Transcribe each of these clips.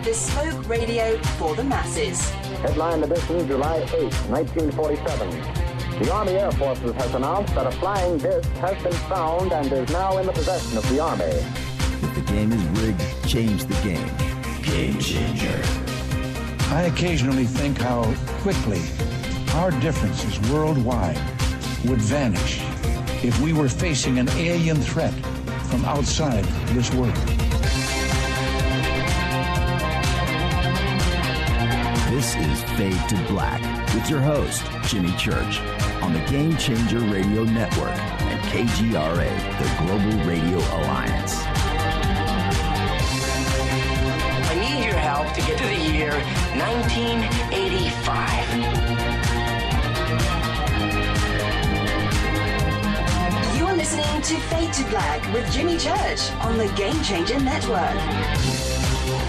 bespoke radio for the masses. Headline edition, July 8, 1947. The Army Air Forces has announced that a flying disc has been found and is now in the possession of the Army. If the game is rigged, change the game. Game changer. I occasionally think how quickly our differences worldwide would vanish if we were facing an alien threat from outside this world. This is Fade to Black with your host, Jimmy Church, on the Game Changer Radio Network and KGRA, the Global Radio Alliance. I need your help to get to the year 1985. You're listening to Fade to Black with Jimmy Church on the Game Changer Network.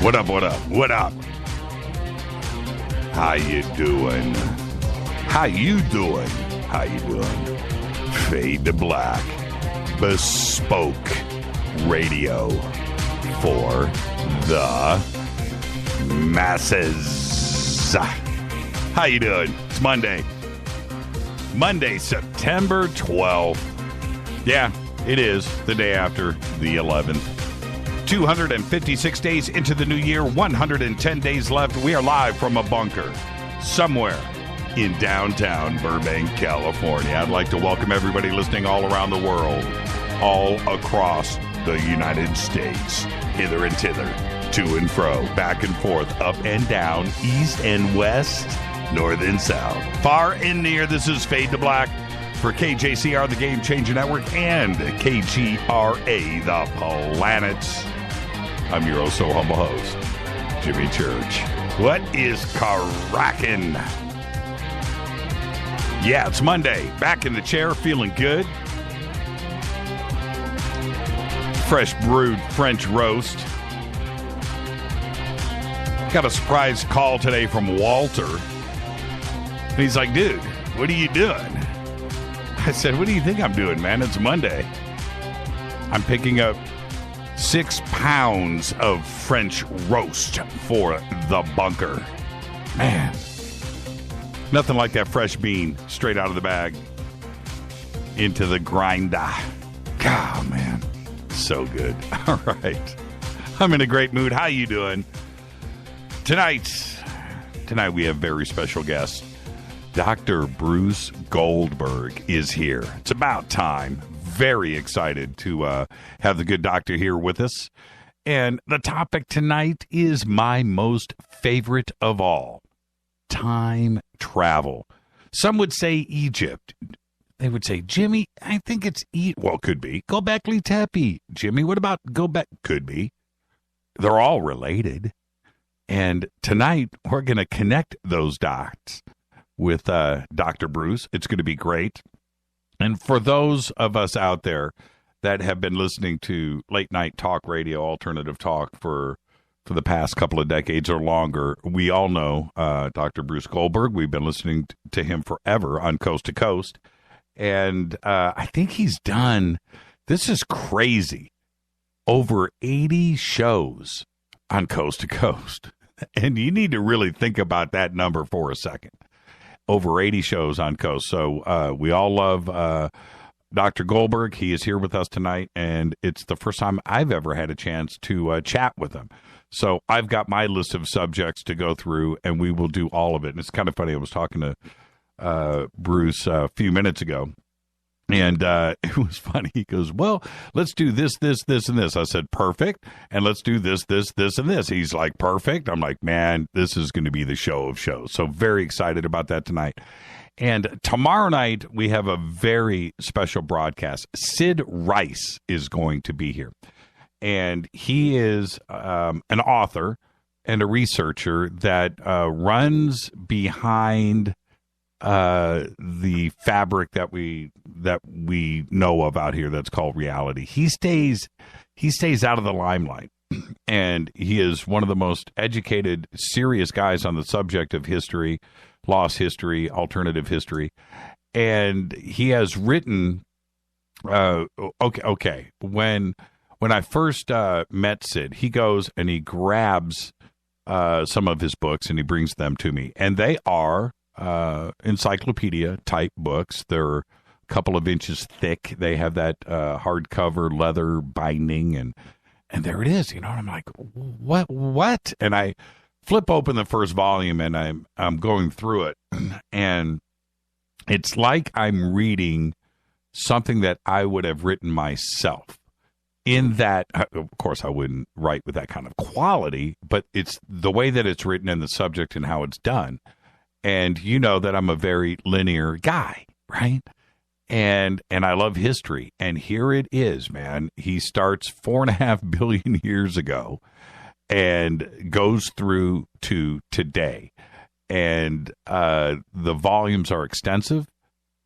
What up, what up, what up? How you doing? How you doing? How you doing? Fade to Black, bespoke radio for the masses. How you doing? It's Monday. Monday, September 12th. Yeah, it is the day after the 11th. 256 days into the new year, 110 days left. We are live from a bunker somewhere in downtown Burbank, California. I'd like to welcome everybody listening all around the world, all across the United States, hither and thither, to and fro, back and forth, up and down, east and west, north and south, far and near. This is Fade to Black for KJCR, the Game Changer Network, and KGRA, the Planets. I'm your oh-so-humble host, Jimmy Church. What is crackin'? Yeah, it's Monday. Back in the chair, feeling good. Fresh brewed French roast. Got a surprise call today from Walter. And he's like, dude, what are you doing? I said, what do you think I'm doing, man? It's Monday. I'm picking up 6 pounds of French roast for the bunker. Man, nothing like that fresh bean straight out of the bag into the grinder. God, man, so good. All right, I'm in a great mood. How you doing? Tonight we have very special guest. Dr. Bruce Goldberg is here. It's about time. Very excited to have the good doctor here with us. And the topic tonight is my most favorite of all, time travel. Some would say Egypt. They would say, Jimmy, I think it's well, could be. Göbekli Tepe. Jimmy, what about Göbek? Could be. They're all related. And tonight, we're going to connect those dots with Dr. Bruce. It's going to be great. And for those of us out there that have been listening to late night talk radio, alternative talk for the past couple of decades or longer, we all know Dr. Bruce Goldberg. We've been listening to him forever on Coast to Coast. And I think he's done, this is crazy, over 80 shows on Coast to Coast. And you need to really think about that number for a second. Over 80 shows on Coast. So we all love Dr. Goldberg. He is here with us tonight, and it's the first time I've ever had a chance to chat with him. So I've got my list of subjects to go through, and we will do all of it. And it's kind of funny. I was talking to Bruce a few minutes ago, and it was funny. He goes, well, let's do this, this, this, and this. I said, perfect. And let's do this, this, this, and this. He's like, perfect. I'm like, man, this is going to be the show of shows. So very excited about that tonight. And tomorrow night, we have a very special broadcast. Sid Rice is going to be here. And he is an author and a researcher that runs behind the fabric that we know of out here that's called reality. He stays out of the limelight, and he is one of the most educated, serious guys on the subject of history, lost history, alternative history, and he has written. Okay. When I first met Sid, he goes and he grabs some of his books, and he brings them to me. And they are encyclopedia-type books. They're a couple of inches thick. They have that hardcover leather binding, and there it is. And I'm like, what? And I flip open the first volume, and I'm going through it, and it's like I'm reading something that I would have written myself. In that, of course, I wouldn't write with that kind of quality, but it's the way that it's written and the subject and how it's done. And you know that I'm a very linear guy, right? And I love history. And here it is, man. He starts 4.5 billion years ago and goes through to today. And the volumes are extensive.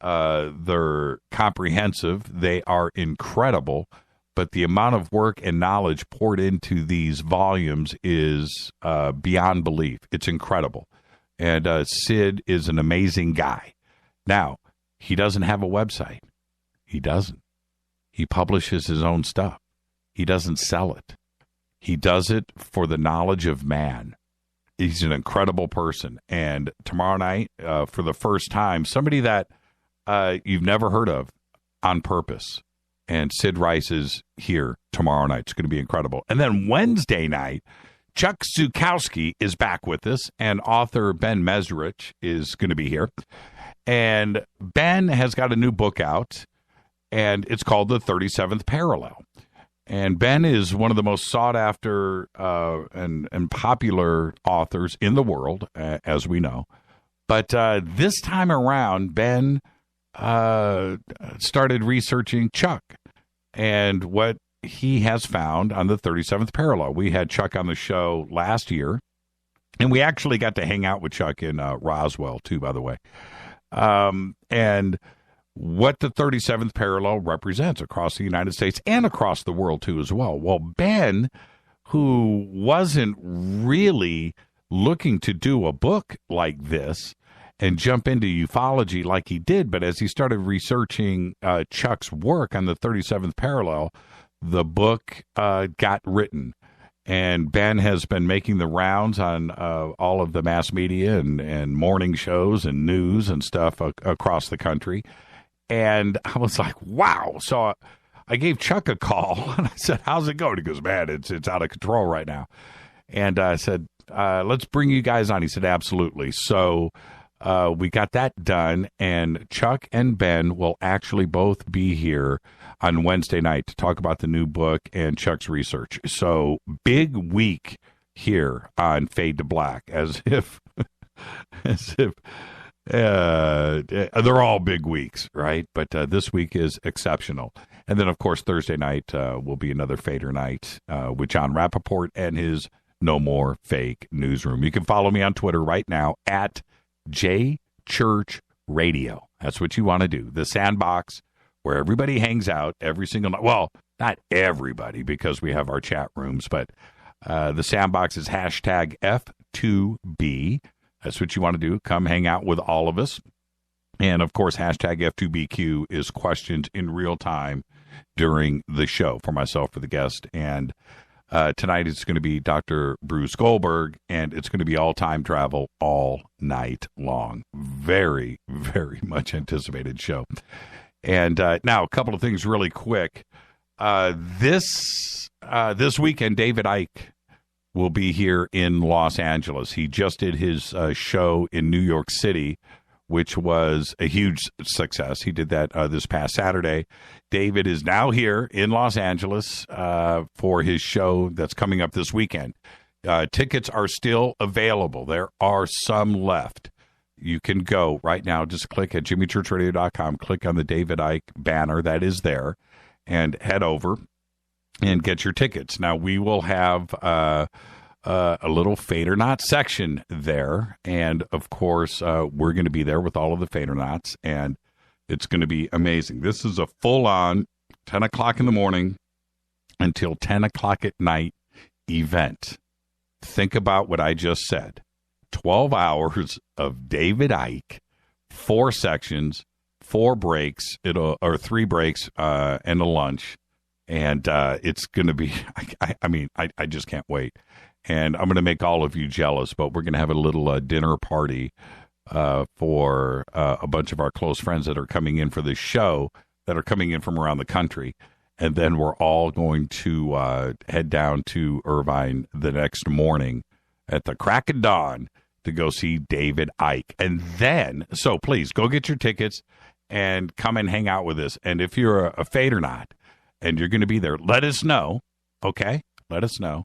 They're comprehensive. They are incredible. But the amount of work and knowledge poured into these volumes is beyond belief. It's incredible. And Sid is an amazing guy. Now, he doesn't have a website. He doesn't. He publishes his own stuff. He doesn't sell it. He does it for the knowledge of man. He's an incredible person. And tomorrow night, for the first time, somebody that you've never heard of on purpose. And Sid Rice is here tomorrow night. It's going to be incredible. And then Wednesday night, Chuck Zukowski is back with us, and author Ben Mesrich is going to be here. And Ben has got a new book out, and it's called The 37th Parallel. And Ben is one of the most sought-after and popular authors in the world, as we know. But this time around, Ben started researching Chuck and what he has found on the 37th Parallel. We had Chuck on the show last year, and we actually got to hang out with Chuck in Roswell, too, by the way. And what the 37th Parallel represents across the United States and across the world, too, as well. Well, Ben, who wasn't really looking to do a book like this and jump into ufology like he did, but as he started researching Chuck's work on the 37th Parallel, the book got written. And Ben has been making the rounds on all of the mass media and morning shows and news and stuff across the country. And I was like, wow. So I gave Chuck a call, and I said, how's it going? He goes, man, it's out of control right now. And I said, let's bring you guys on. He said, absolutely. So we got that done, and Chuck and Ben will actually both be here on Wednesday night to talk about the new book and Chuck's research. So big week here on Fade to Black, as if they're all big weeks, right? But this week is exceptional. And then, of course, Thursday night will be another Fader night with John Rappaport and his No More Fake Newsroom. You can follow me on Twitter right now at JChurchRadio. That's what you want to do. The sandbox where everybody hangs out every single night. Well, not everybody, because we have our chat rooms, but the sandbox is hashtag F2B. That's what you want to do. Come hang out with all of us. And, of course, hashtag F2BQ is questions in real time during the show for myself, for the guest. And tonight it's going to be Dr. Bruce Goldberg, and it's going to be all time travel all night long. Very, very much anticipated show. And now a couple of things really quick. This weekend, David Icke will be here in Los Angeles. He just did his show in New York City, which was a huge success. He did that this past Saturday. David is now here in Los Angeles for his show that's coming up this weekend. Tickets are still available. There are some left. You can go right now. Just click at jimmychurchradio.com. Click on the David Icke banner that is there and head over and get your tickets. Now, we will have a little Fader-Not section there. And, of course, we're going to be there with all of the Fader-Nots, and it's going to be amazing. This is a full-on 10 o'clock in the morning until 10 o'clock at night event. Think about what I just said. 12 hours of David Icke, 4 sections, 4 breaks, or 3 breaks, and a lunch. And it's going to be, I just can't wait. And I'm going to make all of you jealous, but we're going to have a little dinner party for a bunch of our close friends that are coming in for this show, that are coming in from around the country. And then we're all going to head down to Irvine the next morning at the crack of dawn to go see David Icke. And then, so please, go get your tickets and come and hang out with us. And if you're a Fade or Not, and you're going to be there, let us know, okay? Let us know.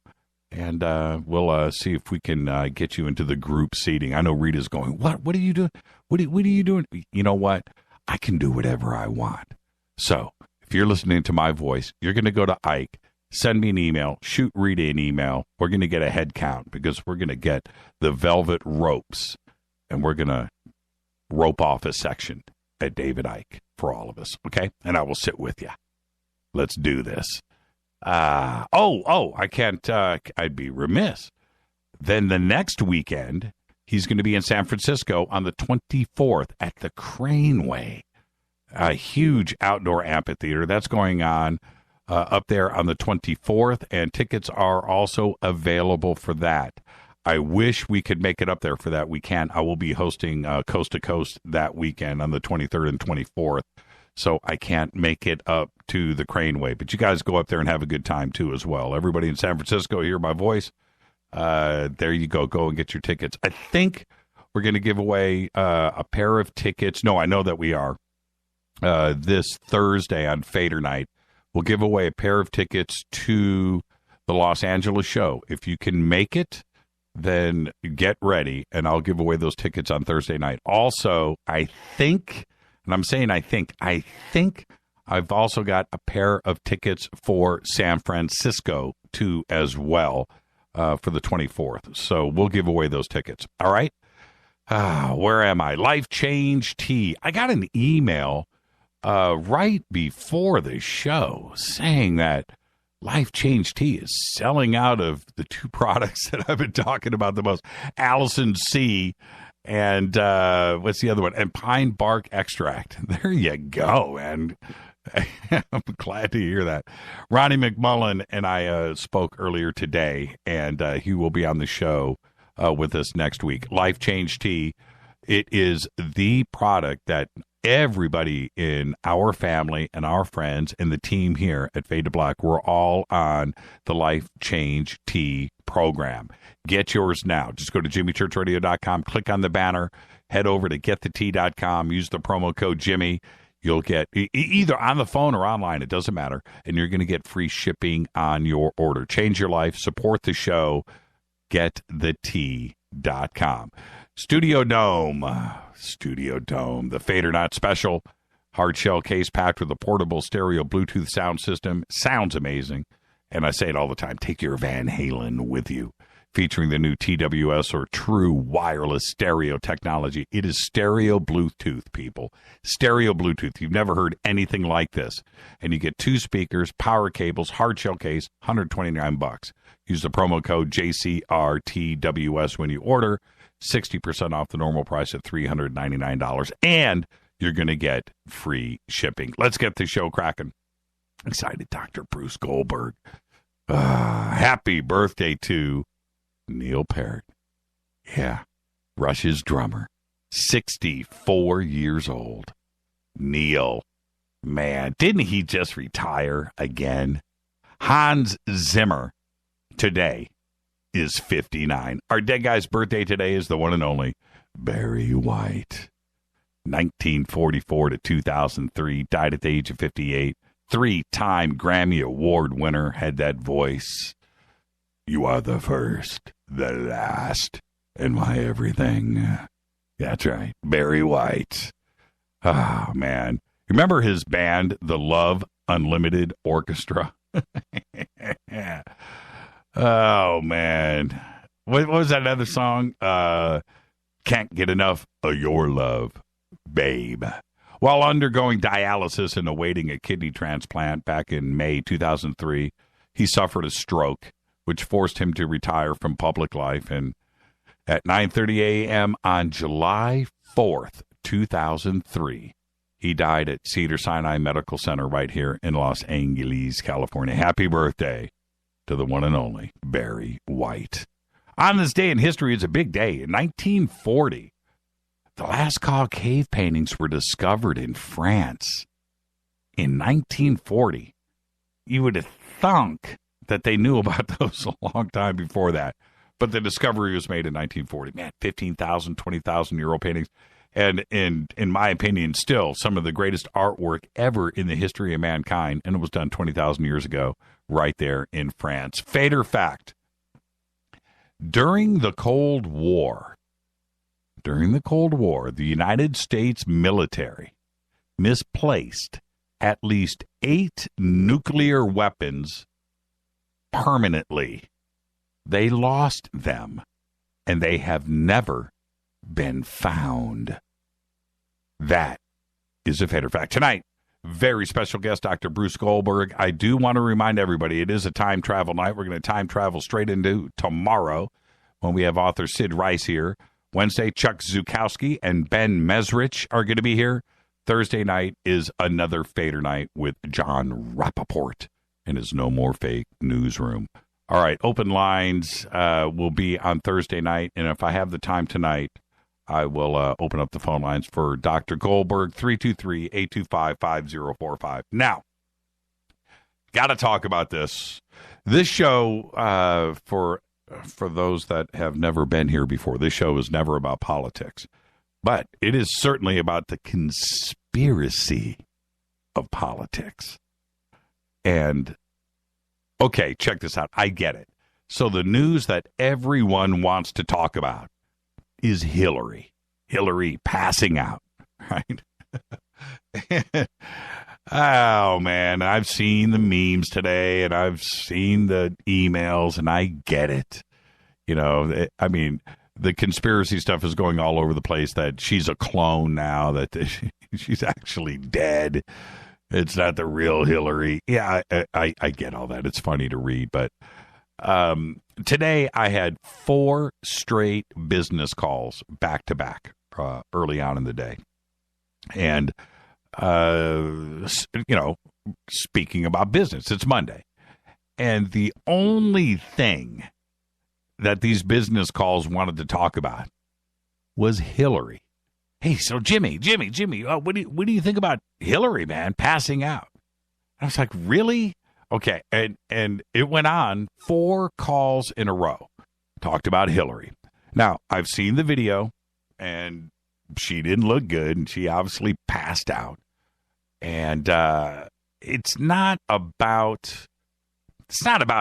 And we'll see if we can get you into the group seating. I know Rita's going, what are you doing? What are you doing? You know what? I can do whatever I want. So if you're listening to my voice, you're going to go to Ike, send me an email, shoot Rita an email. We're going to get a head count because we're going to get the velvet ropes, and we're going to rope off a section at David Icke for all of us, okay? And I will sit with you. Let's do this. I can't, I'd be remiss. Then the next weekend, he's going to be in San Francisco on the 24th at the Craneway, a huge outdoor amphitheater. That's going on up there on the 24th, and tickets are also available for that. I wish we could make it up there for that. We can't. I will be hosting Coast to Coast that weekend on the 23rd and 24th. So I can't make it up to the Craneway. But you guys go up there and have a good time, too, as well. Everybody in San Francisco, hear my voice. There you go. Go and get your tickets. I think we're going to give away a pair of tickets. No, I know that we are. This Thursday on Fader Night, we'll give away a pair of tickets to the Los Angeles show. If you can make it, then get ready, and I'll give away those tickets on Thursday night. Also, I think... And I'm saying I think I've also got a pair of tickets for San Francisco, too, as well, for the 24th. So we'll give away those tickets. All right? Where am I? Life Change Tea. I got an email right before the show saying that Life Change Tea is selling out of the two products that I've been talking about the most, Allison C., and what's the other one? And pine bark extract. There you go, man. I'm glad to hear that. Ronnie McMullen and I spoke earlier today, and he will be on the show with us next week. Life Change Tea. It is the product that everybody in our family and our friends and the team here at Fade to Black, we're all on the Life Change Tea program. Get yours now. Just go to jimmychurchradio.com, click on the banner, head over to getthetea.com, use the promo code Jimmy. You'll get either on the phone or online, it doesn't matter, and you're going to get free shipping on your order. Change your life, support the show, getthetea.com. Studio Dome, the Fade or Not special, hard shell case packed with a portable stereo Bluetooth sound system. Sounds amazing. And I say it all the time, take your Van Halen with you. Featuring the new TWS, or true wireless stereo technology. It is stereo Bluetooth, people. Stereo Bluetooth. You've never heard anything like this. And you get 2 speakers, power cables, hard shell case, $129. Use the promo code JCRTWS when you order. 60% off the normal price at $399. And you're going to get free shipping. Let's get the show cracking. Excited, Dr. Bruce Goldberg. Happy birthday to Neil Peart. Yeah, Rush's drummer. 64 years old. Neil. Man, didn't he just retire again? Hans Zimmer today is 59. Our dead guy's birthday today is the one and only Barry White. 1944 to 2003, died at the age of 58. 3-time Grammy Award winner, had that voice. You are the first, the last, and my everything. That's right, Barry White. Oh, man. Remember his band, the Love Unlimited Orchestra? Oh, man. What was that other song? Can't Get Enough of Your Love, Babe. While undergoing dialysis and awaiting a kidney transplant back in May 2003, he suffered a stroke, which forced him to retire from public life. And at 9:30 a.m. on July 4th, 2003, he died at Cedar-Sinai Medical Center right here in Los Angeles, California. Happy birthday, to the one and only Barry White. On this day in history, it's a big day. In 1940, the Lascaux cave paintings were discovered in France. In 1940, you would thunk that they knew about those a long time before that. But the discovery was made in 1940. Man, 15,000, 20,000-year-old paintings. And in my opinion, still some of the greatest artwork ever in the history of mankind. And it was done 20,000 years ago right there in France. Fader fact. During the Cold War, the United States military misplaced at least 8 nuclear weapons permanently. They lost them, and they have never been found. That is a Fader fact. Tonight, very special guest, Dr. Bruce Goldberg. I do want to remind everybody, it is a time travel night. We're going to time travel straight into tomorrow when we have author Sid Rice here. Wednesday, Chuck Zukowski and Ben Mesrich are going to be here. Thursday night is another Fader night with John Rappaport in his No More Fake newsroom. All right, open lines will be on Thursday night, and if I have the time tonight, I will open up the phone lines for Dr. Goldberg, 323-825-5045. Now, got to talk about this. This show, for those that have never been here before, this show is never about politics. But it is certainly about the conspiracy of politics. And, okay, check this out. I get it. So the news that everyone wants to talk about is Hillary. Hillary passing out, right? Oh, man, I've seen the memes today, and I've seen the emails, and I get it. You know, I mean, the conspiracy stuff is going all over the place, that she's a clone now, that she's actually dead. It's not the real Hillary. Yeah, I get all that. It's funny to read. But today I had 4 straight business calls back to back early on in the day. And, you know, speaking about business, it's Monday. And the only thing that these business calls wanted to talk about was Hillary. Hey, so Jimmy, what do you think about Hillary, man, passing out? I was like, really? Okay, and it went on 4 calls in a row, talked about Hillary. Now, I've seen the video, and she didn't look good, and she obviously passed out. And it's not about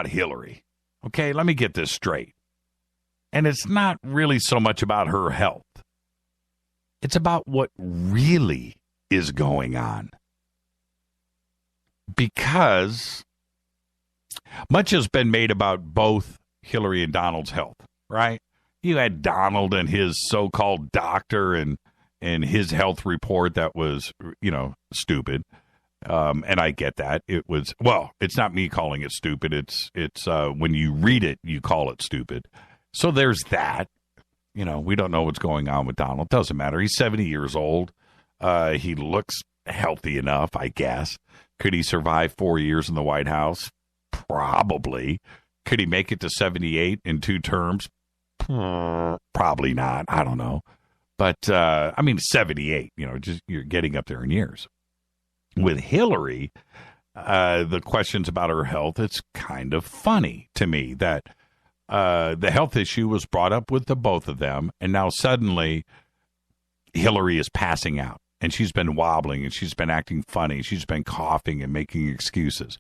Hillary. Okay, let me get this straight. And it's not really so much about her health. It's about what really is going on. Because much has been made about both Hillary and Donald's health, right? You had Donald and his so-called doctor and his health report that was, you know, stupid. And I get that. It was, well, it's not me calling it stupid. It's when you read it, you call it stupid. So there's that. You know, we don't know what's going on with Donald. Doesn't matter. He's 70 years old. He looks healthy enough, I guess. Could he survive 4 years in the White House? Probably. Could he make it to 78 in 2 terms? Probably not. I don't know. But, I mean, 78, you know, just you're getting up there in years. With Hillary, the questions about her health, it's kind of funny to me that the health issue was brought up with the both of them, and now suddenly Hillary is passing out, and she's been wobbling, and she's been acting funny, she's been coughing and making excuses.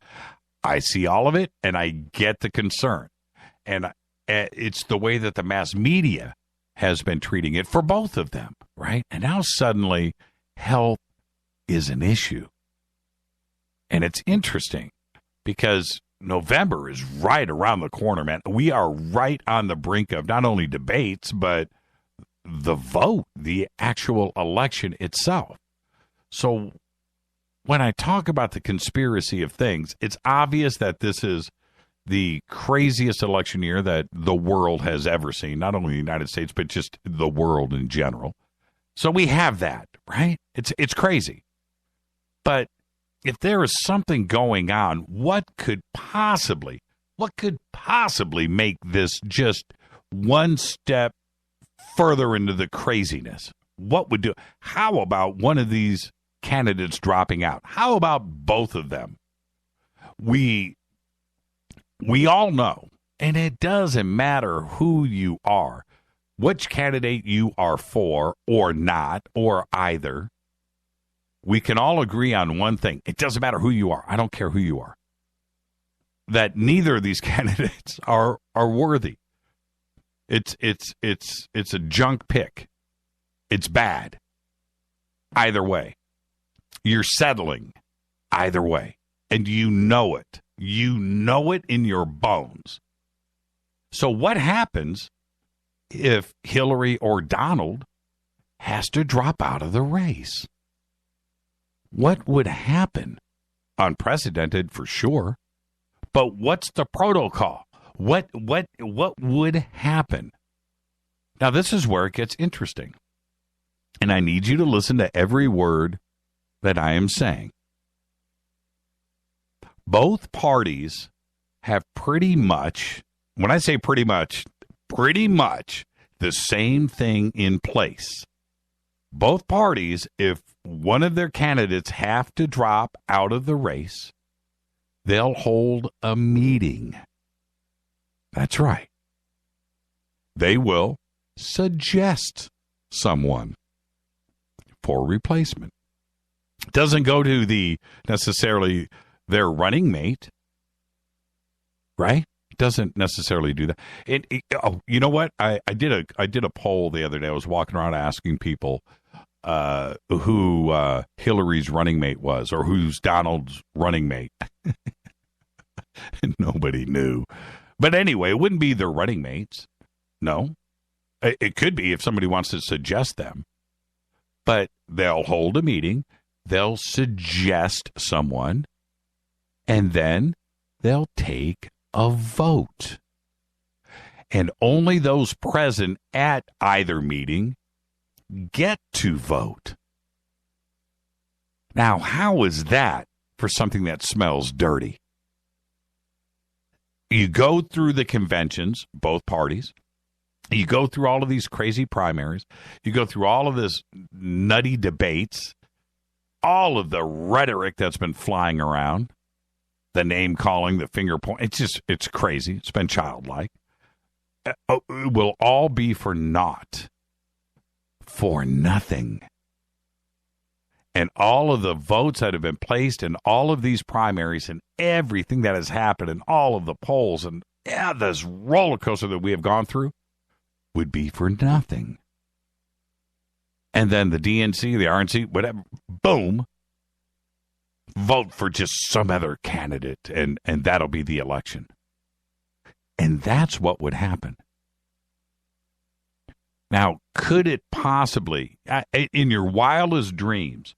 I see all of it, and I get the concern, and it's the way that the mass media has been treating it for both of them, right? And now suddenly health is an issue, and it's interesting because November is right around the corner, man. We are right on the brink of not only debates, but the vote, the actual election itself. So when I talk about the conspiracy of things, it's obvious that this is the craziest election year that the world has ever seen, not only the United States, but just the world in general. So we have that, right? It's crazy. But if there is something going on, what could possibly What could possibly make this just one step further into the craziness? What would do? How about one of these candidates dropping out? How about both of them? We all know, and it doesn't matter who you are, which candidate you are for or not, or either. We can all agree on one thing. It doesn't matter who you are. I don't care who you are. That neither of these candidates are worthy. It's a junk pick. It's bad. Either way. You're settling either way. And you know it. You know it in your bones. So what happens if Hillary or Donald has to drop out of the race? What would happen? Unprecedented for sure. But what's the protocol? What would happen? Now, this is where it gets interesting. And I need you to listen to every word that I am saying. Both parties have pretty much, when I say pretty much the same thing in place. Both parties, if one of their candidates have to drop out of the race, they'll hold a meeting. That's right. They will suggest someone for replacement. It doesn't go to necessarily their running mate, right? It doesn't necessarily do that. You know what? I did a poll the other day. I was walking around asking people who Hillary's running mate was, or who's Donald's running mate. Nobody knew. But anyway, it wouldn't be their running mates. No. It could be if somebody wants to suggest them. But they'll hold a meeting, they'll suggest someone, and then they'll take a vote. And only those present at either meeting get to vote. Now, how is that for something that smells dirty? You go through the conventions, both parties. You go through all of these crazy primaries. You go through all of this nutty debates, all of the rhetoric that's been flying around, the name calling, the finger point. It's crazy. It's been childlike. It will all be for naught, for nothing. And all of the votes that have been placed in all of these primaries and everything that has happened and all of the polls and this roller coaster that we have gone through would be for nothing. And then the DNC, the RNC, whatever, boom, vote for just some other candidate, and that'll be the election. And that's what would happen. Now, could it possibly, in your wildest dreams,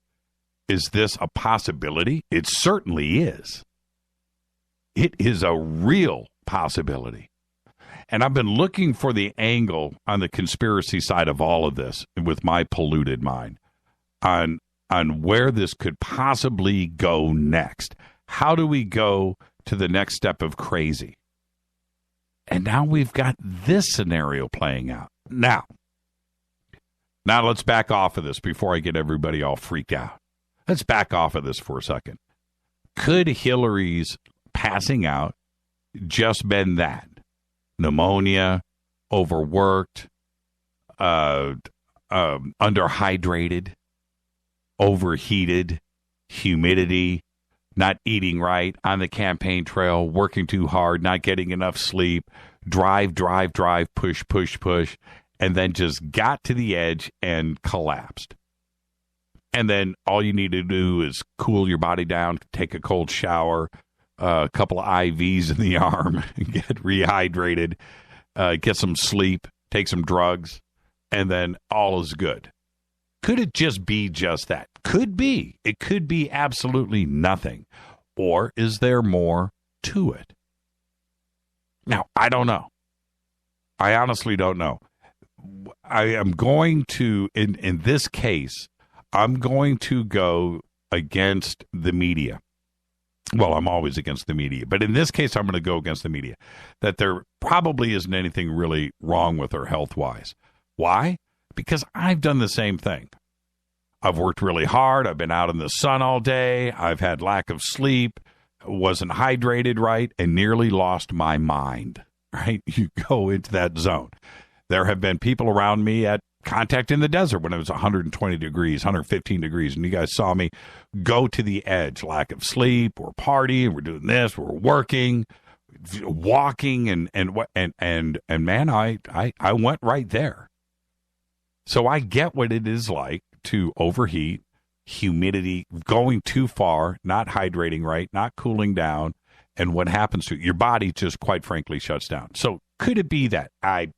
is this a possibility? It certainly is. It is a real possibility. And I've been looking for the angle on the conspiracy side of all of this with my polluted mind on where this could possibly go next. How do we go to the next step of crazy? And now we've got this scenario playing out. Now let's back off of this before I get everybody all freaked out. Let's back off of this for a second. Could Hillary's passing out just been that? Pneumonia, overworked, underhydrated, overheated, humidity, not eating right, on the campaign trail, working too hard, not getting enough sleep, drive, push, and then just got to the edge and collapsed. And then all you need to do is cool your body down, take a cold shower, a couple of IVs in the arm, get rehydrated, get some sleep, take some drugs, and then all is good. Could it just be just that? Could be. It could be absolutely nothing. Or is there more to it? Now, I don't know. I honestly don't know. I am going to, in this case, I'm going to go against the media. well, I'm always against the media, but in this case, I'm going to go against the media, that there probably isn't anything really wrong with her health-wise. Why? Because I've done the same thing. I've worked really hard. I've been out in the sun all day. I've had lack of sleep, wasn't hydrated right, and nearly lost my mind, right? You go into that zone. There have been people around me at Contact in the Desert when it was 120 degrees, 115 degrees, and you guys saw me go to the edge. Lack of sleep, we're partying, we're doing this, we're working, walking, and man, I went right there. So I get what it is like to overheat, humidity, going too far, not hydrating right, not cooling down, and what happens to your body just quite frankly shuts down. So could it be that? I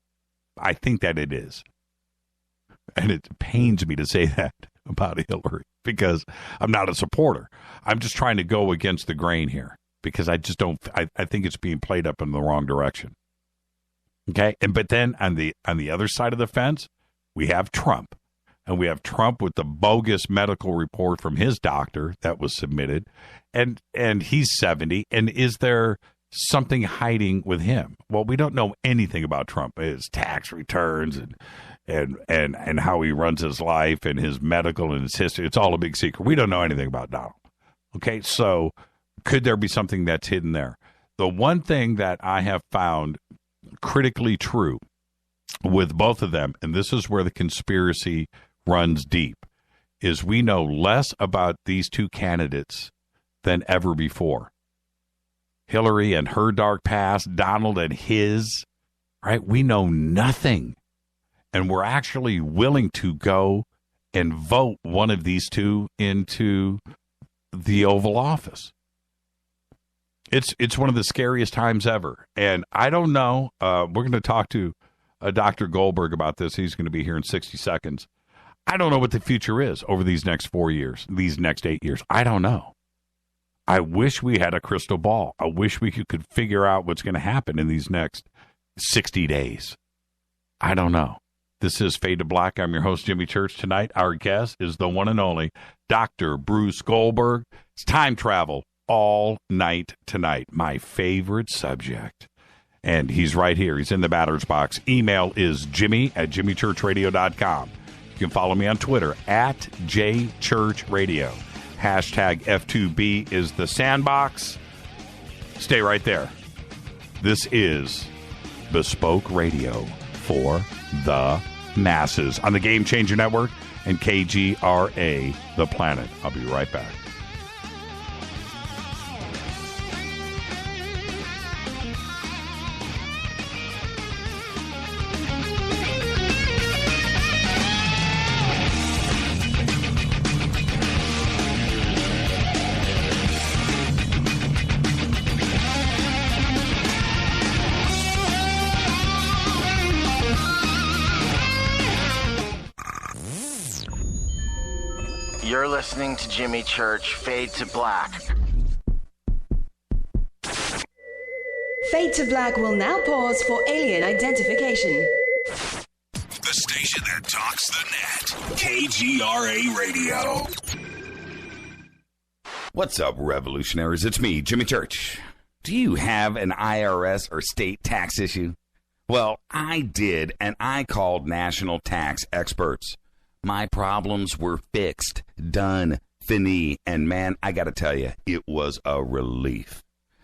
think that it is. And it pains me to say that about Hillary because I'm not a supporter. I'm just trying to go against the grain here because I just don't. I think it's being played up in the wrong direction. Okay, but then on the other side of the fence, we have Trump, and we have Trump with the bogus medical report from his doctor that was submitted, and he's 70. And is there something hiding with him? Well, we don't know anything about Trump, his tax returns and how he runs his life and his medical and his history. It's all a big secret. We don't know anything about Donald. Okay, so could there be something that's hidden there? The one thing that I have found critically true with both of them, and this is where the conspiracy runs deep, is we know less about these two candidates than ever before. Hillary and her dark past, Donald and his, right? We know nothing. And we're actually willing to go and vote one of these two into the Oval Office. It's one of the scariest times ever. And I don't know. We're going to talk to Dr. Goldberg about this. He's going to be here in 60 seconds. I don't know what the future is over these next 4 years, these next 8 years. I don't know. I wish we had a crystal ball. I wish we could figure out what's going to happen in these next 60 days. I don't know. This is Fade to Black. I'm your host, Jimmy Church. Tonight, our guest is the one and only Dr. Bruce Goldberg. It's time travel all night tonight. My favorite subject. And he's right here. He's in the batter's box. Email is jimmy@jimmychurchradio.com. You can follow me on Twitter @jchurchradio. Hashtag F2B is the sandbox. Stay right there. This is Bespoke Radio for the masses on the Game Changer Network and KGRA, The Planet. I'll be right back. You're listening to Jimmy Church, Fade to Black. Fade to Black will now pause for alien identification. The station that talks the net. KGRA Radio. What's up, revolutionaries? It's me, Jimmy Church. Do you have an IRS or state tax issue? Well, I did, and I called national tax experts. My problems were fixed, done, fini, and man, I gotta tell you, it was a relief.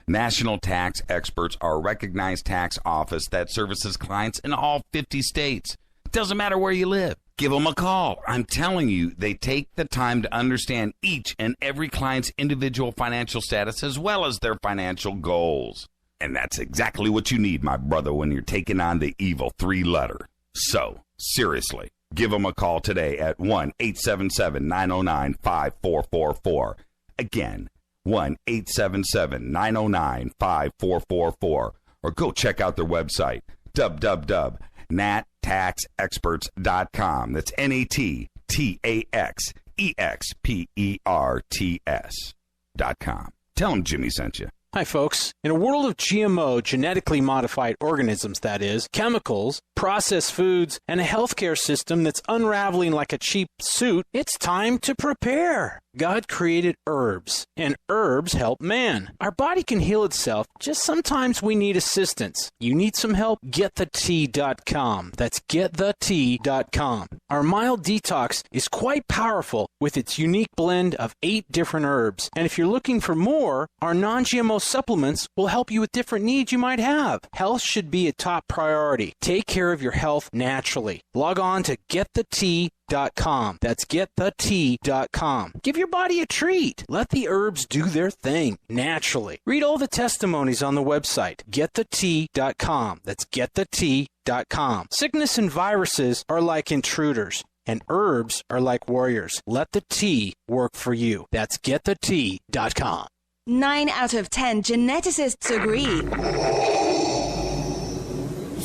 National Tax Experts are a recognized tax office that services clients in all 50 states. It doesn't matter where you live. Give them a call. I'm telling you, they take the time to understand each and every client's individual financial status as well as their financial goals. And that's exactly what you need, my brother, when you're taking on the evil 3-letter. So, seriously. Give them a call today at 1-877-909-5444. Again, 1-877-909-5444. Or go check out their website, www.nattaxexperts.com. That's NATTAXEXPERTS.com. Tell them Jimmy sent you. Hi, folks. In a world of GMO, genetically modified organisms, that is, chemicals, processed foods, and a healthcare system that's unraveling like a cheap suit, it's time to prepare. God created herbs, and herbs help man. Our body can heal itself, just sometimes we need assistance. You need some help? GetTheTea.com. That's GetTheTea.com. Our mild detox is quite powerful with its unique blend of 8 different herbs. And if you're looking for more, our non-GMO supplements will help you with different needs you might have. Health should be a top priority. Take care of your health naturally. Log on to GetTheTea.com. That's GetTheTea.com. Give your body a treat. Let the herbs do their thing naturally. Read all the testimonies on the website, GetTheTea.com. That's GetTheTea.com. Sickness and viruses are like intruders, and herbs are like warriors. Let the tea work for you. That's GetTheTea.com. 9 out of 10 geneticists agree.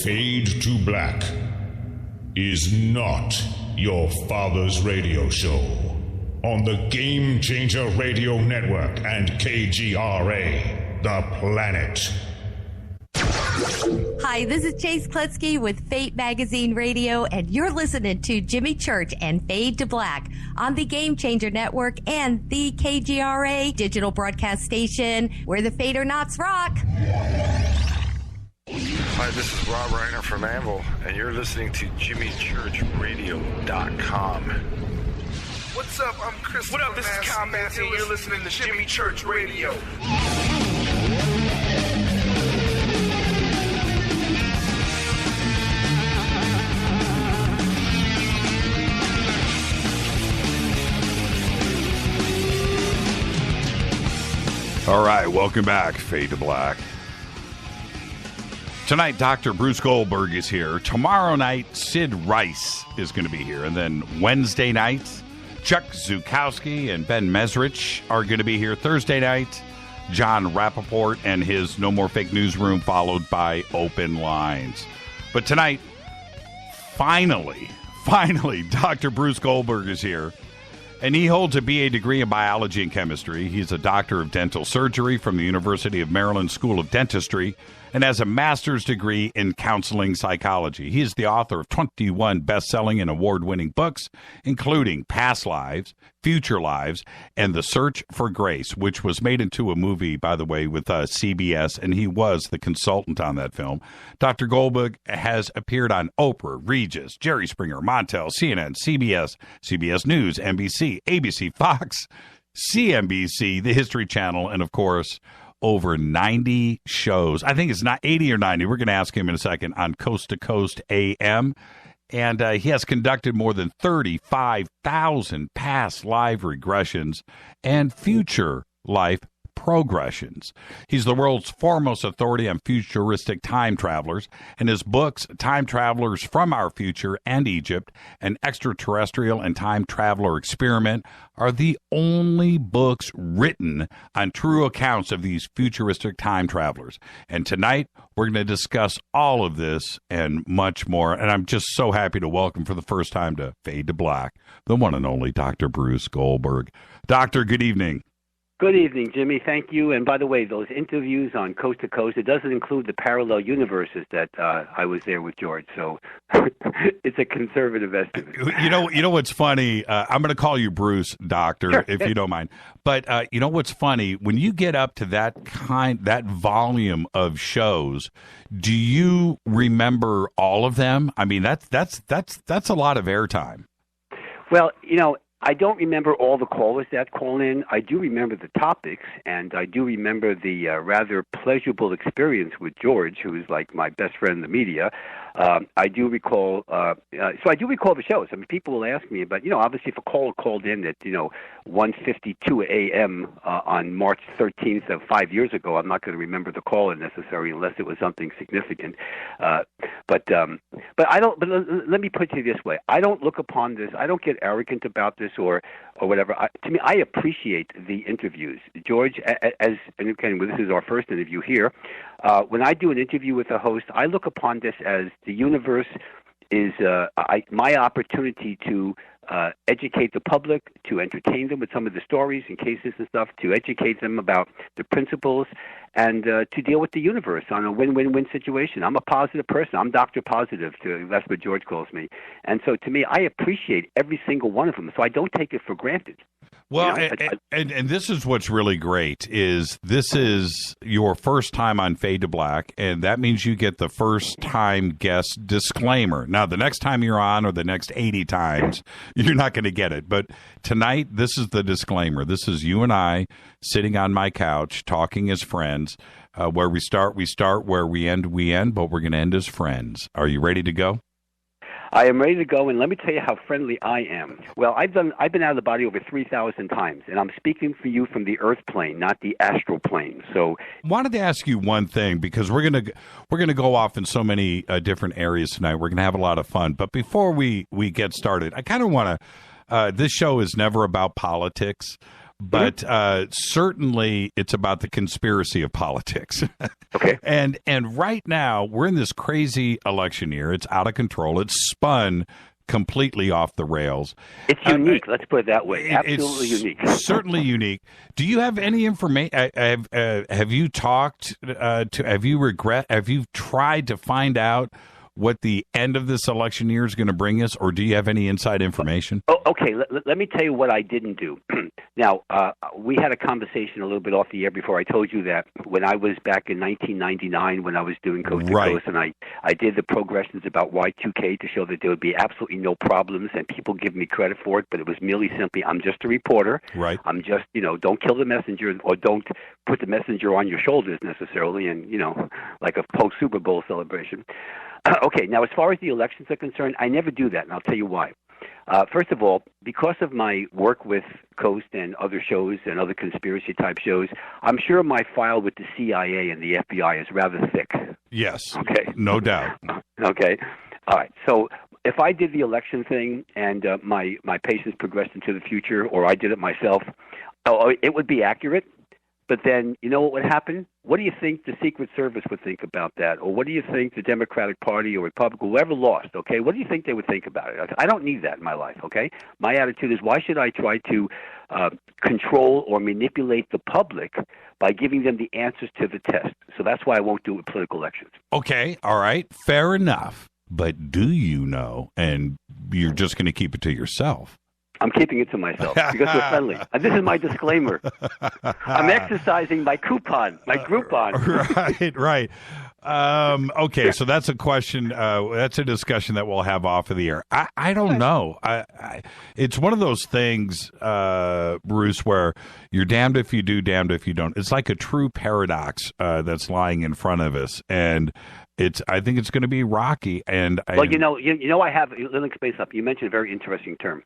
Fade to Black is not your father's radio show on the Game Changer Radio Network and KGRA, The Planet. Hi, this is Chase Klutsky with Fate Magazine Radio, and you're listening to Jimmy Church and Fade to Black on the Game Changer Network and the KGRA digital broadcast station, where the Fade or Nots rock. Hi, this is Rob Reiner from Anvil, and you're listening to JimmyChurchRadio.com. What's up? I'm Chris. What up? This is Kyle Massey, and you're listening to Jimmy Church Radio. All right, welcome back, Fade to Black. Tonight, Dr. Bruce Goldberg is here. Tomorrow night, Sid Rice is going to be here. And then Wednesday night, Chuck Zukowski and Ben Mesrich are going to be here. Thursday night, John Rappaport and his No More Fake Newsroom, followed by Open Lines. But tonight, finally, Dr. Bruce Goldberg is here. And he holds a BA degree in biology and chemistry. He's a doctor of dental surgery from the University of Maryland School of Dentistry and has a master's degree in counseling psychology. He is the author of 21 best-selling and award-winning books, including Past Lives, Future Lives, and The Search for Grace, which was made into a movie, by the way, with CBS, and he was the consultant on that film. Dr. Goldberg has appeared on Oprah, Regis, Jerry Springer, Montel, CNN, CBS, CBS News, NBC, ABC, Fox, CNBC, the History Channel, and, of course, over 90 shows. I think it's not 80 or 90. We're going to ask him in a second on Coast to Coast AM. And he has conducted more than 35,000 past live regressions and future life progressions. He's the world's foremost authority on futuristic time travelers, and his books, Time Travelers from Our Future and Egypt, An Extraterrestrial and Time Traveler Experiment, are the only books written on true accounts of these futuristic time travelers. And tonight, we're going to discuss all of this and much more, and I'm just so happy to welcome for the first time to Fade to Black, the one and only Dr. Bruce Goldberg. Doctor, good evening. Good evening, Jimmy. Thank you. And by the way, those interviews on Coast to Coast, it doesn't include the parallel universes that I was there with George. So it's a conservative estimate. You know what's funny? I'm going to call you Bruce, Doctor, sure, if you don't mind. But you know what's funny? When you get up to that volume of shows, do you remember all of them? I mean, that's a lot of airtime. Well, I don't remember all the callers that call in. I do remember the topics, and I do remember the rather pleasurable experience with George, who is like my best friend in the media. I do recall, so I do recall the shows. I mean, people will ask me about, obviously if a caller called in at, 1:52 a.m. On March 13th of 5 years ago, I'm not going to remember the caller necessarily unless it was something significant. But I don't. But let me put it this way: I don't look upon this. I don't get arrogant about this or whatever. To me, I appreciate the interviews, George. And again, this is our first interview here. When I do an interview with a host, I look upon this as the universe is my opportunity to educate the public, to entertain them with some of the stories and cases and stuff, to educate them about the principles, and to deal with the universe on a win-win-win situation. I'm a positive person. I'm Dr. Positive, that's what George calls me. And so to me, I appreciate every single one of them, so I don't take it for granted. Well, and this is what's really great is this is your first time on Fade to Black, and that means you get the first time guest disclaimer. Now, the next time you're on or the next 80 times, you're not going to get it. But tonight, this is the disclaimer. This is you and I sitting on my couch talking as friends. Where we start, where we end, but we're going to end as friends. Are you ready to go? I am ready to go, and let me tell you how friendly I am. Well, I've been out of the body over 3,000 times, and I'm speaking for you from the earth plane, not the astral plane. So, wanted to ask you one thing because we're gonna go off in so many different areas tonight. We're gonna have a lot of fun, but before we get started, I kind of want to. This show is never about politics. But certainly it's about the conspiracy of politics. Okay. And right now we're in this crazy election year. It's out of control. It's spun completely off the rails. It's unique. Let's put it that way. Absolutely unique. Certainly unique. Do you have any information? Have you talked to? Have you tried to find out what the end of this election year is going to bring us, or do you have any inside information? Oh, okay. Let me tell you what I didn't do. Now, we had a conversation a little bit off the air before. I told you that when I was back in 1999, when I was doing Coast to Coast, and I did the progressions about Y2K to show that there would be absolutely no problems, and people give me credit for it, but it was merely simply, I'm just a reporter. Right. I'm just, don't kill the messenger, or don't put the messenger on your shoulders necessarily, and, like a post-Super Bowl celebration. Okay, now as far as the elections are concerned, I never do that, and I'll tell you why. First of all, because of my work with Coast and other shows and other conspiracy-type shows, I'm sure my file with the CIA and the FBI is rather thick. Yes. Okay. No doubt. Okay. All right. So if I did the election thing and my patients progressed into the future, or I did it myself, it would be accurate. But then, you know what would happen? What do you think the Secret Service would think about that? Or what do you think the Democratic Party or Republican, whoever lost, okay? What do you think they would think about it? I don't need that in my life, okay? My attitude is, why should I try to control or manipulate the public by giving them the answers to the test? So that's why I won't do it with political elections. Okay, all right, fair enough. But do you know, and you're just going to keep it to yourself, I'm keeping it to myself because we're friendly. This is my disclaimer. I'm exercising my Groupon. Right. Okay, so that's a question. That's a discussion that we'll have off of the air. I don't know. It's one of those things, Bruce, where you're damned if you do, damned if you don't. It's like a true paradox that's lying in front of us, and I think it's going to be rocky. And I have. Let me explain something. You mentioned a very interesting term.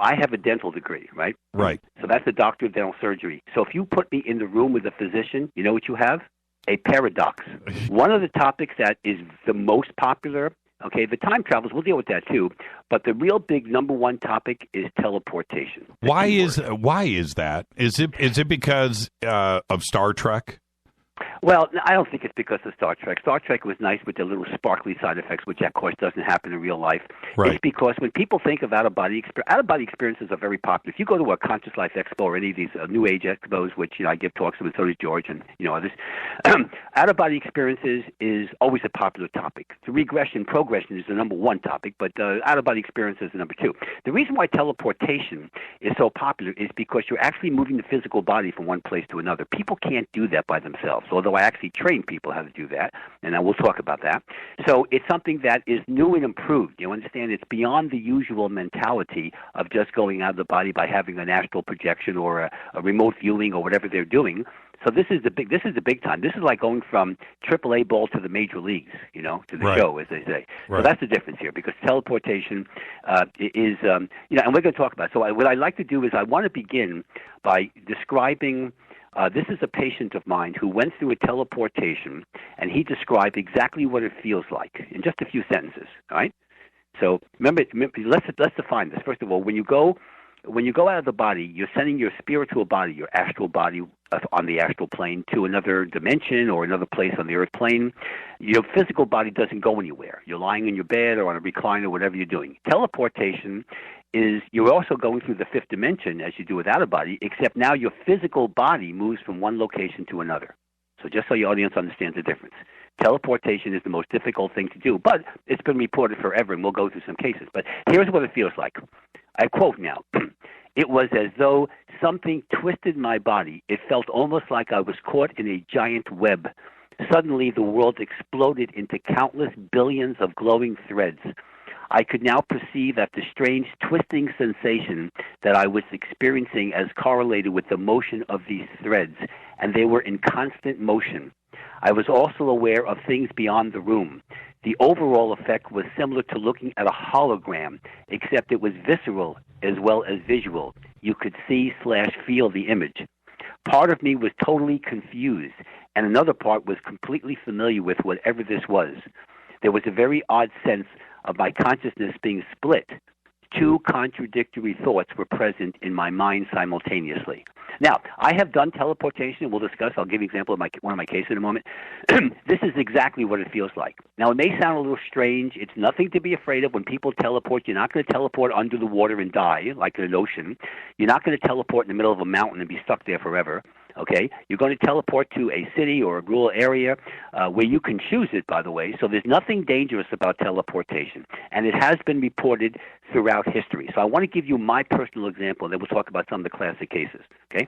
I have a dental degree, right? Right. So that's the doctor of dental surgery. So if you put me in the room with a physician, you know what you have? A paradox. One of the topics that is the most popular, okay, the time travels, we'll deal with that too, but the real big number one topic is teleportation. Why is that? Is it because of Star Trek? Well, I don't think it's because of Star Trek. Star Trek was nice with the little sparkly side effects, which, of course, doesn't happen in real life. Right. It's because when people think of out-of-body experiences are very popular. If you go to a Conscious Life Expo or any of these New Age expos, which I give talks to, and so does George and others, out-of-body experiences is always a popular topic. The progression is the number one topic, but out-of-body experiences is number two. The reason why teleportation is so popular is because you're actually moving the physical body from one place to another. People can't do that by themselves, although I actually train people how to do that, and I will talk about that. So it's something that is new and improved. You understand? It's beyond the usual mentality of just going out of the body by having an astral projection or a remote viewing or whatever they're doing. So this is the big time. This is like going from AAA ball to the major leagues, to the show, as they say. Right. So that's the difference here, because teleportation is, and we're going to talk about it. So what I'd like to do is I want to begin by describing. This is a patient of mine who went through a teleportation, and he described exactly what it feels like in just a few sentences. All right. So remember, let's define this. First of all, when you go when you go out of the body, you're sending your spiritual body, your astral body on the astral plane to another dimension or another place on the earth plane. Your physical body doesn't go anywhere. You're lying in your bed or on a recliner, whatever you're doing. Teleportation is you're also going through the fifth dimension as you do without a body, except now your physical body moves from one location to another. So just so your audience understands the difference. Teleportation is the most difficult thing to do, but it's been reported forever, and we'll go through some cases. But here's what it feels like. I quote now. It was as though something twisted my body. It felt almost like I was caught in a giant web. Suddenly, the world exploded into countless billions of glowing threads. I could now perceive that the strange twisting sensation that I was experiencing as correlated with the motion of these threads, and they were in constant motion. I was also aware of things beyond the room. The overall effect was similar to looking at a hologram, except it was visceral as well as visual. You could see/feel the image. Part of me was totally confused, and another part was completely familiar with whatever this was. There was a very odd sense of my consciousness being split. Two contradictory thoughts were present in my mind simultaneously. Now, I have done teleportation, and we'll discuss. I'll give you an example of one of my cases in a moment. This is exactly what it feels like. Now, it may sound a little strange. It's nothing to be afraid of. When people teleport, you're not going to teleport under the water and die, like in an ocean. You're not going to teleport in the middle of a mountain and be stuck there forever. Okay, you're going to teleport to a city or a rural area where you can choose it, by the way. So there's nothing dangerous about teleportation, and it has been reported throughout history. So I want to give you my personal example, and then we'll talk about some of the classic cases. Okay,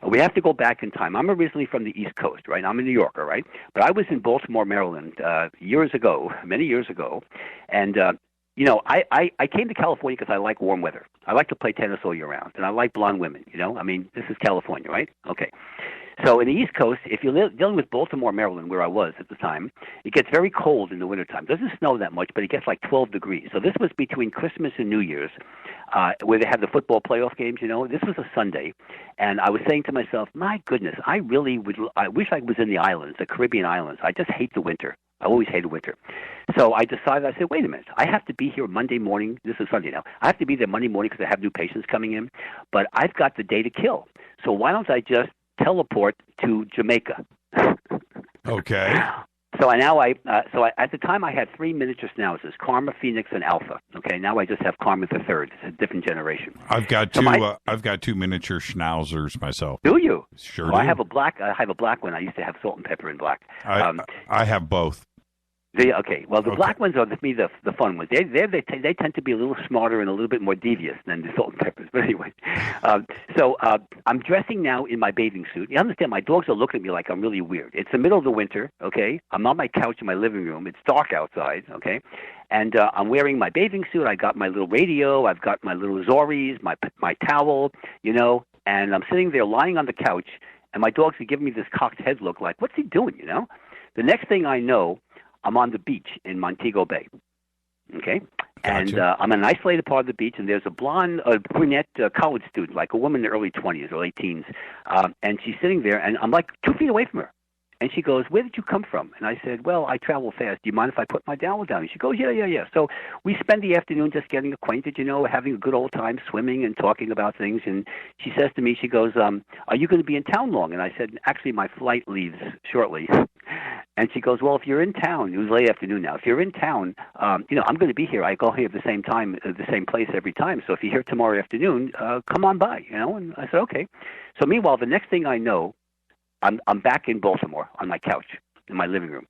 we have to go back in time. I'm originally from the East Coast, right? I'm a New Yorker, right? But I was in Baltimore, Maryland, years ago, many years ago, and you know, I came to California because I like warm weather. I like to play tennis all year round, and I like blonde women, you know. I mean, this is California, right? Okay. So in the East Coast, if you're dealing with Baltimore, Maryland, where I was at the time, it gets very cold in the wintertime. It doesn't snow that much, but it gets like 12 degrees. So this was between Christmas and New Year's, where they had the football playoff games, you know. This was a Sunday, and I was saying to myself, my goodness, I wish I was in the islands, the Caribbean islands. I just hate the winter. I always hated winter. So I decided, I said, wait a minute, I have to be here Monday morning. This is Sunday now. I have to be there Monday morning because I have new patients coming in, but I've got the day to kill. So why don't I just teleport to Jamaica? Okay. So at the time I had 3 miniature schnauzers, Karma, Phoenix, and Alpha. Okay, now I just have Karma the third. It's a different generation. I've got two. I've got two miniature schnauzers myself. Do you? Sure. Well, do. I have a black. I have a black one. I used to have salt and pepper and black. I have both. Okay. Well, the black ones are to me the fun ones. They tend to be a little smarter and a little bit more devious than the salt and peppers. But anyway, so I'm dressing now in my bathing suit. You understand? My dogs are looking at me like I'm really weird. It's the middle of the winter. Okay, I'm on my couch in my living room. It's dark outside. Okay, and I'm wearing my bathing suit. I got my little radio. I've got my little Zoris, my towel. You know, and I'm sitting there lying on the couch, and my dogs are giving me this cocked head look like, what's he doing? You know. The next thing I know, I'm on the beach in Montego Bay, okay? Gotcha. And I'm in an isolated part of the beach, and there's a brunette college student, like a woman in her early 20s or late teens, and she's sitting there, and I'm like 2 feet away from her. And she goes, where did you come from? And I said, well, I travel fast. Do you mind if I put my towel down? And she goes, yeah. So we spend the afternoon just getting acquainted, you know, having a good old time, swimming and talking about things. And she says to me, she goes, are you going to be in town long? And I said, actually, my flight leaves shortly. And she goes, well, if you're in town, it was late afternoon now, if you're in town, you know, I'm going to be here. I go here at the same time, the same place every time. So if you're here tomorrow afternoon, come on by, you know. And I said, okay. So meanwhile, the next thing I know, I'm back in Baltimore on my couch in my living room.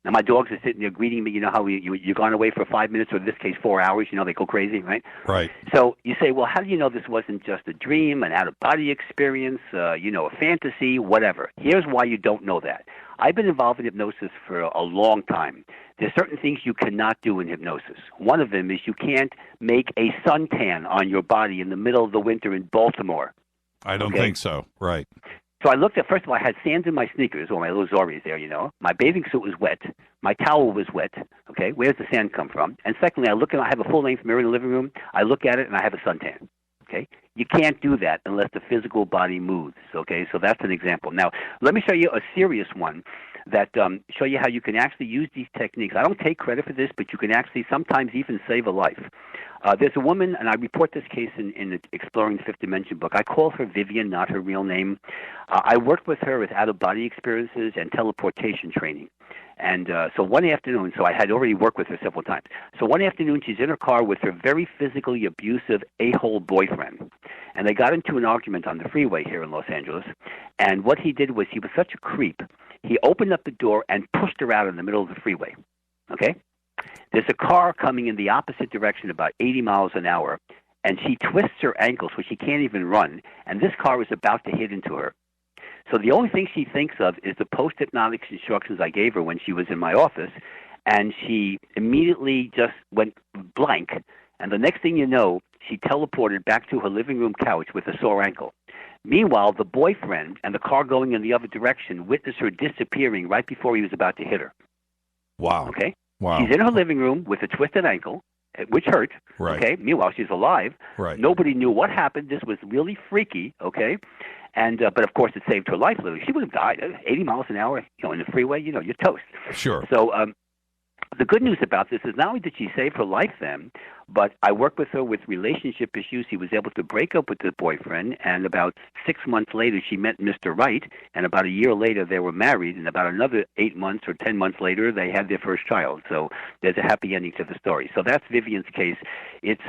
Now my dogs are sitting there greeting me. You know how you're gone away for 5 minutes, or in this case 4 hours. You know, they go crazy, right? Right. So you say, well, how do you know this wasn't just a dream, an out-of-body experience, you know, a fantasy, whatever? Here's why you don't know that. I've been involved in hypnosis for a long time. There's certain things you cannot do in hypnosis. One of them is you can't make a suntan on your body in the middle of the winter in Baltimore. I don't think so. Right. So I looked at, first of all, I had sand in my sneakers, or my little Zoris there, you know. My bathing suit was wet. My towel was wet. Okay, where does the sand come from? And secondly, I have a full-length mirror in the living room. I look at it, and I have a suntan. Okay, you can't do that unless the physical body moves. Okay, so that's an example. Now, let me show you a serious one that show you how you can actually use these techniques. I don't take credit for this, but you can actually sometimes even save a life. There's a woman, and I report this case in the Exploring the Fifth Dimension book. I call her Vivian, not her real name. I worked with her with out-of-body experiences and teleportation training. And so one afternoon, so I had already worked with her several times. So one afternoon, she's in her car with her very physically abusive a-hole boyfriend. And they got into an argument on the freeway here in Los Angeles. And what he did was, he was such a creep, he opened up the door and pushed her out in the middle of the freeway. Okay? There's a car coming in the opposite direction about 80 miles an hour, and she twists her ankle so she can't even run, and this car is about to hit into her. So the only thing she thinks of is the post-hypnotic instructions I gave her when she was in my office, and she immediately just went blank, and the next thing you know, she teleported back to her living room couch with a sore ankle. Meanwhile, the boyfriend and the car going in the other direction witnessed her disappearing right before he was about to hit her. Wow. Okay? Wow. She's in her living room with a twisted ankle, which hurt. Right. Okay? Meanwhile, she's alive. Right. Nobody knew what happened. This was really freaky. Okay? And but of course, it saved her life. Literally, she would have died. 80 miles an hour, in the freeway. You're toast. Sure. So the good news about this is not only did she save her life then, but I worked with her with relationship issues. He was able to break up with the boyfriend, and about 6 months later, she met Mr. Right, and about a year later, they were married, and about another 8 months or 10 months later, they had their first child. So there's a happy ending to the story. So that's Vivian's case. It's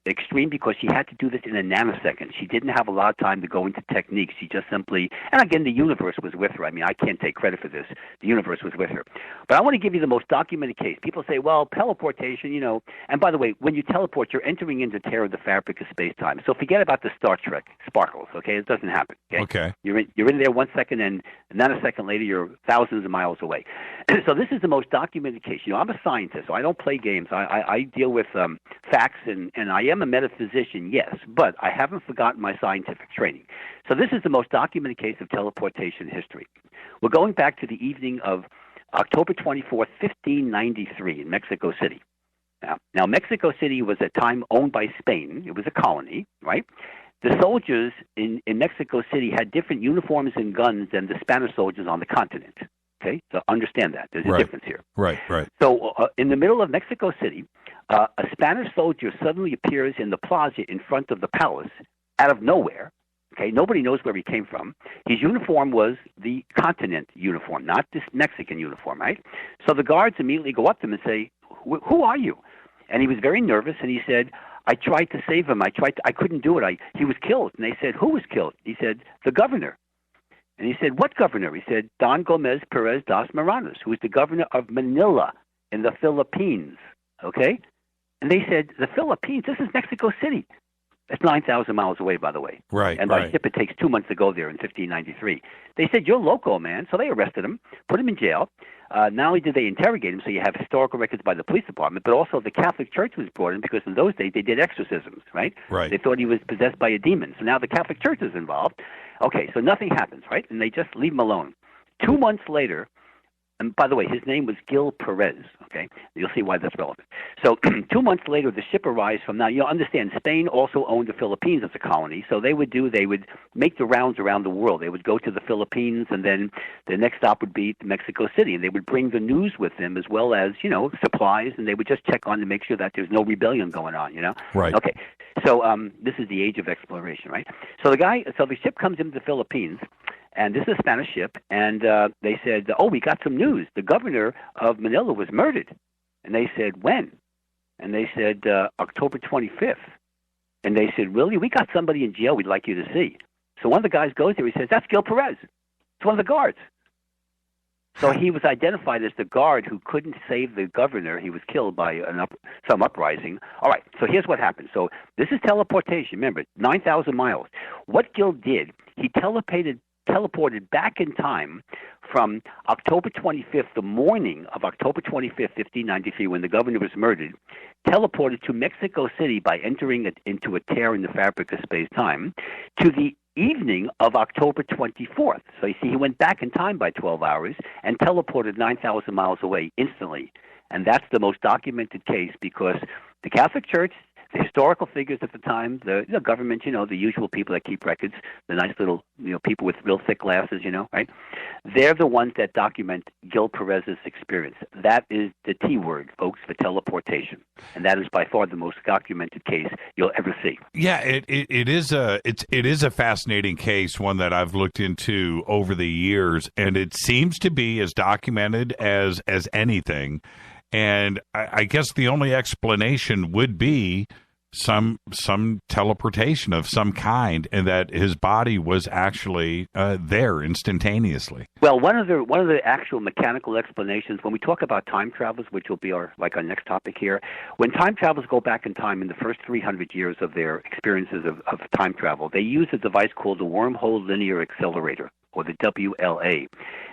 extreme because she had to do this in a nanosecond. She didn't have a lot of time to go into techniques. She just simply, and again, the universe was with her. I mean, I can't take credit for this. The universe was with her. But I want to give you the most documented case. People say, well, teleportation, and by the way, when you teleport, you're entering into tear of the fabric of space-time. So forget about the Star Trek sparkles, okay? It doesn't happen, okay? Okay. You're in there 1 second, and not a second later, you're thousands of miles away. So this is the most documented case. I'm a scientist, so I don't play games. I deal with facts, and I am a metaphysician, yes, but I haven't forgotten my scientific training. So this is the most documented case of teleportation in history. We're going back to the evening of October 24th, 1593 in Mexico City. Now, Mexico City was at time owned by Spain. It was a colony, right? The soldiers in Mexico City had different uniforms and guns than the Spanish soldiers on the continent. Okay, so understand that. There's a difference here. Right. So in the middle of Mexico City, a Spanish soldier suddenly appears in the plaza in front of the palace out of nowhere. Okay, nobody knows where he came from. His uniform was the continent uniform, not this Mexican uniform, right? So the guards immediately go up to him and say, "Who are you?" And he was very nervous, and he said, "I tried to save him. I couldn't do it. He was killed." And they said, "Who was killed?" He said, "The governor." And he said, "What governor?" He said, "Don Gomez Perez das Maranas, who is the governor of Manila in the Philippines." Okay? And they said, "The Philippines? This is Mexico City." That's 9,000 miles away, by the way. Right. And by ship, it takes 2 months to go there in 1593. They said, "You're loco, man." So they arrested him, put him in jail. Not only did they interrogate him, so you have historical records by the police department, but also the Catholic Church was brought in because in those days they did exorcisms, right? Right. They thought he was possessed by a demon. So now the Catholic Church is involved. Okay, so nothing happens, right? And they just leave him alone. 2 months later, and by the way, his name was Gil Perez, okay? You'll see why that's relevant. So 2 months later, the ship arrives from now. Understand, Spain also owned the Philippines as a colony, so they would make the rounds around the world. They would go to the Philippines, and then the next stop would be Mexico City, and they would bring the news with them as well as, supplies, and they would just check on to make sure that there's no rebellion going on, Right. Okay, so this is the age of exploration, right? So the ship comes into the Philippines, and this is a Spanish ship, and they said, "Oh, we got some news. The governor of Manila was murdered." And they said, "When?" And they said, "October 25th. And they said, "Really? We got somebody in jail we'd like you to see." So one of the guys goes there. He says, "That's Gil Perez. It's one of the guards." So he was identified as the guard who couldn't save the governor. He was killed by some uprising. All right, so here's what happened. So this is teleportation. Remember, 9,000 miles. What Gil did, he teleported back in time from October 25th, the morning of October 25th, 1593, when the governor was murdered, teleported to Mexico City by entering into a tear in the fabric of space-time, to the evening of October 24th. So you see, he went back in time by 12 hours and teleported 9,000 miles away instantly. And that's the most documented case because the Catholic Church, the historical figures at the time, the government, the usual people that keep records, the nice little people with real thick glasses, right? They're the ones that document Gil Perez's experience. That is the T word, folks, for teleportation, and that is by far the most documented case you'll ever see. Yeah, it is a fascinating case, one that I've looked into over the years, and it seems to be as documented as anything. And I guess the only explanation would be some teleportation of some kind, and that his body was actually there instantaneously. Well, one of the actual mechanical explanations, when we talk about time travelers, which will be our next topic here, when time travelers go back in time in the first 300 years of their experiences of time travel, they use a device called the Wormhole Linear Accelerator, or the WLA.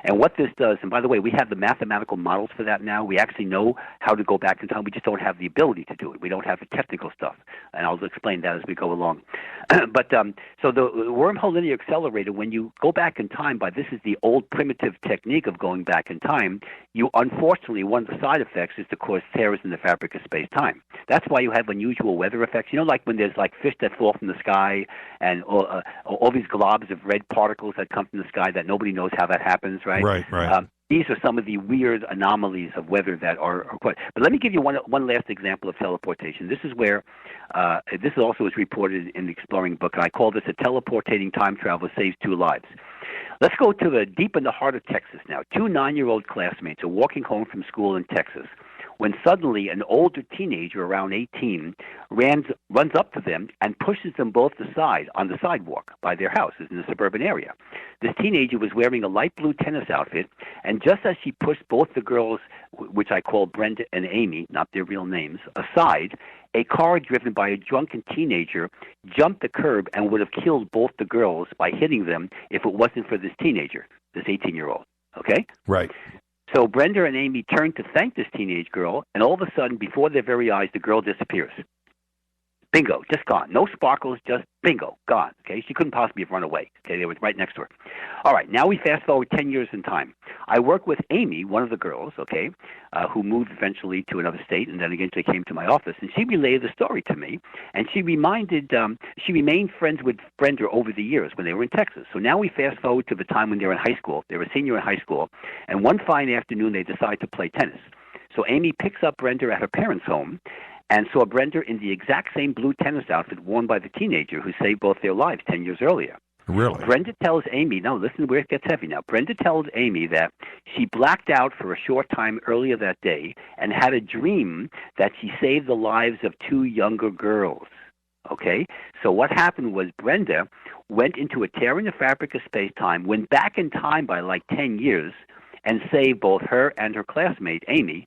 And what this does, and by the way, we have the mathematical models for that now. We actually know how to go back in time. We just don't have the ability to do it. We don't have the technical stuff. And I'll explain that as we go along. But so the Wormhole Linear Accelerator, when you go back in time, this is the old primitive technique of going back in time, you unfortunately, one of the side effects is to cause tears in the fabric of space-time. That's why you have unusual weather effects. Like when there's fish that fall from the sky and all these globs of red particles that come from the sky that nobody knows how that happens, right? Right. These are some of the weird anomalies of weather that are quite. But let me give you one last example of teleportation. This is where this also is reported in the Exploring book, and I call this a teleportating time traveler saves 2 lives. Let's go to deep in the heart of Texas now. 2 9-year-old classmates are walking home from school in Texas when suddenly an older teenager around 18 runs up to them and pushes them both aside on the sidewalk by their houses in a suburban area. This teenager was wearing a light blue tennis outfit, and just as she pushed both the girls, which I call Brenda and Amy, not their real names, aside, a car driven by a drunken teenager jumped the curb and would have killed both the girls by hitting them if it wasn't for this teenager, this 18-year-old. Okay? Right. So Brenda and Amy turn to thank this teenage girl, and all of a sudden, before their very eyes, the girl disappears. Bingo, just gone. No sparkles, just bingo, gone. Okay, she couldn't possibly have run away. Okay, they were right next to her. All right, now we fast forward 10 years in time. I work with Amy, one of the girls, okay, who moved eventually to another state, and then eventually came to my office, and she relayed the story to me, and she remained friends with Brenda over the years when they were in Texas. So now we fast forward to the time when they were in high school. They were a senior in high school, and one fine afternoon they decide to play tennis. So Amy picks up Brenda at her parents' home, and saw Brenda in the exact same blue tennis outfit worn by the teenager who saved both their lives 10 years earlier. Really? Brenda tells Amy, now listen where it gets heavy now. Brenda tells Amy that she blacked out for a short time earlier that day and had a dream that she saved the lives of 2 younger girls. Okay? So what happened was Brenda went into a tear in the fabric of space-time, went back in time by 10 years, and saved both her and her classmate, Amy,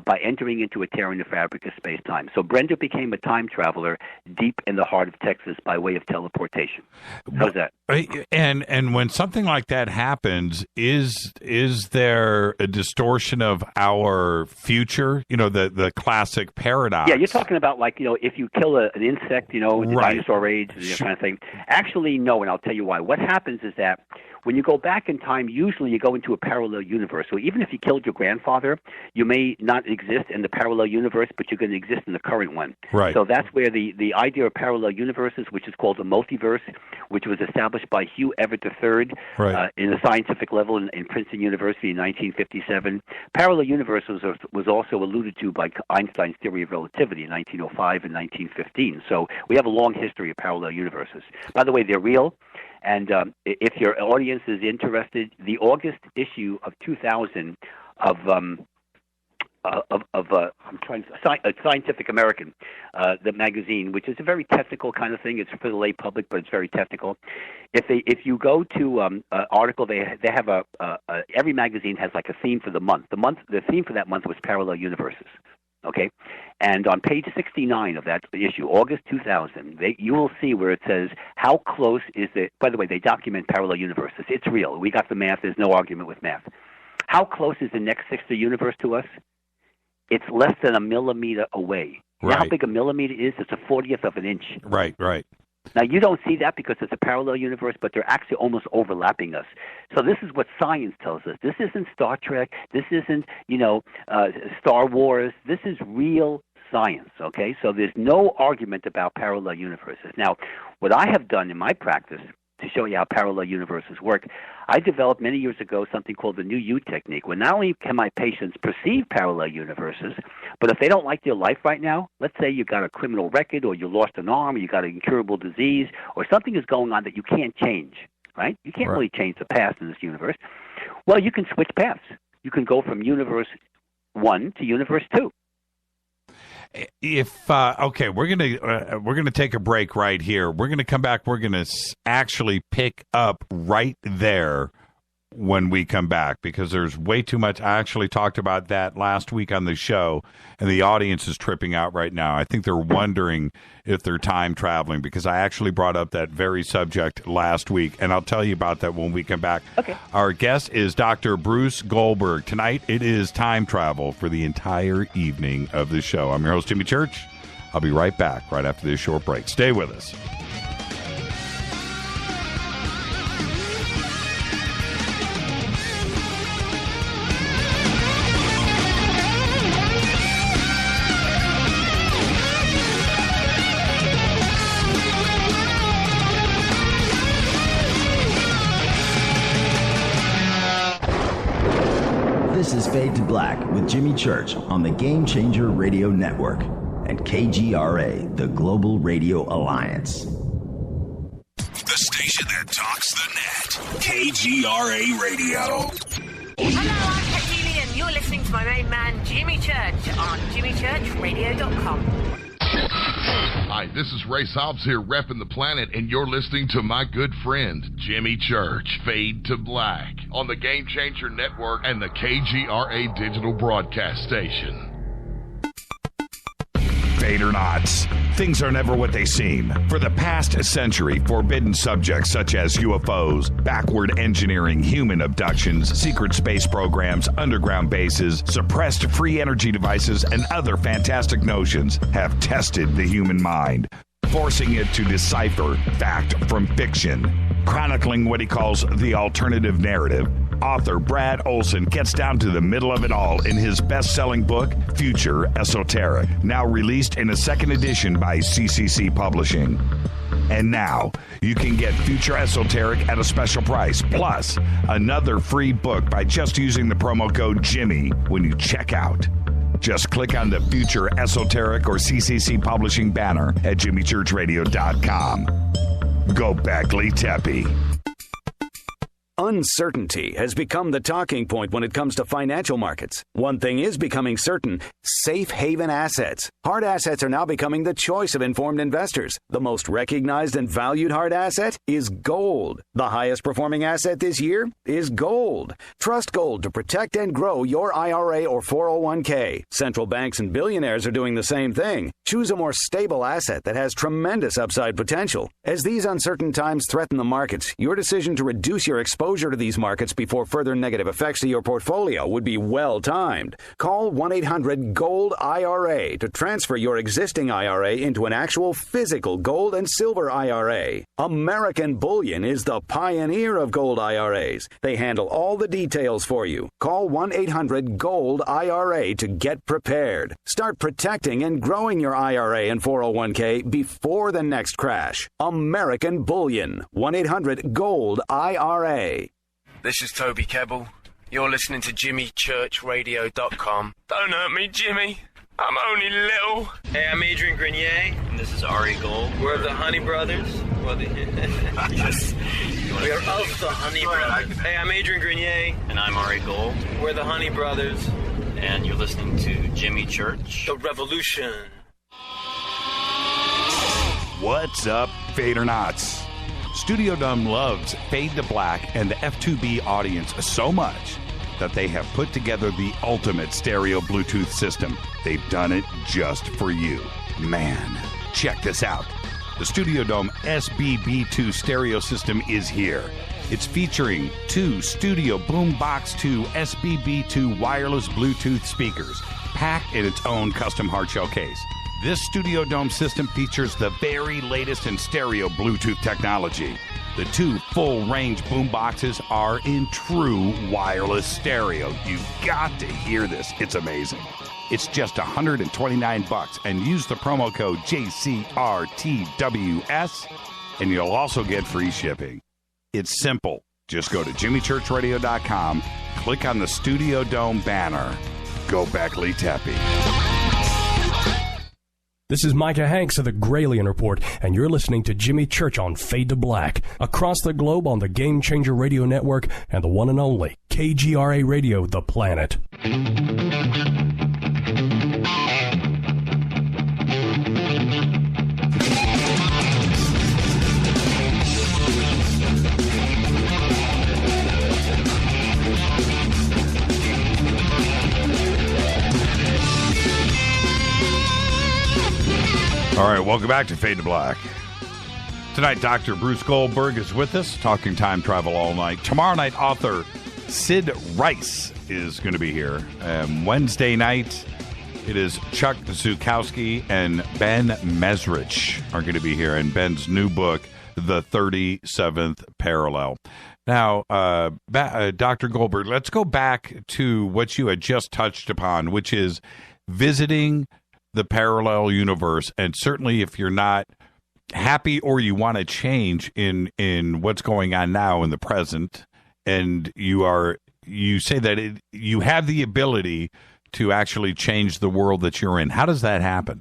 by entering into a tear in the fabric of space-time. So Brenda became a time traveler deep in the heart of Texas by way of teleportation. How's that? And when something like that happens, is there a distortion of our future? The classic paradox. Yeah, you're talking about if you kill an insect, in the dinosaur age, that kind of thing. Actually, no, and I'll tell you why. What happens is that when you go back in time, usually you go into a parallel universe. So even if you killed your grandfather, you may not exist in the parallel universe, but you're going to exist in the current one. Right. So that's where the idea of parallel universes, which is called the multiverse, which was established by Hugh Everett III in the scientific level in Princeton University in 1957. Parallel universes was also alluded to by Einstein's theory of relativity in 1905 and 1915. So we have a long history of parallel universes. By the way, they're real. And if your audience is interested, the August issue of 2000 of Scientific American, the magazine, which is a very technical kind of thing. It's for the lay public, but it's very technical. If you go to article, they have every magazine has a theme for the month. The theme for that month was parallel universes. Okay, and on page 69 of that issue, August 2000, you will see where it says, how close is the, by the way, they document parallel universes. It's real. We got the math. There's no argument with math. How close is the next sister universe to us? It's less than a millimeter away. You know how big a millimeter is? It's a 40th of an inch. Right. Now, you don't see that because it's a parallel universe, but they're actually almost overlapping us. So this is what science tells us. This isn't Star Trek. This isn't, Star Wars. This is real science, okay? So there's no argument about parallel universes. Now, what I have done in my practice to show you how parallel universes work, I developed many years ago something called the New You technique, where not only can my patients perceive parallel universes, but if they don't like their life right now, let's say you've got a criminal record or you lost an arm or you got an incurable disease or something is going on that you can't change, right? You can't really change the past in this universe. Well, you can switch paths. You can go from universe 1 to universe 2. If okay, we're gonna take a break right here. We're gonna come back. We're gonna actually pick up right there when we come back, because there's way too much. I actually talked about that last week on the show, and the audience is tripping out right now. I think they're wondering if they're time traveling, because I actually brought up that very subject last week, and I'll tell you about that when we come back. Okay. Our guest is Dr. Bruce Goldberg. Tonight it is time travel for the entire evening of the show. I'm your host, Jimmy Church. I'll be right back right after this short break. Stay with us. This is Fade to Black with Jimmy Church on the Game Changer Radio Network and KGRA, the Global Radio Alliance. The station that talks the net. KGRA Radio. Hello, I'm Kathleen. You're listening to my main man, Jimmy Church, on jimmychurchradio.com. Hi, this is Ray Hobbs here, repping the planet, and you're listening to my good friend, Jimmy Church, Fade to Black, on the Game Changer Network and the KGRA digital broadcast station. Fade or not, things are never what they seem. For the past century, forbidden subjects such as UFOs, backward engineering, human abductions, secret space programs, underground bases, suppressed free energy devices, and other fantastic notions have tested the human mind, forcing it to decipher fact from fiction. Chronicling what he calls the alternative narrative, author Brad Olson gets down to the middle of it all in his best-selling book, Future Esoteric, now released in a second edition by CCC Publishing. And now, you can get Future Esoteric at a special price, plus another free book by just using the promo code Jimmy when you check out. Just click on the Future Esoteric or CCC Publishing banner at jimmychurchradio.com. Go Beckley Tepe. Uncertainty has become the talking point when it comes to financial markets. One thing is becoming certain: safe haven assets. Hard assets are now becoming the choice of informed investors. The most recognized and valued hard asset is gold. The highest performing asset this year is gold. Trust gold to protect and grow your IRA or 401k. Central banks and billionaires are doing the same thing. Choose a more stable asset that has tremendous upside potential. As these uncertain times threaten the markets, your decision to reduce your exposure to these markets before further negative effects to your portfolio would be well timed. Call 1-800-GOLD-IRA to transfer your existing IRA into an actual physical gold and silver IRA. American Bullion is the pioneer of gold IRAs. They handle all the details for you. Call 1-800-GOLD-IRA to get prepared. Start protecting and growing your IRA and 401k before the next crash. American Bullion. 1-800-GOLD-IRA. This is Toby Kebbell. You're listening to jimmychurchradio.com. Don't hurt me, Jimmy. I'm only little. Hey, I'm Adrian Grenier. And this is Ari Gold. We're the Honey Brothers. Yes. We are of the Honey Brothers. Hey, I'm Adrian Grenier. And I'm Ari Gold. We're the Honey Brothers. And you're listening to Jimmy Church. The Revolution. What's up, Fade or Nots? Studio Dome loves Fade to Black and the F2B audience so much that they have put together the ultimate stereo Bluetooth system. They've done it just for you. Man, check this out. The Studio Dome SBB2 stereo system is here. It's featuring 2 Studio Boombox 2 SBB2 wireless Bluetooth speakers, packed in its own custom hardshell case. This Studio Dome system features the very latest in stereo Bluetooth technology. The 2 full-range boomboxes are in true wireless stereo. You've got to hear this. It's amazing. It's just $129 and use the promo code JCRTWS and you'll also get free shipping. It's simple. Just go to jimmychurchradio.com, click on the Studio Dome banner. Go Beckley Tepe. This is Micah Hanks of the Gralien Report, and you're listening to Jimmy Church on Fade to Black, across the globe on the Game Changer Radio Network and the one and only KGRA Radio, The Planet. All right, welcome back to Fade to Black. Tonight, Dr. Bruce Goldberg is with us, talking time travel all night. Tomorrow night, author Sid Rice is going to be here. Wednesday night, it is Chuck Zukowski and Ben Mesrich are going to be here, and Ben's new book, The 37th Parallel. Now, Dr. Goldberg, let's go back to what you had just touched upon, which is visiting the parallel universe. And certainly if you're not happy or you want to change in what's going on now in the present, and you say that you have the ability to actually change the world that you're in. How does that happen?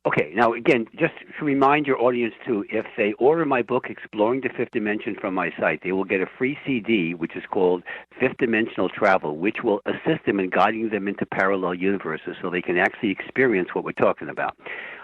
Okay, now again, just to remind your audience too, if they order my book, Exploring the Fifth Dimension, from my site, they will get a free CD, which is called Fifth Dimensional Travel, which will assist them in guiding them into parallel universes so they can actually experience what we're talking about.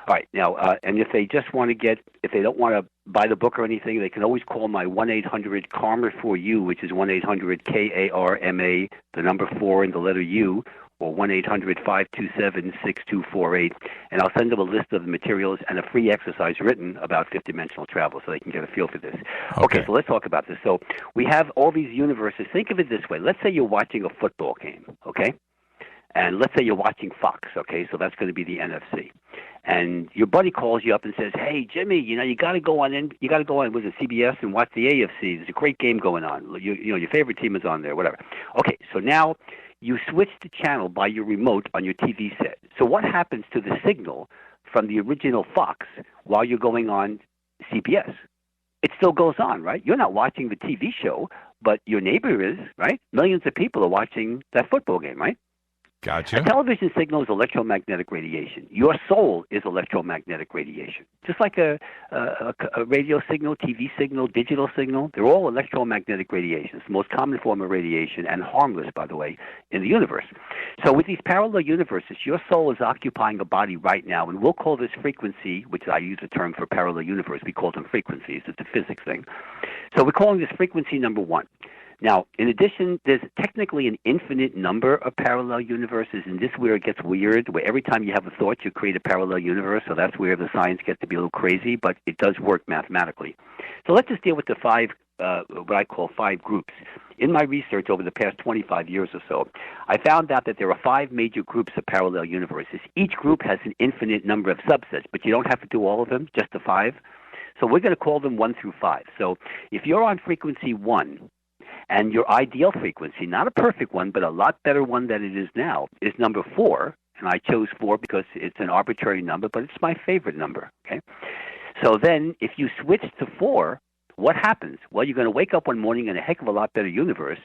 All right, now, and if they just want to if they don't want to buy the book or anything, they can always call my 1-800-KARMA-4U, which is 1-800-KARMA, the number 4 and the letter U, or 1-800-527-6248, and I'll send them a list of the materials and a free exercise written about fifth-dimensional travel so they can get a feel for this. Okay, so let's talk about this. So we have all these universes. Think of it this way. Let's say you're watching a football game, okay? And let's say you're watching Fox, okay? So that's going to be the NFC. And your buddy calls you up and says, "Hey, Jimmy, you got to go on with the CBS and watch the AFC. There's a great game going on. Your favorite team is on there, whatever." Okay, so now you switch the channel by your remote on your TV set. So what happens to the signal from the original Fox while you're going on CBS? It still goes on, right? You're not watching the TV show, but your neighbor is, right? Millions of people are watching that football game, right? Gotcha. A television signal is electromagnetic radiation. Your soul is electromagnetic radiation. Just like a radio signal, TV signal, digital signal, they're all electromagnetic radiation. It's the most common form of radiation and harmless, by the way, in the universe. So with these parallel universes, your soul is occupying a body right now, and we'll call this frequency, which I use the term for parallel universe. We call them frequencies. It's a physics thing. So we're calling this frequency number 1. Now, in addition, there's technically an infinite number of parallel universes, and this is where it gets weird, where every time you have a thought, you create a parallel universe, so that's where the science gets to be a little crazy, but it does work mathematically. So let's just deal with the what I call 5 groups. In my research over the past 25 years or so, I found out that there are 5 major groups of parallel universes. Each group has an infinite number of subsets, but you don't have to do all of them, just the 5. So we're going to call them 1 through 5. So if you're on frequency 1, and your ideal frequency, not a perfect one, but a lot better one than it is now, is number 4. And I chose 4 because it's an arbitrary number, but it's my favorite number. Okay. So then if you switch to 4, what happens? Well, you're going to wake up one morning in a heck of a lot better universe.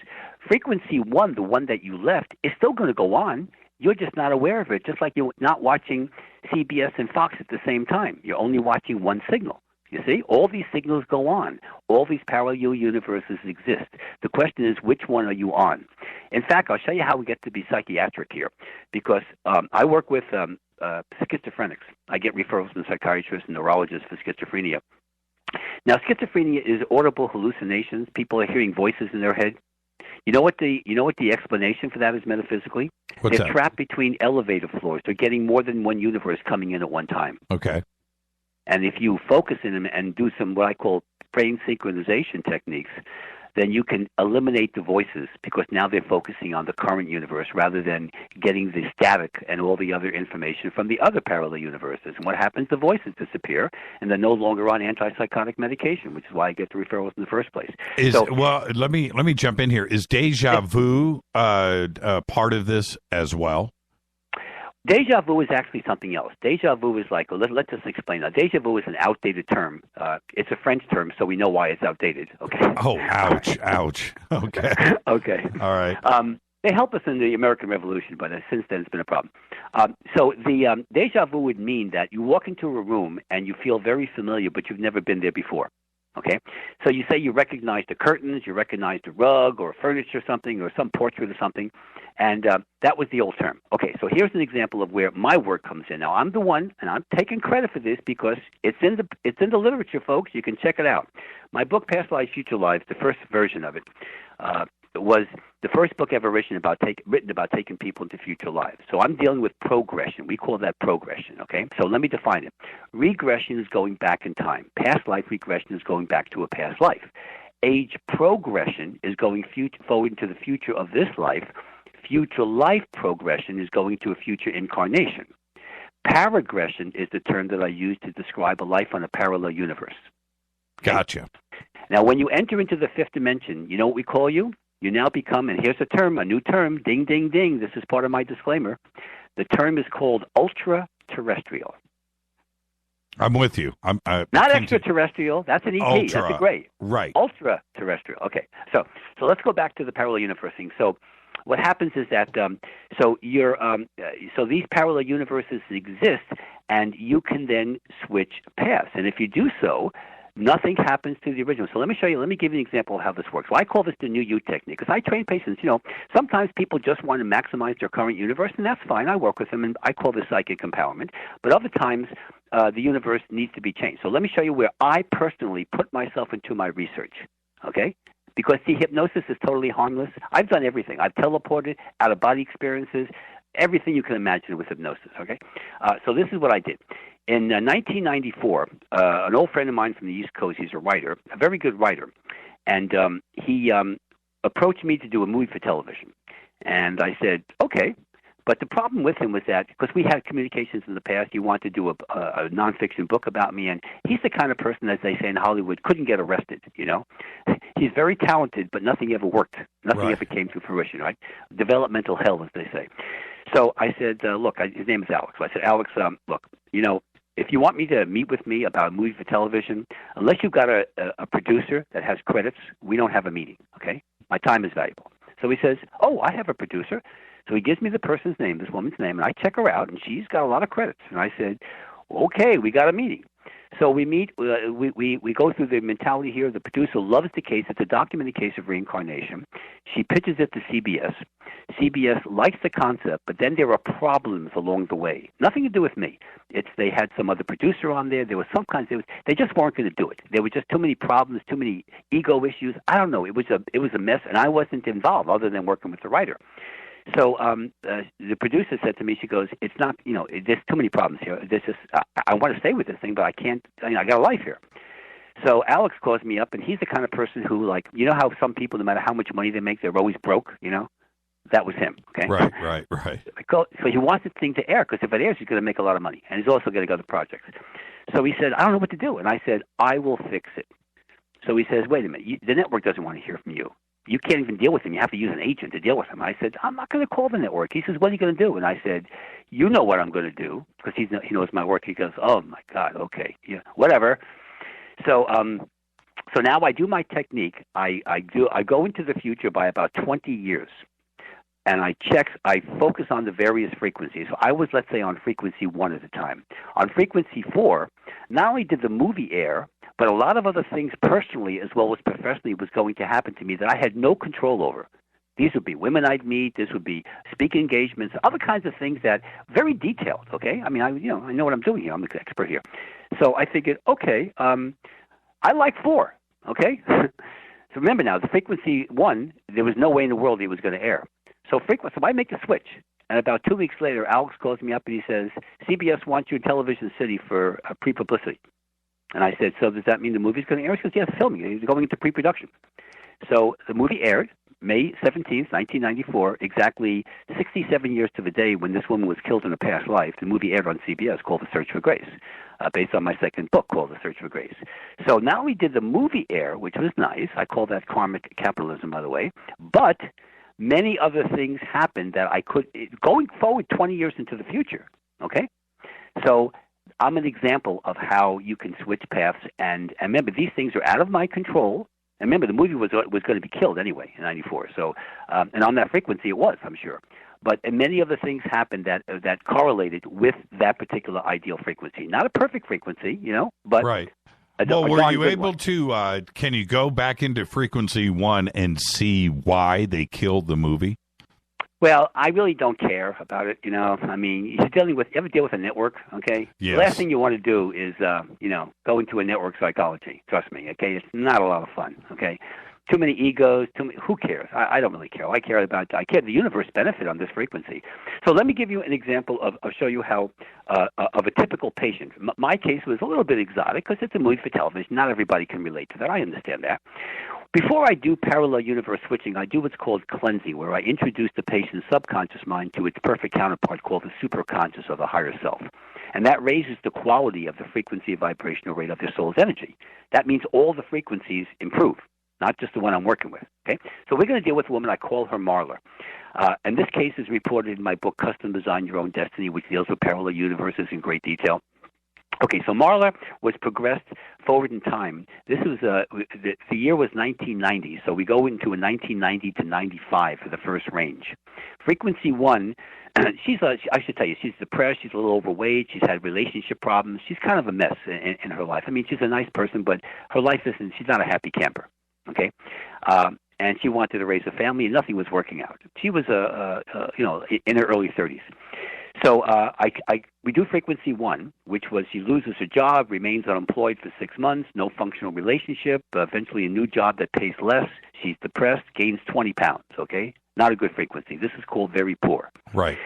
Frequency 1, the one that you left, is still going to go on. You're just not aware of it, just like you're not watching CBS and Fox at the same time. You're only watching one signal. You see, all these signals go on. All these parallel universes exist. The question is, which one are you on? In fact, I'll show you how we get to be psychiatric here, because I work with schizophrenics. I get referrals from psychiatrists and neurologists for schizophrenia. Now, schizophrenia is audible hallucinations. People are hearing voices in their head. You know what the explanation for that is metaphysically? What's They're that? trapped between elevator floors. They're getting more than one universe coming in at one time. Okay. And if you focus in them and do some what I call brain synchronization techniques, then you can eliminate the voices, because now they're focusing on the current universe rather than getting the static and all the other information from the other parallel universes. And what happens? The voices disappear, and they're no longer on antipsychotic medication, which is why I get the referrals in the first place. Well, let me jump in here. Is deja vu part of this as well? Deja vu is actually something else. Deja vu is like, let's just explain that. Deja vu is an outdated term. It's a French term, so we know why it's outdated. Okay. Oh, ouch, ouch. Okay. Okay. All right. They help us in the American Revolution, but since then it's been a problem. So the deja vu would mean that you walk into a room and you feel very familiar, but you've never been there before. Okay, so you say you recognize the curtains, you recognize the rug or furniture or something, or some portrait or something, and that was the old term. Okay, so here's an example of where my work comes in. Now I'm the one, and I'm taking credit for this because it's in the literature, folks. You can check it out. My book, Past Lives, Future Lives, the first version of it, was the first book ever written about taking people into future lives. So I'm dealing with progression. We call that progression, okay? So let me define it. Regression is going back in time. Past life regression is going back to a past life. Age progression is going forward into the future of this life. Future life progression is going to a future incarnation. Paragression is the term that I use to describe a life on a parallel universe. Gotcha. Now, when you enter into the fifth dimension, you know what we call you? You now become, and here's a term, a new term, ding, ding, ding. This is part of my disclaimer. The term is called ultra-terrestrial. I'm with you. Not extraterrestrial. That's an ET. Ultra. That's a great. Right. Ultra-terrestrial. Okay. So let's go back to the parallel universe thing. So what happens is that so these parallel universes exist, and you can then switch paths. And if you do so, nothing happens to the original. So let me show you. Let me give you an example of how this works. Well, I call this the new you technique because I train patients. You know, sometimes people just want to maximize their current universe, and that's fine. I work with them, and I call this psychic empowerment. But other times, the universe needs to be changed. So let me show you where I personally put myself into my research. Okay? Because the hypnosis is totally harmless. I've done everything. I've teleported, out-of-body experiences, everything you can imagine with hypnosis. Okay? So this is what I did. In 1994, an old friend of mine from the East Coast, he's a writer, a very good writer, and he approached me to do a movie for television. And I said, okay. But the problem with him was that, because we had communications in the past, he wanted to do a nonfiction book about me, and he's the kind of person, as they say in Hollywood, couldn't get arrested, you know. He's very talented, but nothing ever worked. Nothing ever came to fruition, right? Developmental hell, as they say. So I said, look, his name is Alex. So I said, Alex, look, you know, if you want me to meet with me about a movie for television, unless you've got a producer that has credits, we don't have a meeting, okay? My time is valuable. So he says, oh, I have a producer. So he gives me the person's name, this woman's name, and I check her out, and she's got a lot of credits. And I said, okay, we got a meeting. So we meet, we go through the mentality here. The producer loves the case. It's a documented case of reincarnation. She pitches it to CBS. CBS likes the concept, but then there are problems along the way. Nothing to do with me. They had some other producer on there. There was some kinds. They just weren't going to do it. There were just too many problems, too many ego issues. I don't know. It was a mess, and I wasn't involved other than working with the writer. So the producer said to me, she goes, it's not, you know, there's too many problems here. I want to stay with this thing, but I can't, I got a life here. So Alex calls me up, and he's the kind of person who, like, you know how some people, no matter how much money they make, they're always broke, you know? That was him, okay? Right. So he wants this thing to air, because if it airs, he's going to make a lot of money, and he's also going to go to projects. So he said, I don't know what to do. And I said, I will fix it. So he says, wait a minute, the network doesn't want to hear from you. You can't even deal with him. You have to use an agent to deal with him. I said, I'm not going to call the network. He says, what are you going to do? And I said, you know what I'm going to do, because he knows my work. He goes, oh, my God, okay, yeah, whatever. So now I do my technique. I go into the future by about 20 years, and I focus on the various frequencies. So I was, let's say, on frequency 1 at the time. On frequency 4, not only did the movie air, but a lot of other things personally as well as professionally was going to happen to me that I had no control over. These would be women I'd meet. This would be speaking engagements, other kinds of things that very detailed. Okay, I mean, I know what I'm doing here. I'm an expert here. So I figured, okay, I like 4. Okay, so remember now, the frequency 1, there was no way in the world it was going to air. So I make the switch, and about 2 weeks later, Alex calls me up and he says, CBS wants you in Television City for pre-publicity. And I said, so does that mean the movie's going to air? He goes, yes, filming. He's going into pre-production. So the movie aired May 17th, 1994, exactly 67 years to the day when this woman was killed in a past life. The movie aired on CBS called The Search for Grace, based on my second book called The Search for Grace. So not only did the movie air, which was nice, I call that karmic capitalism, by the way, but many other things happened that I could, going forward 20 years into the future, okay? So I'm an example of how you can switch paths, and remember, these things are out of my control. And remember, the movie was going to be killed anyway in '94. So, and on that frequency, it was, I'm sure. But many other things happened that correlated with that particular ideal frequency. Not a perfect frequency, but right. Well, were you able to? Can you go back into frequency 1 and see why they killed the movie? Well, I really don't care about it. I mean, you ever deal with a network? Okay. Yes. The last thing you want to do is, go into a network psychology. Trust me. Okay. It's not a lot of fun. Okay. Too many egos. Who cares? I don't really care. I care the universe benefit on this frequency. So let me give you an example I'll show you how of a typical patient. My case was a little bit exotic because it's a movie for television. Not everybody can relate to that. I understand that. Before I do parallel universe switching, I do what's called cleansing, where I introduce the patient's subconscious mind to its perfect counterpart called the superconscious or the higher self. And that raises the quality of the frequency vibrational rate of their soul's energy. That means all the frequencies improve, not just the one I'm working with. Okay, so we're going to deal with a woman. I call her Marla. And this case is reported in my book, Custom Design Your Own Destiny, which deals with parallel universes in great detail. Okay, so Marla was progressed forward in time. This was the year was 1990, so we go into a 1990 to 95 for the first range. Frequency 1, I should tell you, she's depressed, she's a little overweight, she's had relationship problems, she's kind of a mess in her life. I mean, she's a nice person, but her life she's not a happy camper, okay? And she wanted to raise a family, and nothing was working out. She was, in her early 30s. So we do frequency 1, which was she loses her job, remains unemployed for 6 months, no functional relationship, eventually a new job that pays less, she's depressed, gains 20 pounds, okay? Not a good frequency. This is called very poor. Right.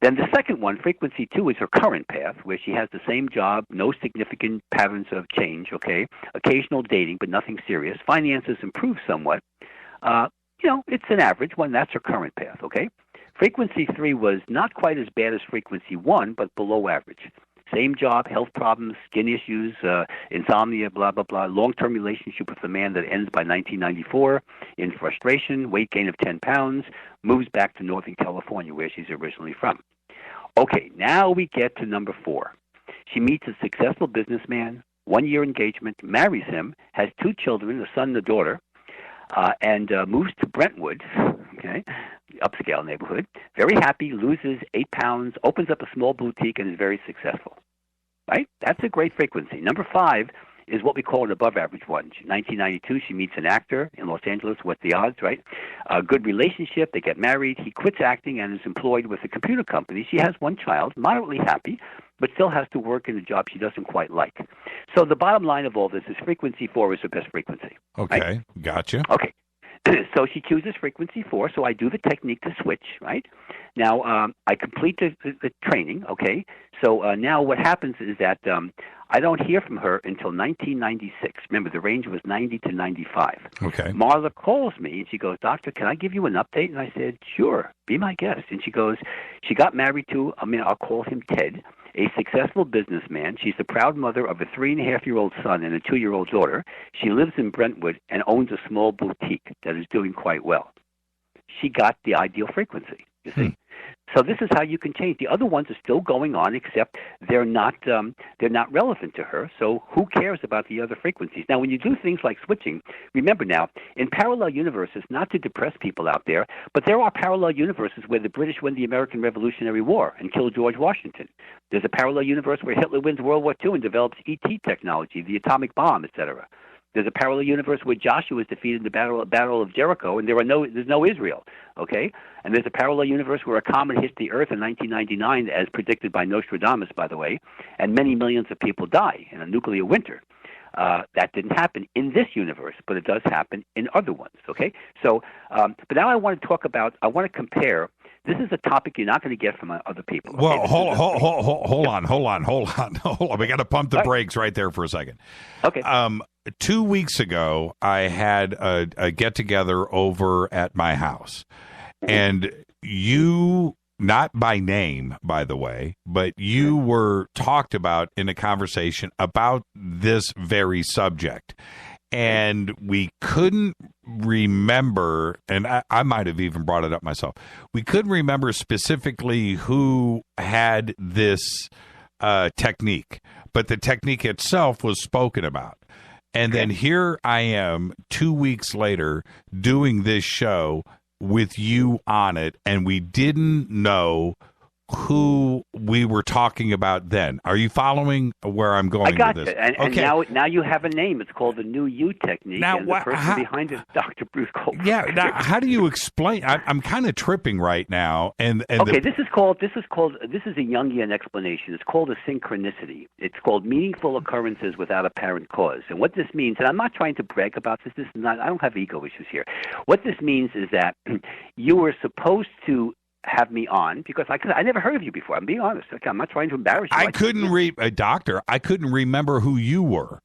Then the second one, frequency 2, is her current path, where she has the same job, no significant patterns of change, okay? Occasional dating, but nothing serious. Finances improve somewhat. It's an average one. That's her current path, okay? Frequency 3 was not quite as bad as frequency 1, but below average. Same job, health problems, skin issues, insomnia, blah, blah, blah. Long-term relationship with a man that ends by 1994. In frustration, weight gain of 10 pounds, moves back to Northern California, where she's originally from. Okay, now we get to number 4. She meets a successful businessman, 1-year engagement, marries him, has 2 children, a son and a daughter, and moves to Brentwood, okay, upscale neighborhood. Very happy, loses 8 pounds, opens up a small boutique, and is very successful. Right? That's a great frequency. Number 5 is what we call an above-average one. 1992, she meets an actor in Los Angeles. What's the odds, right? A good relationship. They get married. He quits acting and is employed with a computer company. She has 1 child, moderately happy, but still has to work in a job she doesn't quite like. So the bottom line of all this is frequency 4 is her best frequency. Okay, right? Gotcha. Okay. So she chooses frequency 4, so I do the technique to switch, right? Now, I complete the training, okay? So now what happens is that I don't hear from her until 1996. Remember, the range was 90 to 95. Okay. Marla calls me, and she goes, "Doctor, can I give you an update?" And I said, "Sure, be my guest." And she goes, she got married to, I'll call him Ted, a successful businessman. She's the proud mother of a 3.5-year-old son and a 2-year-old daughter. She lives in Brentwood and owns a small boutique that is doing quite well. She got the ideal frequency, you see. So this is how you can change. The other ones are still going on, except they're not relevant to her. So who cares about the other frequencies? Now, when you do things like switching, remember now, in parallel universes, not to depress people out there, but there are parallel universes where the British win the American Revolutionary War and kill George Washington. There's a parallel universe where Hitler wins World War II and develops ET technology, the atomic bomb, etc. There's a parallel universe where Joshua is defeated in the Battle of Jericho, and there's no Israel, okay? And there's a parallel universe where a comet hits the Earth in 1999, as predicted by Nostradamus, by the way, and many millions of people die in a nuclear winter. That didn't happen in this universe, but it does happen in other ones, okay? So, but now I want to compare. This is a topic you're not going to get from other people. Okay? Well, hold on. We got to pump the brakes right there for a second. Okay. 2 weeks ago, I had a get-together over at my house, and you, not by name, by the way, but you were talked about in a conversation about this very subject. And we couldn't remember, and I might have even brought it up myself. We couldn't remember specifically who had this technique, but the technique itself was spoken about. And then here I am 2 weeks later doing this show with you on it, and we didn't know who we were talking about then. Are you following where I'm going I got with this? it. And now you have a name. It's called the New You Technique. Now, and the person behind it is Dr. Bruce Goldberg. Yeah. Now, how do you explain? I'm kind of tripping right now. And okay, this is a Jungian explanation. It's called a synchronicity. It's called meaningful occurrences without apparent cause. And what this means, and I'm not trying to brag about this. This is not. I don't have ego issues here. What this means is that you were supposed to have me on because I never heard of you before. I'm being honest. Okay, I'm not trying to embarrass you. I couldn't Doctor, I couldn't remember who you were.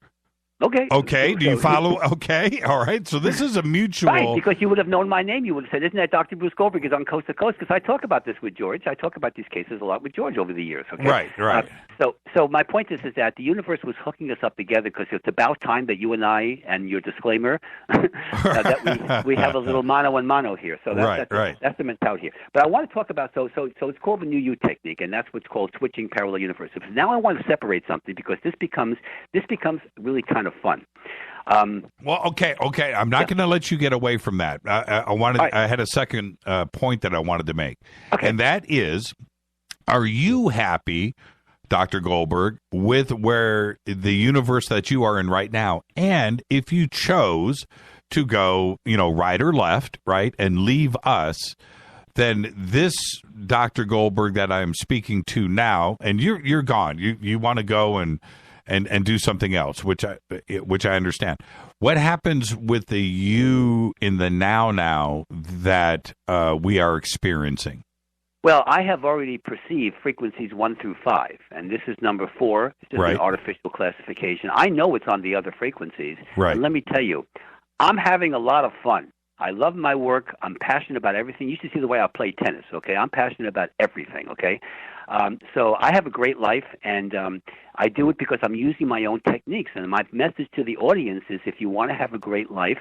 Okay. Okay. Do you follow? Okay. All right. So this is a mutual. Right, because you would have known my name. You would have said, "Isn't that Dr. Bruce Goldberg is on Coast to Coast?" Because I talk about this with George. I talk about these cases a lot with George over the years. Okay. Right. So my point is that the universe was hooking us up together because it's about time that you and I and your disclaimer that we have a little mano and mano here. So that's the mentality here. But I want to talk about so it's called the New You Technique, and that's what's called switching parallel universes. Now I want to separate something because this becomes really kind of fun. Well, okay. I'm not going to let you get away from that. I had a second point that I wanted to make, and that is, are you happy, Dr. Goldberg, with where the universe that you are in right now? And if you chose to go, right or left, right, and leave us, then this Dr. Goldberg that I am speaking to now, and you're gone. You want to go and do something else, which I understand. What happens with the you in the now that we are experiencing? Well, I have already perceived frequencies 1 through 5, and this is number 4. It's just an artificial classification. I know it's on the other frequencies. Right. And let me tell you, I'm having a lot of fun. I love my work. I'm passionate about everything. You should see the way I play tennis, okay? I'm passionate about everything, okay? So I have a great life, and I do it because I'm using my own techniques. And my message to the audience is if you want to have a great life,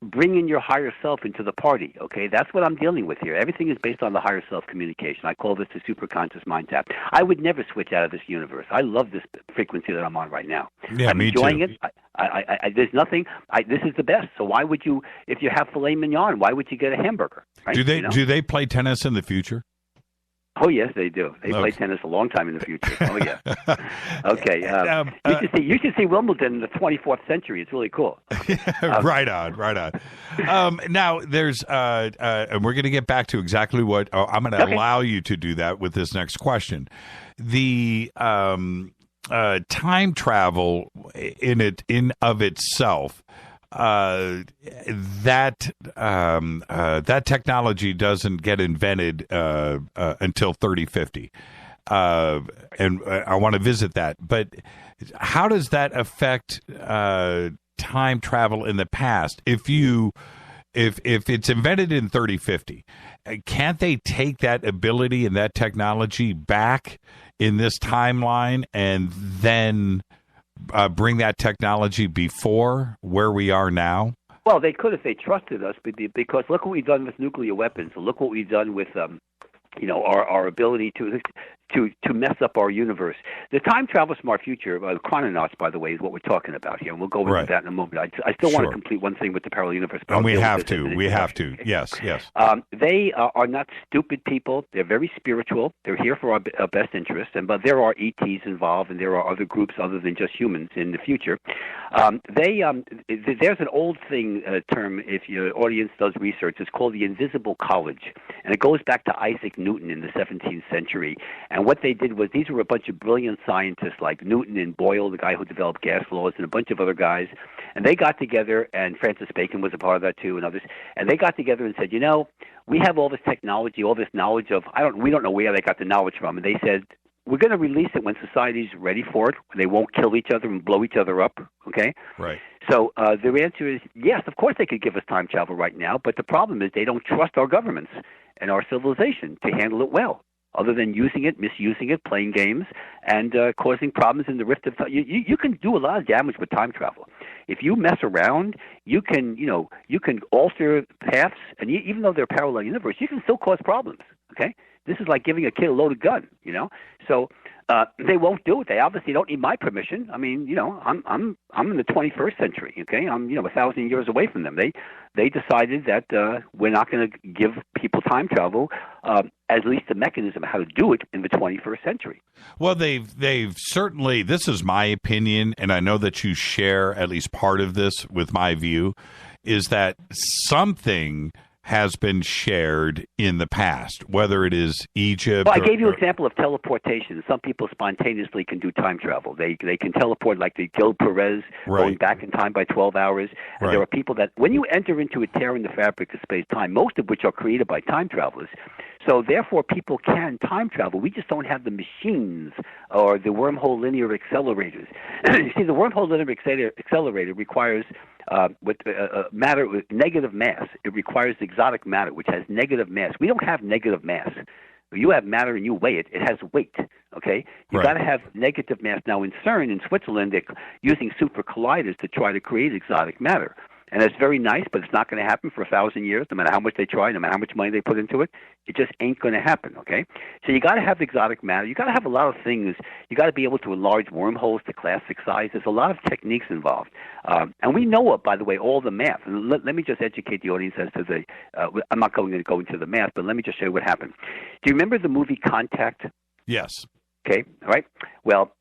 bring in your higher self into the party, okay? That's what I'm dealing with here. Everything is based on the higher self communication. I call this the superconscious mind tap. I would never switch out of this universe. I love this frequency that I'm on right now. Yeah, I'm me enjoying too. it. There's nothing. This is the best. So why would you, if you have filet mignon, why would you get a hamburger? Right? Do they play tennis in the future? Oh, yes, they do. They play tennis a long time in the future. Oh, yeah. Okay. You should see Wimbledon in the 24th century. It's really cool. Right on. Now, there's, and we're going to get back to exactly what, I'm going to allow you to do that with this next question. The time travel in of itself, that technology doesn't get invented until 3050, and I want to visit that. But how does that affect time travel in the past? If it's invented in 3050, can't they take that ability and that technology back in this timeline and then bring that technology before where we are now? Well, they could if they trusted us, because look what we've done with nuclear weapons. Look what we've done with our ability to mess up our universe. The time travel smart future, the chrononauts, by the way, is what we're talking about here, and we'll go into that in a moment. I still want to complete one thing with the parallel universe. And we have to. Yes. They are not stupid people. They're very spiritual. They're here for our best interest, but there are ETs involved, and there are other groups other than just humans in the future. There's an old term, if your audience does research, it's called the invisible college, and it goes back to Isaac Newton in the 17th century. And what they did was, these were a bunch of brilliant scientists like Newton and Boyle, the guy who developed gas laws, and a bunch of other guys. And they got together, and Francis Bacon was a part of that too, and others. And they got together and said, we have all this technology, all this knowledge of, we don't know where they got the knowledge from. And they said, we're going to release it when society's ready for it. They won't kill each other and blow each other up, okay? Right. So their answer is, yes, of course they could give us time travel right now, but the problem is they don't trust our governments and our civilization to handle it well, other than using it, misusing it, playing games, and causing problems in the rift of time. You can do a lot of damage with time travel. if you mess around, you can alter paths, and even though they're parallel universe, you can still cause problems. Okay, this is like giving a kid a loaded gun. So they won't do it. They obviously don't need my permission. I mean, I'm in the 21st century. Okay, I'm 1,000 years away from them. They decided that we're not going to give people time travel, at least the mechanism how to do it in the 21st century. Well, they've certainly, this is my opinion, and I know that you share at least part of this with my view, is that something has been shared in the past, whether it is Egypt. Well, I gave you an example of teleportation. Some people spontaneously can do time travel. They can teleport, like the Gil Perez, going back in time by 12 hours. And there are people that, when you enter into a tear in the fabric of space-time, most of which are created by time travelers, so therefore people can time travel. We just don't have the machines or the wormhole linear accelerators. You see, the wormhole linear accelerator requires with matter with negative mass. It requires exotic matter, which has negative mass. We don't have negative mass. You have matter and you weigh it. It has weight. Okay, you got to have negative mass. Now in CERN in Switzerland, they're using super colliders to try to create exotic matter. And it's very nice, but it's not going to happen for 1,000 years, no matter how much they try, no matter how much money they put into it. It just ain't going to happen, okay? So you got to have exotic matter. You got to have a lot of things. You got to be able to enlarge wormholes to classic size. There's a lot of techniques involved. And we know, by the way, all the math. And let me just educate the audience as to the I'm not going to go into the math, but let me just show you what happened. Do you remember the movie Contact? Yes. Okay, all right. Well,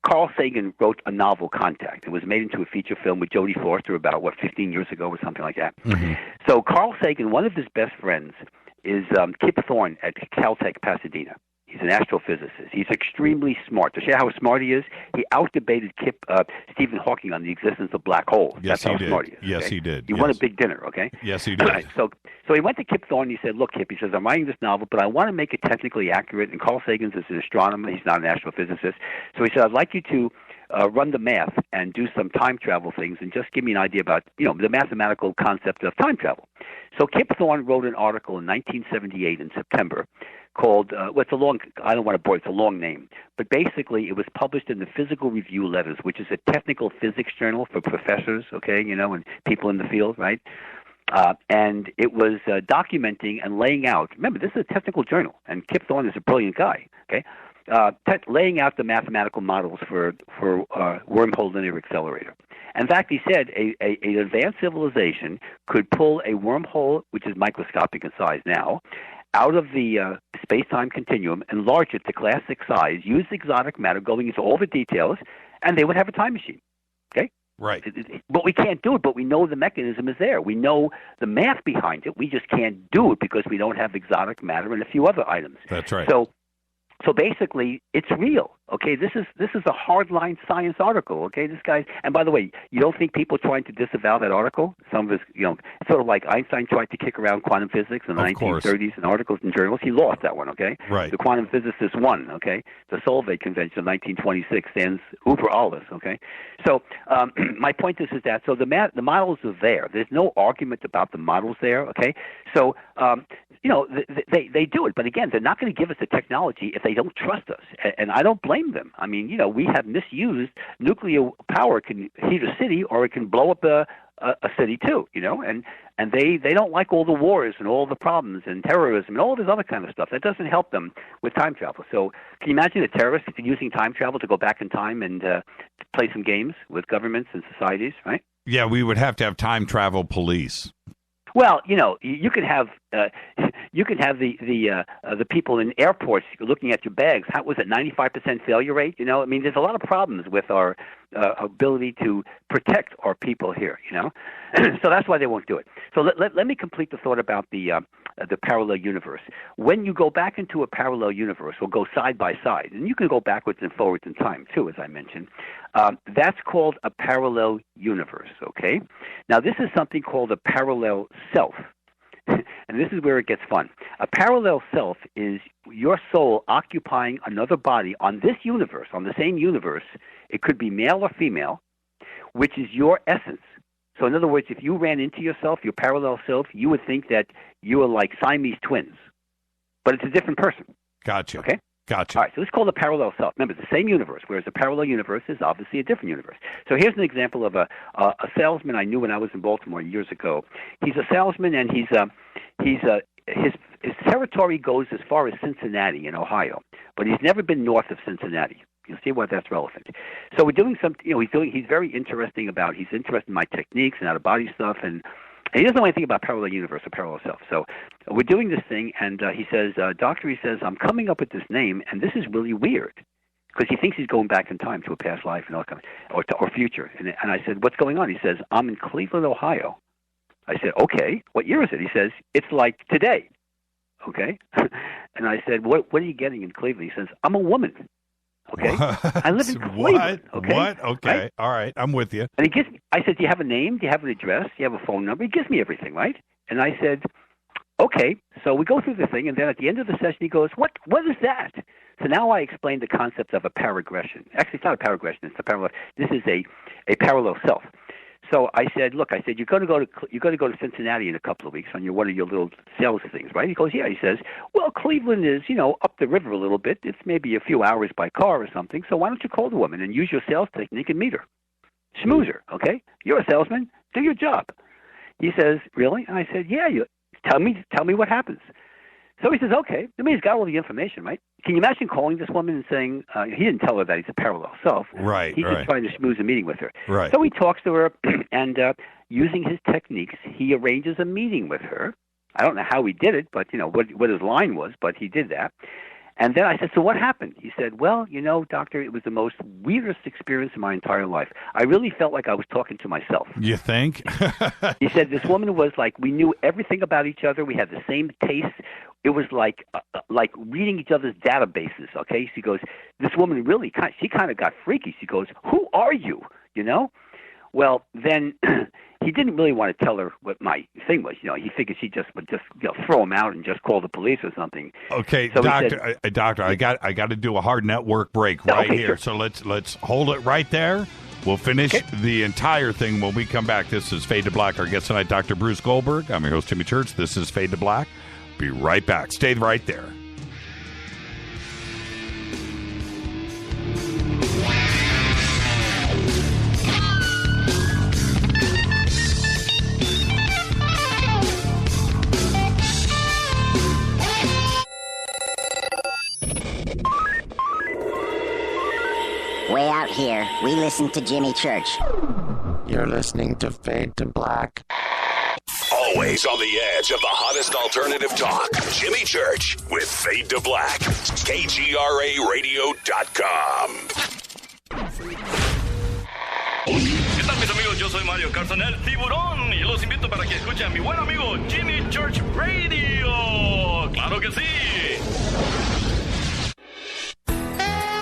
Carl Sagan wrote a novel, Contact. It was made into a feature film with Jodie Foster about 15 years ago or something like that. Mm-hmm. So Carl Sagan, one of his best friends, is Kip Thorne at Caltech, Pasadena. He's an astrophysicist. He's extremely smart. To show how smart he is, he outdebated Stephen Hawking on the existence of black holes. Yes, That's how smart he is. Yes, okay? he did. He won a big dinner, okay? Yes, he did. Right, so he went to Kip Thorne and he said, look, Kip, he says, I'm writing this novel, but I want to make it technically accurate. And Carl Sagan is an astronomer. He's not an astrophysicist. So he said, I'd like you to run the math and do some time travel things and just give me an idea about, the mathematical concept of time travel. So Kip Thorne wrote an article in 1978 in September called, it's a long, I don't want to bore it's a long name, but basically it was published in the Physical Review Letters, which is a technical physics journal for professors, okay, and people in the field, right? And it was documenting and laying out, remember, this is a technical journal, and Kip Thorne is a brilliant guy, okay? Laying out the mathematical models for wormhole linear accelerator. In fact, he said an advanced civilization could pull a wormhole, which is microscopic in size now, out of the space-time continuum, enlarge it to classic size, use exotic matter, going into all the details, and they would have a time machine. Okay? Right. But we can't do it, but we know the mechanism is there. We know the math behind it. We just can't do it because we don't have exotic matter and a few other items. That's right. So basically, it's real. Okay, this is a hardline science article. Okay, this guy. And by the way, you don't think people trying to disavow that article? Some of his, sort of like Einstein tried to kick around quantum physics in the 1930s in articles and journals. He lost that one. Okay, right. The quantum physicist won. Okay, the Solvay Convention of 1926 stands uber alles. Okay, so my point is that the models are there. There's no argument about the models there. Okay, so they do it, but again, they're not going to give us the technology if they don't trust us, and I don't blame them. I mean, we have misused nuclear power. Can heat a city, or it can blow up a city too. And they don't like all the wars and all the problems and terrorism and all this other kind of stuff. That doesn't help them with time travel. So can you imagine a terrorist using time travel to go back in time and play some games with governments and societies, right? Yeah, we would have to have time travel police. Well, you could have the people in airports looking at your bags. How was it, 95% failure rate? I mean, there's a lot of problems with our ability to protect our people here. So that's why they won't do it. So let me complete the thought about the parallel universe. When you go back into a parallel universe, or go side by side, and you can go backwards and forwards in time too, as I mentioned. That's called a parallel universe. Okay. Now this is something called a parallel self. And this is where it gets fun. A parallel self is your soul occupying another body on this universe, on the same universe. It could be male or female, which is your essence. So in other words, if you ran into yourself, your parallel self, you would think that you are like Siamese twins. But it's a different person. Gotcha. Okay? Gotcha. All right, so it's called a parallel self. Remember, it's the same universe, whereas a parallel universe is obviously a different universe. So here's an example of a salesman I knew when I was in Baltimore years ago. He's a salesman, and his territory goes as far as Cincinnati in Ohio, but he's never been north of Cincinnati. You'll see why that's relevant. So we're doing some, he's very interesting he's interested in my techniques and out-of-body stuff, and he doesn't know anything about parallel universe or parallel self. So we're doing this thing, and he says, Doctor, he says, I'm coming up with this name, and this is really weird, because he thinks he's going back in time to a past life and all kind of, or future. And I said, what's going on? He says, I'm in Cleveland, Ohio. I said, okay, what year is it? He says, it's like today. Okay. And I said, what are you getting in Cleveland? He says, I'm a woman. Okay. I live in Cleveland. Okay. What? Okay. Right? All right. I'm with you. And I said, do you have a name? Do you have an address? Do you have a phone number? He gives me everything, right? And I said, okay. So we go through the thing, and then at the end of the session, he goes, what is that? So now I explained the concept of a paragression. Actually, it's not a paragression. It's a parallel. This is a parallel self. So I said, look, you're going to go to Cincinnati in a couple of weeks on one of your little sales things, right? He goes, yeah. He says, well, Cleveland is, up the river a little bit. It's maybe a few hours by car or something. So why don't you call the woman and use your sales technique and meet her? Schmooze her, okay? You're a salesman. Do your job. He says, really? And I said, yeah. Tell me what happens. So he says, okay. I mean, he's got all the information, right? Can you imagine calling this woman and saying, he didn't tell her that he's a parallel self. Right, He's just trying to schmooze a meeting with her. Right. So he talks to her, and using his techniques, he arranges a meeting with her. I don't know how he did it, but, what his line was, but he did that. And then I said, so what happened? He said, well, doctor, it was the most weirdest experience in my entire life. I really felt like I was talking to myself. You think? He said this woman was like, we knew everything about each other. We had the same taste. It was like reading each other's databases, okay? She goes, this woman really, she kind of got freaky. She goes, who are you, Well, then he didn't really want to tell her what my thing was. He figured she would just throw him out and just call the police or something. Okay, so doctor, doctor, I got to do a hard network break right here. Sure. So let's hold it right there. We'll finish the entire thing when we come back. This is Fade to Black. Our guest tonight, Dr. Bruce Goldberg. I'm your host, Jimmy Church. This is Fade to Black. Be right back. Stay right there. Way out here, we listen to Jimmy Church. You're listening to Fade to Black. Always on the edge of the hottest alternative talk. Jimmy Church with Fade to Black. KGRARadio.com. ¿Qué tal, mis amigos? Yo soy Mario Carson, el tiburón, y los invito para que escuchen a mi buen amigo Jimmy Church Radio. ¡Claro que sí!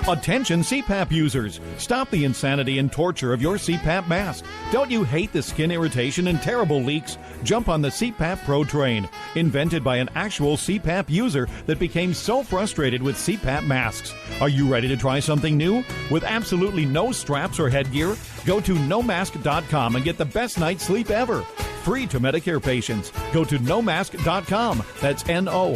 Attention CPAP users. Stop the insanity and torture of your CPAP mask. Don't you hate the skin irritation and terrible leaks? Jump on the CPAP Pro train, invented by an actual CPAP user that became so frustrated with CPAP masks. Are you ready to try something new? With absolutely no straps or headgear? Go to nomask.com and get the best night's sleep ever. Free to Medicare patients. Go to nomask.com. That's NOMASK.com.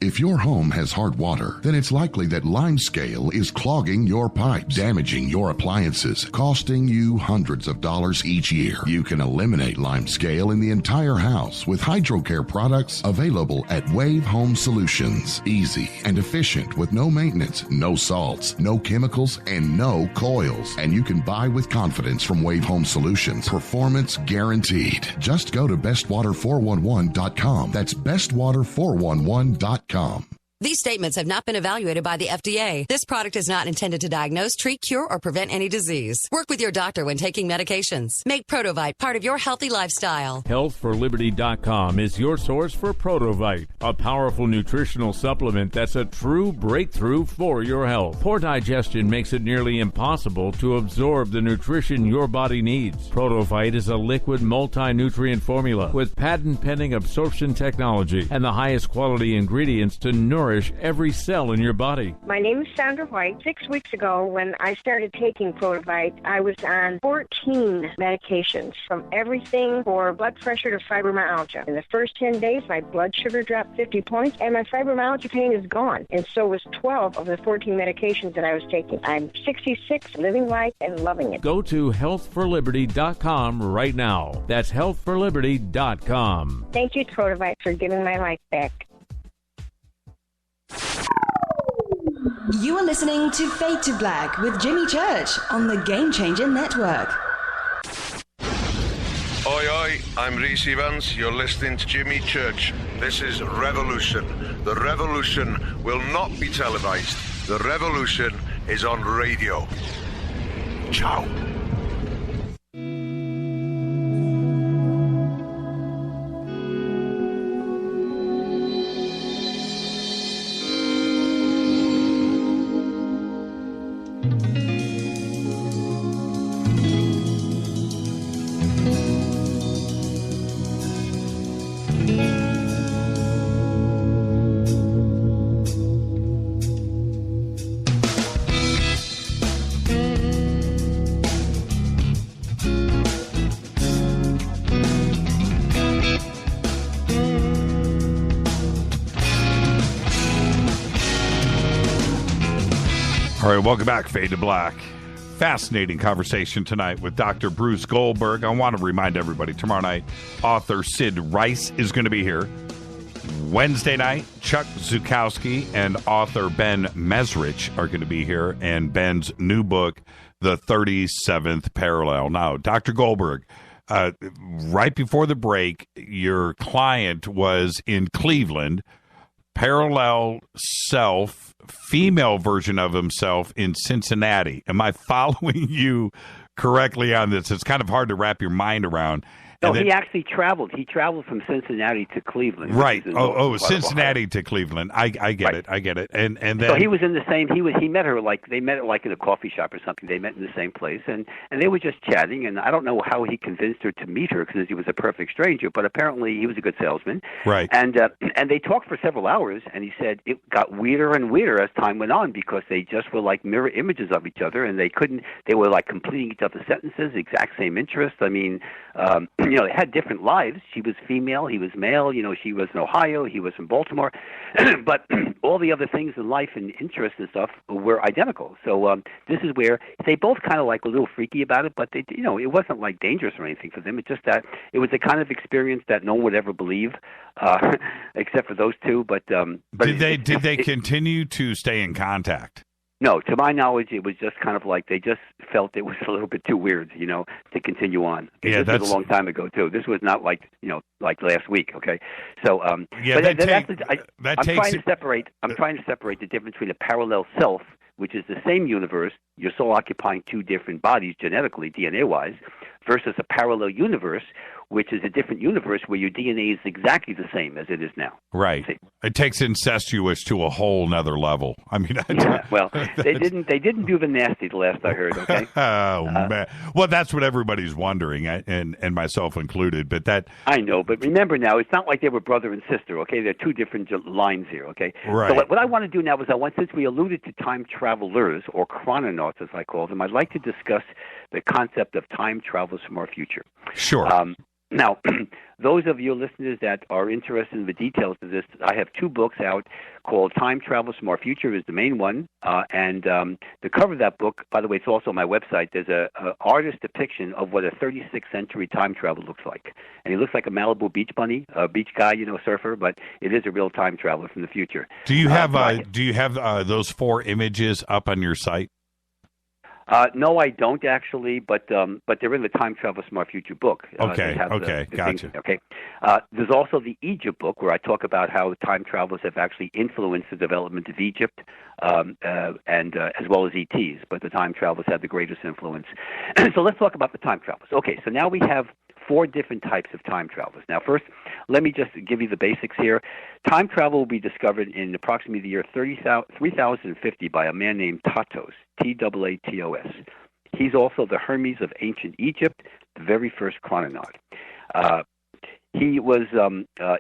If your home has hard water, then it's likely that limescale is clogging your pipes, damaging your appliances, costing you hundreds of dollars each year. You can eliminate limescale in the entire house with HydroCare products available at Wave Home Solutions. Easy and efficient with no maintenance, no salts, no chemicals, and no coils. And you can buy with confidence from Wave Home Solutions. Performance guaranteed. Just go to bestwater411.com. That's bestwater411.com. These statements have not been evaluated by the FDA. This product is not intended to diagnose, treat, cure, or prevent any disease. Work with your doctor when taking medications. Make Protovite part of your healthy lifestyle. Healthforliberty.com is your source for Protovite, a powerful nutritional supplement that's a true breakthrough for your health. Poor digestion makes it nearly impossible to absorb the nutrition your body needs. Protovite is a liquid multi-nutrient formula with patent-pending absorption technology and the highest quality ingredients to nourish nourish every cell in your body. My name is Sandra White. 6 weeks ago, when I started taking Protovite, I was on 14 medications, from everything for blood pressure to fibromyalgia. In the first 10 days, my blood sugar dropped 50 points, and my fibromyalgia pain is gone. And so was 12 of the 14 medications that I was taking. I'm 66, living life and loving it. Go to healthforliberty.com right now. That's healthforliberty.com. Thank you, Protovite, for giving my life back. You are listening to Fade to Black with Jimmy Church on the Game Changer Network. Oi, oi, I'm Reese Evans. You're listening to Jimmy Church. This is Revolution. The revolution will not be televised. The revolution is on radio. Ciao. All right, welcome back, Fade to Black. Fascinating conversation tonight with Dr. Bruce Goldberg. I want to remind everybody, tomorrow night, author Sid Rice is going to be here. Wednesday night, Chuck Zukowski and author Ben Mesrich are going to be here, and Ben's new book, The 37th Parallel. Now, Dr. Goldberg, right before the break, your client was in Cleveland, parallel self, female version of himself in Cincinnati. Am I following you correctly on this? It's kind of hard to wrap your mind around. No, he actually traveled. He traveled from Cincinnati to Cleveland. Right. Cincinnati to Cleveland. I get it. I get it. And then so he was in the same. He met her they met in a coffee shop or something. They met in the same place, and they were just chatting. And I don't know how he convinced her to meet her because he was a perfect stranger. But apparently he was a good salesman. Right. And they talked for several hours. And he said it got weirder and weirder as time went on because they just were like mirror images of each other, and they couldn't. They were like completing each other's sentences, exact same interests. I mean. They had different lives. She was female, he was male. She was in Ohio, he was in Baltimore, but all the other things in life and interests and stuff were identical. So this is where they both kind of like were a little freaky about it, but they, it wasn't like dangerous or anything for them. It's just that it was a kind of experience that no one would ever believe, except for those two. But did they continue to stay in contact? No, to my knowledge, it was just kind of like they just felt it was a little bit too weird, to continue on. Yeah, this was a long time ago too. This was not like last week. Okay, so I'm trying to separate the difference between a parallel self, which is the same universe, you're still occupying two different bodies genetically, DNA-wise, versus a parallel universe, which is a different universe where your DNA is exactly the same as it is now. Right. See? It takes incestuous to a whole nother level. I mean, they didn't do the nasty the last I heard. Okay. Man. Well, that's what everybody's wondering, and myself included. But that I know. But remember now, it's not like they were brother and sister. Okay, they're two different lines here. Okay. Right. So what I want to do now is since we alluded to time travelers or chrononauts, as I call them, I'd like to discuss the concept of time travelers from our future. Sure. Now, those of you listeners that are interested in the details of this, I have two books out called Time Travelers from Our Future is the main one. And the cover of that book, by the way, it's also on my website. There's a artist depiction of what a 36th century time traveler looks like. And he looks like a Malibu beach bunny, a beach guy, surfer, but it is a real time traveler from the future. Do you have those four images up on your site? No, I don't actually, but they're in the Time Travelers from Our Future book. Okay, Things, gotcha. okay. There's also the Egypt book where I talk about how time travelers have actually influenced the development of Egypt, and as well as ETs, but the time travelers had the greatest influence. So let's talk about the time travelers. Okay, so now we have four different types of time travelers. Now, first, let me just give you the basics here. Time travel will be discovered in approximately the year 3050 by a man named Tatos, T-A-A-T-O-S. He's also the Hermes of ancient Egypt, the very first chrononaut. He was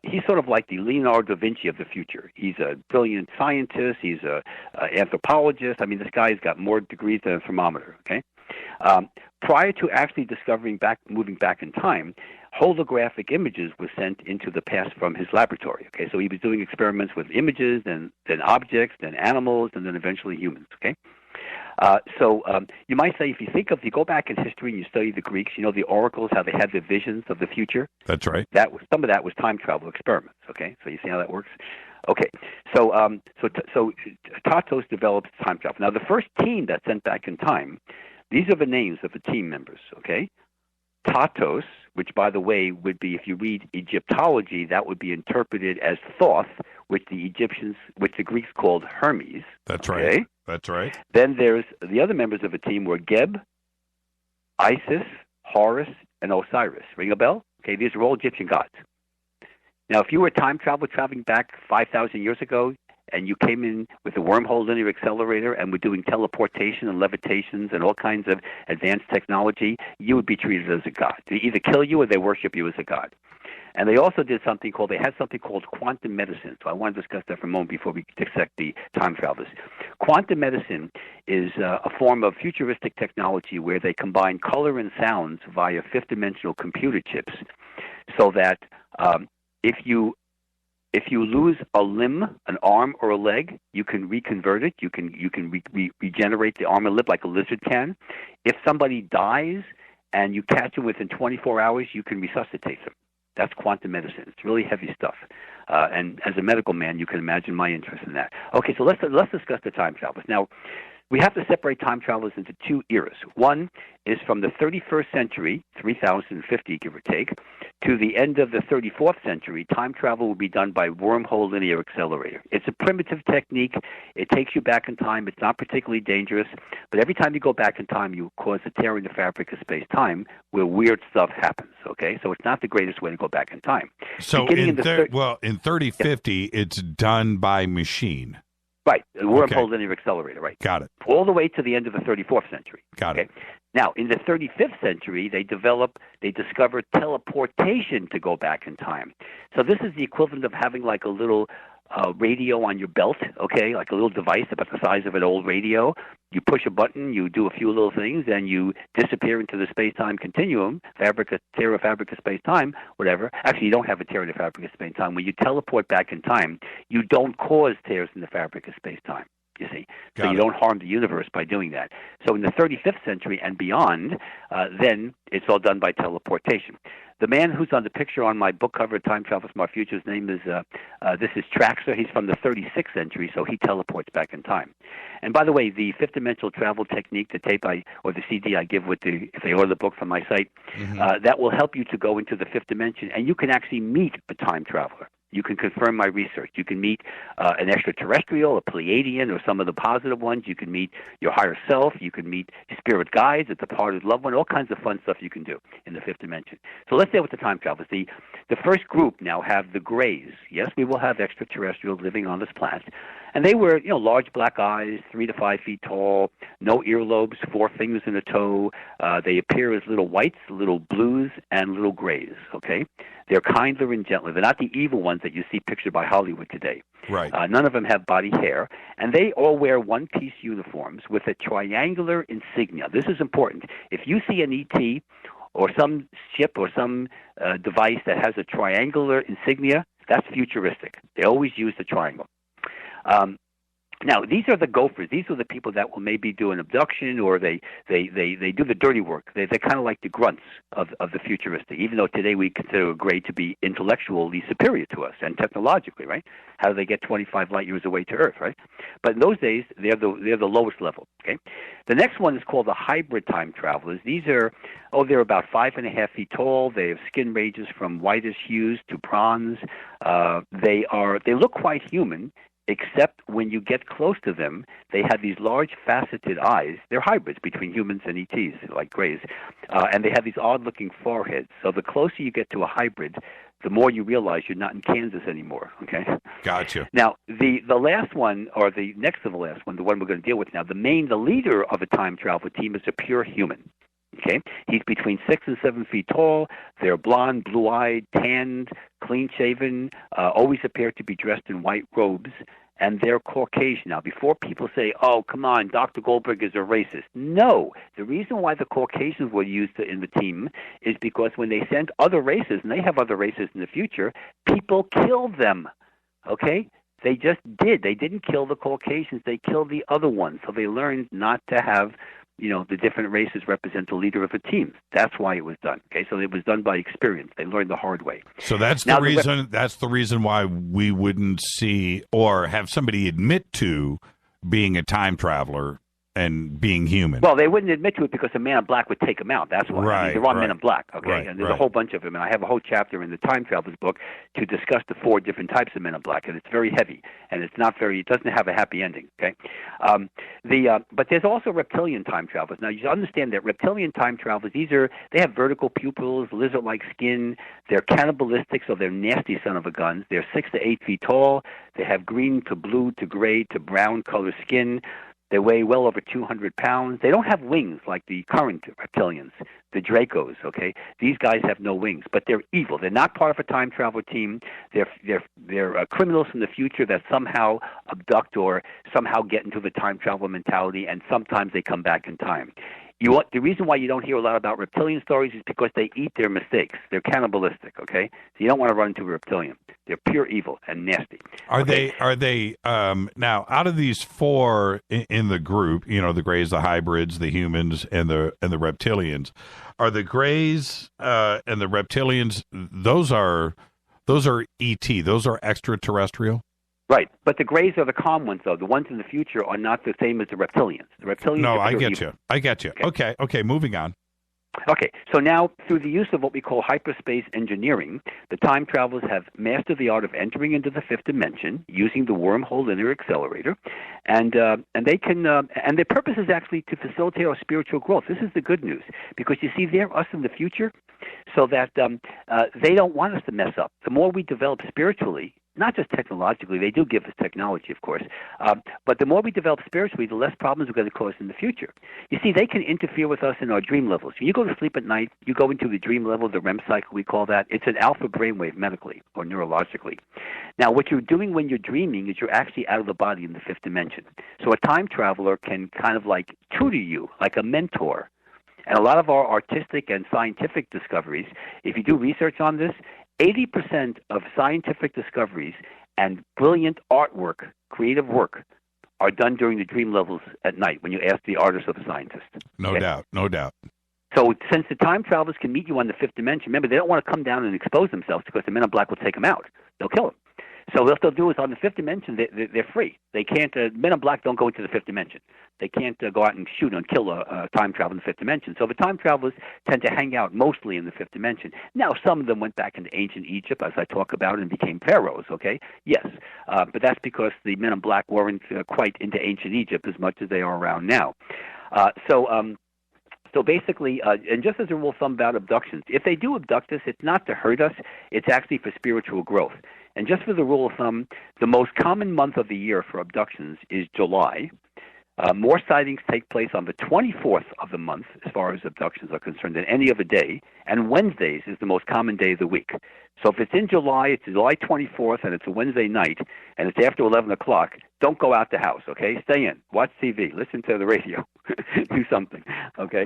he's sort of like the Leonardo da Vinci of the future. He's a brilliant scientist. He's a anthropologist. I mean, this guy's got more degrees than a thermometer. Okay. Prior to actually moving back in time, holographic images were sent into the past from his laboratory. Okay, so he was doing experiments with images, then objects, then animals, and then eventually humans. Okay. So you might say, if you go back in history and you study the Greeks, you know, the oracles, how they had the visions of the future. That's right. Some of that was time travel experiments. Okay, so you see how that works. Okay, so Tatos developed time travel. Now, the first team that sent back in time, these are the names of the team members. Okay, Tatos, which, by the way, would be, if you read Egyptology, that would be interpreted as Thoth, which the Greeks called Hermes. That's okay? right. That's right. Then there's the other members of the team were Geb, Isis, Horus, and Osiris. Ring a bell? Okay, these are all Egyptian gods. Now, if you were traveling back 5,000 years ago, and you came in with a wormhole linear accelerator and were doing teleportation and levitations and all kinds of advanced technology, you would be treated as a god. They either kill you or they worship you as a god. And they also did something called quantum medicine. So I want to discuss that for a moment before we dissect the time travelers. Quantum medicine is a form of futuristic technology where they combine color and sounds via fifth-dimensional computer chips, so that if you lose a limb, an arm or a leg, you can reconvert it. You can regenerate the arm and limb like a lizard can. If somebody dies and you catch them within 24 hours, you can resuscitate them. That's quantum medicine. It's really heavy stuff. And as a medical man, you can imagine my interest in that. Okay, so let's discuss the time travelers. Now, we have to separate time travelers into two eras. One is from the 31st century, 3050, give or take, to the end of the 34th century. Time travel will be done by wormhole linear accelerator. It's a primitive technique. It takes you back in time. It's not particularly dangerous, but every time you go back in time, you cause a tear in the fabric of space-time where weird stuff happens, okay? So it's not the greatest way to go back in time. So in 3050, it's done by machine. Right, wormhole linear accelerator, right. Got it. All the way to the end of the 34th century. Got it. Now, in the 35th century, they discovered teleportation to go back in time. So this is the equivalent of having like a little radio on your belt, okay, like a little device about the size of an old radio. You push a button, you do a few little things, and you disappear into the space-time continuum, tear of fabric of space-time, whatever. Actually, you don't have a tear in the fabric of space-time. When you teleport back in time, you don't cause tears in the fabric of space-time, you see. So you don't harm the universe by doing that. So in the 35th century and beyond, then it's all done by teleportation. The man who's on the picture on my book cover, Time Travel from Our Future, his name is, this is Traxler. He's from the 36th century, so he teleports back in time. And by the way, the fifth-dimensional travel technique, the tape or the CD I give if they order the book from my site, that will help you to go into the fifth dimension, and you can actually meet a time traveler. You can confirm my research. You can meet an extraterrestrial, a Pleiadian, or some of the positive ones. You can meet your higher self. You can meet spirit guides, a departed loved one, all kinds of fun stuff you can do in the fifth dimension. So let's say with the time travelers. The first group now have the Greys. Yes, we will have extraterrestrials living on this planet. And they were, large black eyes, 3 to 5 feet tall, no earlobes, 4 fingers in a toe. They appear as little whites, little blues, and little grays, okay? They're kinder and gentler. They're not the evil ones that you see pictured by Hollywood today. Right. None of them have body hair. And they all wear one-piece uniforms with a triangular insignia. This is important. If you see an ET or some ship or some device that has a triangular insignia, that's futuristic. They always use the triangle. Now, these are the gophers. These are the people that will maybe do an abduction, or they do the dirty work. They're kind of like the grunts of the futuristic, even though today we consider a Grey to be intellectually superior to us and technologically, right? How do they get 25 light years away to Earth, right? But in those days, they're the lowest level, okay? The next one is called the hybrid time travelers. These are, they're about 5.5 feet tall. They have skin ranges from whitish hues to bronze. They look quite human, except when you get close to them, they have these large faceted eyes. They're hybrids between humans and ETs, like Greys. And they have these odd-looking foreheads. So the closer you get to a hybrid, the more you realize you're not in Kansas anymore, okay? Gotcha. Now, the last one, or the next to the last one, the one we're going to deal with now, the leader of a time travel team is a pure human. Okay, he's between 6 and 7 feet tall. They're blonde, blue-eyed, tanned, clean-shaven, always appear to be dressed in white robes, and they're Caucasian. Now, before people say, oh, come on, Dr. Goldberg is a racist. No. The reason why the Caucasians were used in the team is because when they sent other races, and they have other races in the future, people killed them. Okay? They just did. They didn't kill the Caucasians. They killed the other ones. So they learned not to have, the different races represent the leader of a team. That's why it was done. Okay, so it was done by experience. They learned the hard way. So that's the reason. That's the reason why we wouldn't see or have somebody admit to being a time traveler and being human. Well, they wouldn't admit to it because a man in black would take them out. That's why. Right, they're all men in black, okay? And there's a whole bunch of them. And I have a whole chapter in the Time Travelers book to discuss the 4 different types of men in black. And it's very heavy. And it doesn't have a happy ending, okay? But there's also reptilian time travelers. Now, you understand that reptilian time travelers, they have vertical pupils, lizard-like skin. They're cannibalistic, so they're nasty son of a guns. They're 6 to 8 feet tall. They have green to blue to gray to brown color skin. They weigh well over 200 pounds. They don't have wings like the current reptilians, the Dracos, okay? These guys have no wings, but they're evil. They're not part of a time travel team. They're criminals from the future that somehow abduct or somehow get into the time travel mentality, and sometimes they come back in time. The reason why you don't hear a lot about reptilian stories is because they eat their mistakes. They're cannibalistic, okay? So you don't want to run into a reptilian. They're pure evil and nasty. Are they now, out of these 4 in the group, the Greys, the hybrids, the humans, and the reptilians, are the Greys and the reptilians, those are ET, those are extraterrestrial? Right, but the Greys are the calm ones, though. The ones in the future are not the same as the reptilians. The reptilians. No, I get you. Okay, moving on. Okay, so now through the use of what we call hyperspace engineering, the time travelers have mastered the art of entering into the 5th dimension using the wormhole linear accelerator, and they can. And their purpose is actually to facilitate our spiritual growth. This is the good news, because you see, they're us in the future, so that they don't want us to mess up. The more we develop spiritually, not just technologically, they do give us technology, of course, but the more we develop spiritually, the less problems we're going to cause in the future. You see, they can interfere with us in our dream levels. When you go to sleep at night, you go into the dream level, the REM cycle, we call that. It's an alpha brainwave medically or neurologically. Now, what you're doing when you're dreaming is you're actually out of the body in the 5th dimension. So a time traveler can kind of like tutor you, like a mentor. And a lot of our artistic and scientific discoveries, if you do research on this, 80% of scientific discoveries and brilliant artwork, creative work, are done during the dream levels at night when you ask the artist or the scientist. No doubt. So since the time travelers can meet you on the 5th dimension, remember, they don't want to come down and expose themselves because the men in black will take them out. They'll kill them. So what they'll do is on the 5th dimension, they're free. They can't. Men in black don't go into the 5th dimension. They can't go out and shoot and kill a time traveler in the 5th dimension. So the time travelers tend to hang out mostly in the 5th dimension. Now, some of them went back into ancient Egypt, as I talk about, and became pharaohs, okay? Yes. But that's because the men in black weren't quite into ancient Egypt as much as they are around now. So basically, and just as a rule of thumb about abductions, if they do abduct us, it's not to hurt us. It's actually for spiritual growth. And just for the rule of thumb, the most common month of the year for abductions is July. More sightings take place on the 24th of the month, as far as abductions are concerned, than any other day. And Wednesdays is the most common day of the week. So if it's in July, it's July 24th, and it's a Wednesday night, and it's after 11 o'clock, don't go out the house, okay? Stay in. Watch TV. Listen to the radio. Do something, okay?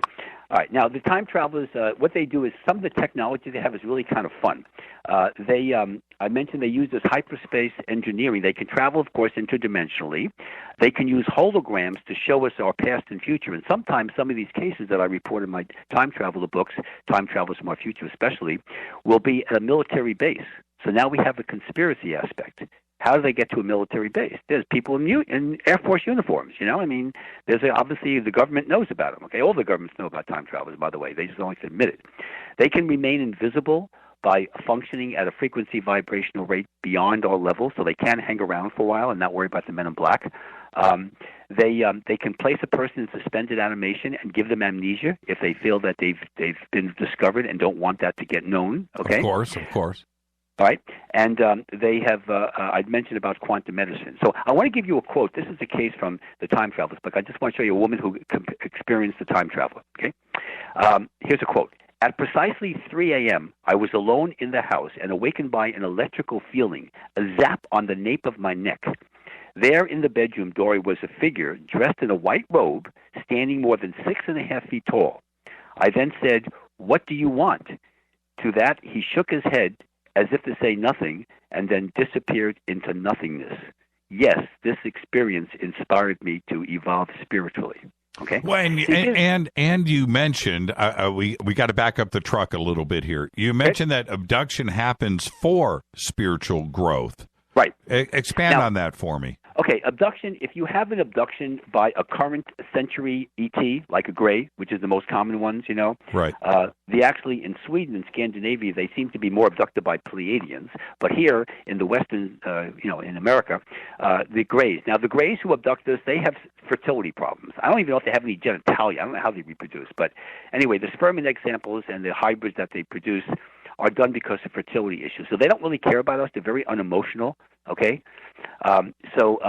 All right. Now, the time travelers, what they do is some of the technology they have is really kind of fun. I mentioned they use this hyperspace engineering. They can travel, of course, interdimensionally. They can use holograms to show us our past and future. And sometimes some of these cases that I report in my time traveler books, Time Travelers from Our Future especially, will be at a military base. So now we have a conspiracy aspect. How do they get to a military base? There's people in Air Force uniforms, I mean, obviously the government knows about them, okay? All the governments know about time travelers, by the way. They just don't like to admit it. They can remain invisible by functioning at a frequency vibrational rate beyond our level, so they can hang around for a while and not worry about the men in black. They can place a person in suspended animation and give them amnesia if they feel that they've been discovered and don't want that to get known, okay? Of course. All right, and they have, I'd mentioned about quantum medicine. So I want to give you a quote. This is a case from the Time Travelers book. I just want to show you a woman who experienced the time traveler, okay? Here's a quote. At precisely 3 a.m., I was alone in the house and awakened by an electrical feeling, a zap on the nape of my neck. There in the bedroom doorway was a figure dressed in a white robe, standing more than 6.5 feet tall. I then said, "What do you want?" To that, he shook his head as if to say nothing, and then disappeared into nothingness. Yes, this experience inspired me to evolve spiritually. Okay. Well, and you mentioned we got to back up the truck a little bit here. You mentioned that abduction happens for spiritual growth. Right. Expand Now, on that for me. Okay, abduction, if you have an abduction by a current century ET, like a Gray, which is the most common ones, Right. They actually, in Sweden and Scandinavia, they seem to be more abducted by Pleiadians. But here in the Western, in America, the Grays. Now, the Grays who abduct us, they have fertility problems. I don't even know if they have any genitalia. I don't know how they reproduce. But anyway, the sperm and egg samples and the hybrids that they produce are done because of fertility issues. So they don't really care about us. They're very unemotional, okay? So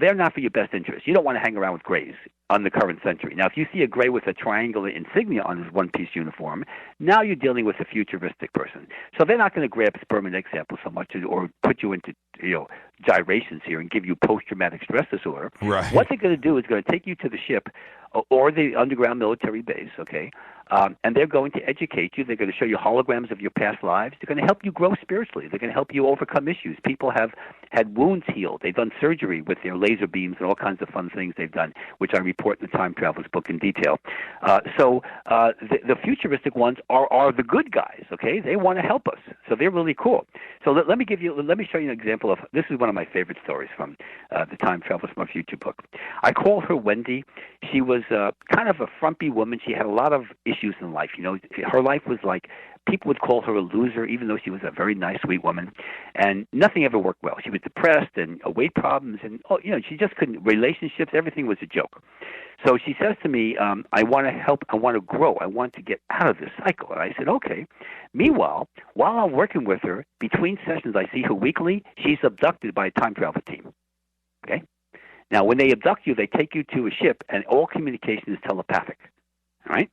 they're not for your best interest. You don't want to hang around with Grays on the current century. Now, if you see a Gray with a triangular insignia on his one-piece uniform, now you're dealing with a futuristic person. So they're not going to grab sperm and egg samples so much or put you into gyrations here and give you post-traumatic stress disorder. Right. What they're going to do is going to take you to the ship or the underground military base, okay? And they're going to educate you. They're going to show you holograms of your past lives. They're going to help you grow spiritually. They're going to help you overcome issues. People have had wounds healed. They've done surgery with their laser beams and all kinds of fun things they've done, which I report in the Time Traveler's book in detail. The futuristic ones are the good guys, okay? They want to help us. So they're really cool. So let me show you an example of, this is one of my favorite stories from the Time Traveler's from Future book. I call her Wendy. She was kind of a frumpy woman. She had a lot of issues in life. Her life was like, people would call her a loser, even though she was a very nice, sweet woman. And nothing ever worked well. She was depressed and weight problems, and she just couldn't. Relationships, everything was a joke. So she says to me, I want to help. I want to grow. I want to get out of this cycle. And I said, okay. Meanwhile, while I'm working with her, between sessions, I see her weekly. She's abducted by a time travel team. Okay. Now, when they abduct you, they take you to a ship, and all communication is telepathic. All right?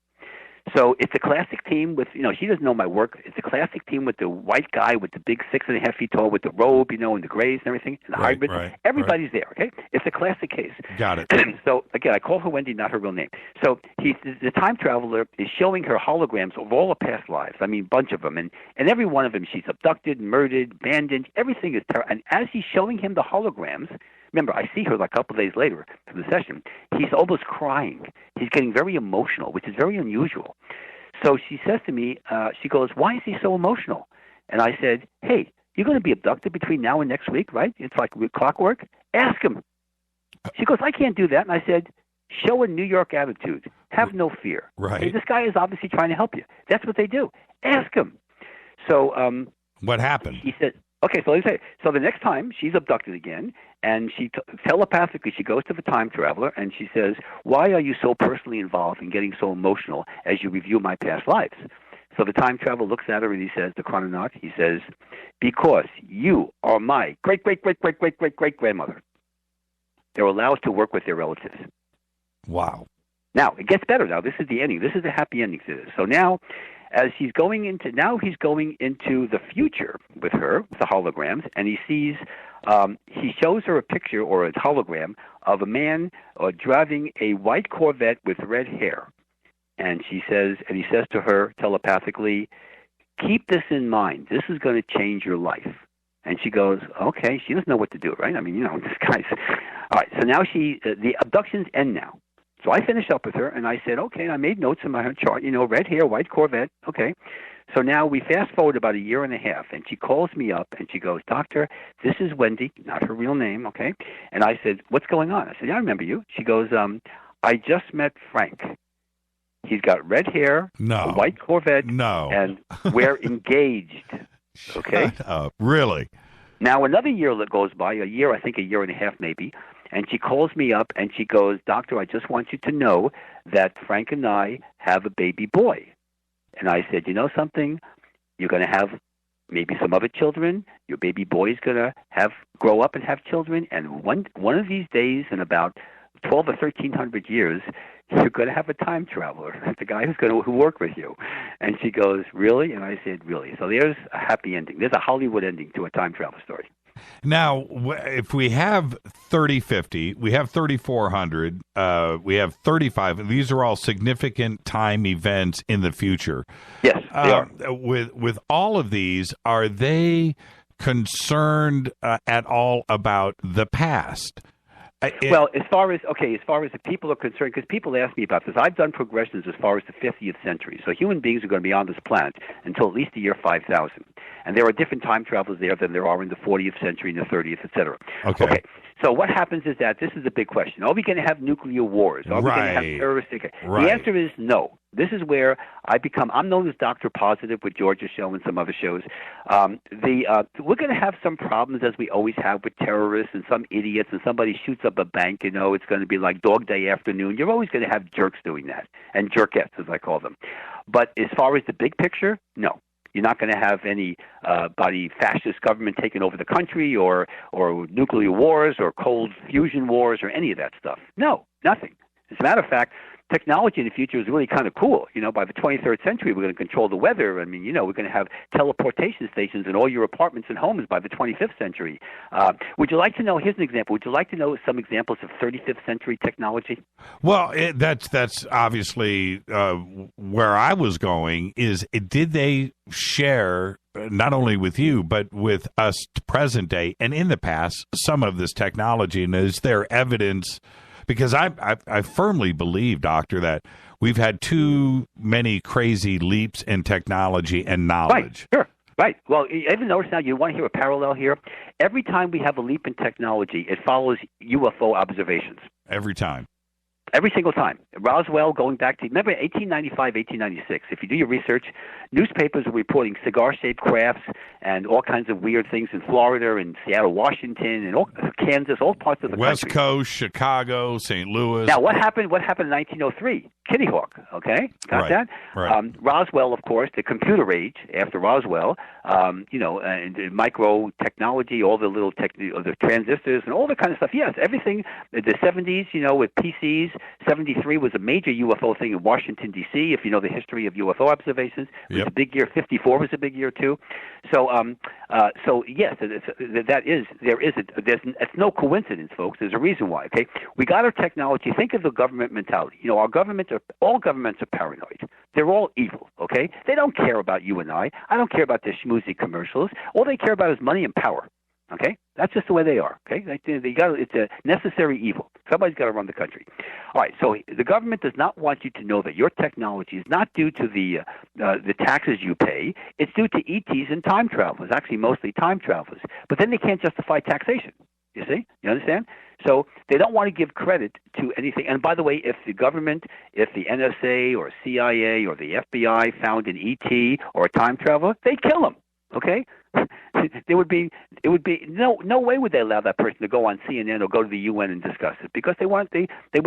So it's a classic team with, she doesn't know my work. It's a classic team with the white guy with the big 6.5 feet tall with the robe, and the grays and everything, and the hybrids. Right, Everybody's there, okay? It's a classic case. Got it. So, again, I call her Wendy, not her real name. So the time traveler is showing her holograms of all her past lives. I mean, bunch of them. And every one of them, she's abducted, murdered, abandoned. Everything is terrible. And as she's showing him the holograms, remember, I see her like a couple of days later from the session. He's almost crying. He's getting very emotional, which is very unusual. So she says to me, she goes, "Why is he so emotional?" And I said, "Hey, you're going to be abducted between now and next week, right? It's like clockwork. Ask him." She goes, "I can't do that." And I said, "Show a New York attitude. Have no fear. Right. Hey, this guy is obviously trying to help you. That's what they do. Ask him." So what happened? He said, okay, so let me say, so the next time she's abducted again, and she telepathically, she goes to the time traveler, and she says, "Why are you so personally involved and getting so emotional as you review my past lives?" So the time traveler looks at her and he says, the chrononaut, he says, "Because you are my great-great-great-great-great-great-grandmother." They're allowed to work with their relatives. Wow. Now, it gets better now. This is the ending. This is the happy ending to this. So now, as he's going into the future with her, with the holograms, and he sees, he shows her a picture or a hologram of a man driving a white Corvette with red hair. And he says to her telepathically, "Keep this in mind. This is going to change your life." And she goes, "Okay." She doesn't know what to do, right? I mean, this guy's... All right, so now the abductions end now. So I finished up with her, and I said, okay, I made notes in my chart, red hair, white Corvette, okay. So now we fast forward about 1.5 years, and she calls me up, and she goes, "Doctor, this is Wendy," not her real name, okay. And I said, "What's going on?" I said, "Yeah, I remember you." She goes, "I just met Frank. He's got red hair, a white Corvette, and we're engaged." Okay? Shut up. Really? Now another year that goes by, I think 1.5 years maybe, and she calls me up and she goes, "Doctor, I just want you to know that Frank and I have a baby boy." And I said, "You know something? You're going to have maybe some other children. Your baby boy is going to grow up and have children. And one of these days, in about 12 or 1,300 years, you're going to have a time traveler, the guy who worked with you. And she goes, really? And I said, really. So there's a happy ending. There's a Hollywood ending to a time travel story. Now, if we have 3050, we have 3400, we have 35. These are all significant time events in the future. Yes, they are. With all of these, are they concerned at all about the past? Well, as far as the people are concerned, because people ask me about this, I've done progressions as far as the 50th century. So human beings are going to be on this planet until at least the year 5000. And there are different time travelers there than there are in the 40th century and the 30th, et cetera. Okay. So what happens is that this is a big question. Are we going to have nuclear wars? Are we going to have terroristic? Right. The answer is no. This is where I'm known as Dr. Positive with George's show and some other shows. We're going to have some problems, as we always have, with terrorists and some idiots, and somebody shoots up a bank, it's going to be like Dog Day Afternoon. You're always going to have jerks doing that, and jerkettes, as I call them. But as far as the big picture, no. You're not going to have any fascist government taking over the country or nuclear wars or cold fusion wars or any of that stuff. No, nothing. As a matter of fact, technology in the future is really kind of cool. By the 23rd century, we're going to control the weather. I mean, we're going to have teleportation stations in all your apartments and homes by the 25th century. Would you like to know, here's an example, would you like to know some examples of 35th century technology? Well, that's obviously where I was going is, did they share not only with you, but with us present day and in the past, some of this technology? And is there evidence? Because I firmly believe, Doctor, that we've had too many crazy leaps in technology and knowledge. Right, sure. Right. Well, even notice now, you want to hear a parallel here? Every time we have a leap in technology, it follows UFO observations. Every time. Every single time. Roswell, going back to, remember 1895, 1896. If you do your research, newspapers were reporting cigar-shaped crafts and all kinds of weird things in Florida and Seattle, Washington, and Kansas, all parts of the West country. Coast, Chicago, St. Louis. Now, what happened in 1903? Kitty Hawk, okay? Got that? Right. Roswell, of course, the computer age after Roswell, and micro technology, all the little the transistors and all that kind of stuff. Yes, everything, the 70s, with PCs. 73 was a major UFO thing in Washington, D.C., if you know the history of UFO observations. It was a big year. 54 was a big year, too. So, yes, it's no coincidence, folks. There's a reason why, okay? We got our technology. Think of the government mentality. All governments are paranoid. They're all evil, okay? They don't care about you and I. I don't care about their schmoozy commercials. All they care about is money and power. Okay, that's just the way they are. Okay, it's a necessary evil. Somebody's got to run the country. All right, so the government does not want you to know that your technology is not due to the taxes you pay. It's due to ETs and time travelers. Actually, mostly time travelers. But then they can't justify taxation. You see? You understand? So they don't want to give credit to anything. And by the way, if the government, if the NSA or CIA or the FBI found an ET or a time traveler, they'd kill them. Okay? It would be no way would they allow that person to go on CNN or go to the UN and discuss it, because they would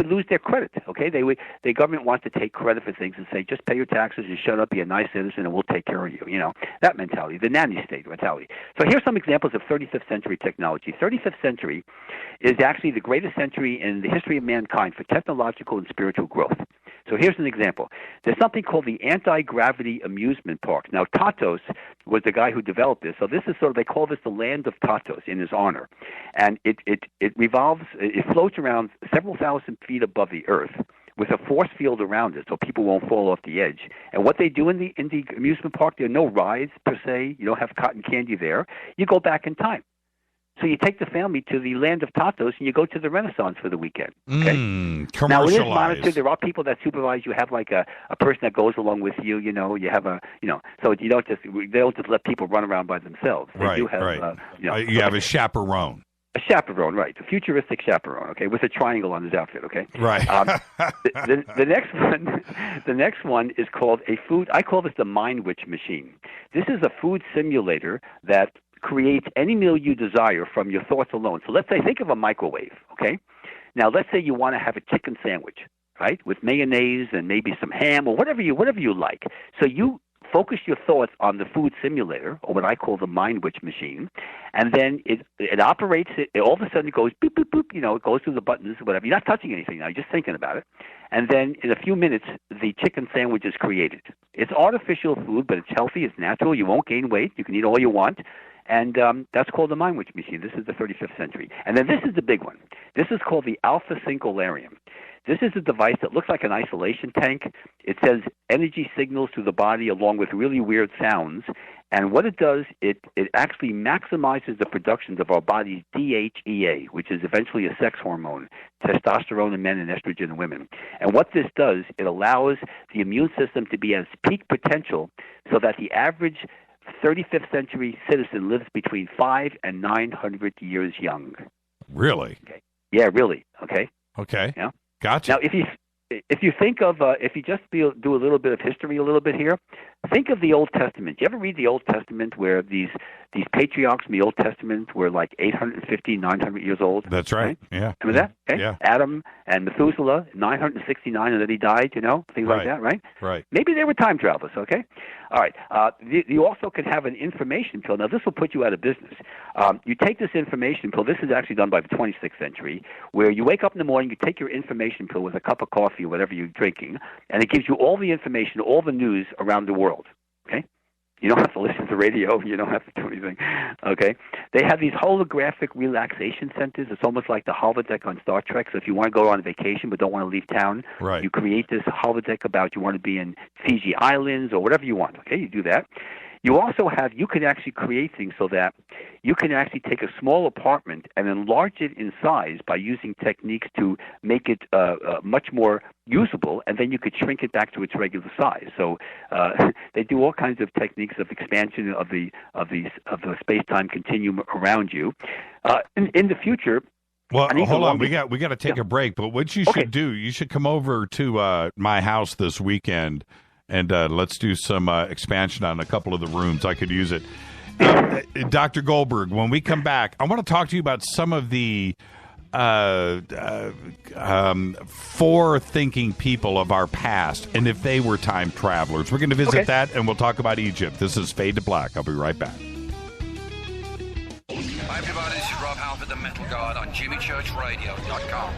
lose their credit. Okay, the government wants to take credit for things and say, just pay your taxes and shut up, be a nice citizen, and we'll take care of you. That mentality, the nanny state mentality. So here's some examples of 35th century technology. 35th century is actually the greatest century in the history of mankind for technological and spiritual growth. So here's an example. There's something called the anti-gravity amusement park. Now, Tatos was the guy who developed this. So this is they call this the land of Tatos in his honor. And it floats around several thousand feet above the earth with a force field around it so people won't fall off the edge. And what they do in the amusement park, there are no rides per se. You don't have cotton candy there. You go back in time. So you take the family to the land of Tatos and you go to the Renaissance for the weekend. Okay? Now, it is monitored. There are people that supervise. You have like a person that goes along with you. You have so you don't they don't just let people run around by themselves. They do have, you have a chaperone. A chaperone, right? A futuristic chaperone, okay, with a triangle on his outfit, okay? Right. The next one is called I call this the Mind Witch machine. This is a food simulator that creates any meal you desire from your thoughts alone. So let's say, think of a microwave, okay? Now, let's say you want to have a chicken sandwich, right, with mayonnaise and maybe some ham or whatever you like. So you focus your thoughts on the food simulator, or what I call the Mind Witch machine, and then it operates it. All of a sudden, it goes boop, boop, boop. It goes through the buttons, whatever. You're not touching anything now. You're just thinking about it. And then in a few minutes, the chicken sandwich is created. It's artificial food, but it's healthy. It's natural. You won't gain weight. You can eat all you want. And that's called the Mind Witch machine. This is the 35th century. And then this is the big one. This is called the Alpha Syncolarium. This is a device that looks like an isolation tank. It sends energy signals to the body along with really weird sounds. And what it does, it actually maximizes the production of our body's DHEA, which is eventually a sex hormone, testosterone in men and estrogen in women. And what this does, it allows the immune system to be at its peak potential so that the average 35th century citizen lives between 500 and 900 years young. Really? Okay. Yeah, really. Okay. Okay. Yeah. Gotcha. Now, if you think of if you just do a little bit of history, a little bit here, think of the Old Testament. You ever read the Old Testament where these patriarchs in the Old Testament were like 850, 900 years old? That's right. Yeah. Remember that? Okay? Yeah. Adam and Methuselah, 969, and then he died. Things like that, right? Right. Maybe they were time travelers. Okay. All right. You also can have an information pill. Now, this will put you out of business. You take this information pill. This is actually done by the 26th century, where you wake up in the morning, you take your information pill with a cup of coffee or whatever you're drinking, and it gives you all the information, all the news around the world. Okay? You don't have to listen to radio. You don't have to do anything. Okay? They have these holographic relaxation centers. It's almost like the holodeck on Star Trek. So if you want to go on vacation but don't want to leave town, you create this holodeck about you want to be in Fiji Islands or whatever you want. Okay? You do that. You also you can actually create things so that you can actually take a small apartment and enlarge it in size by using techniques to make it much more usable, and then you could shrink it back to its regular size. So they do all kinds of techniques of expansion of the space-time continuum around you. In the future. Well, hold on. We got to take a break. But what you should do, you should come over to my house this weekend. And let's do some expansion on a couple of the rooms. I could use it. Dr. Goldberg, when we come back, I want to talk to you about some of the forward-thinking people of our past and if they were time travelers. We're going to visit that, and we'll talk about Egypt. This is Fade to Black. I'll be right back. Hi, everybody. This is Rob Halford, the Metal God, on JimmyChurchRadio.com.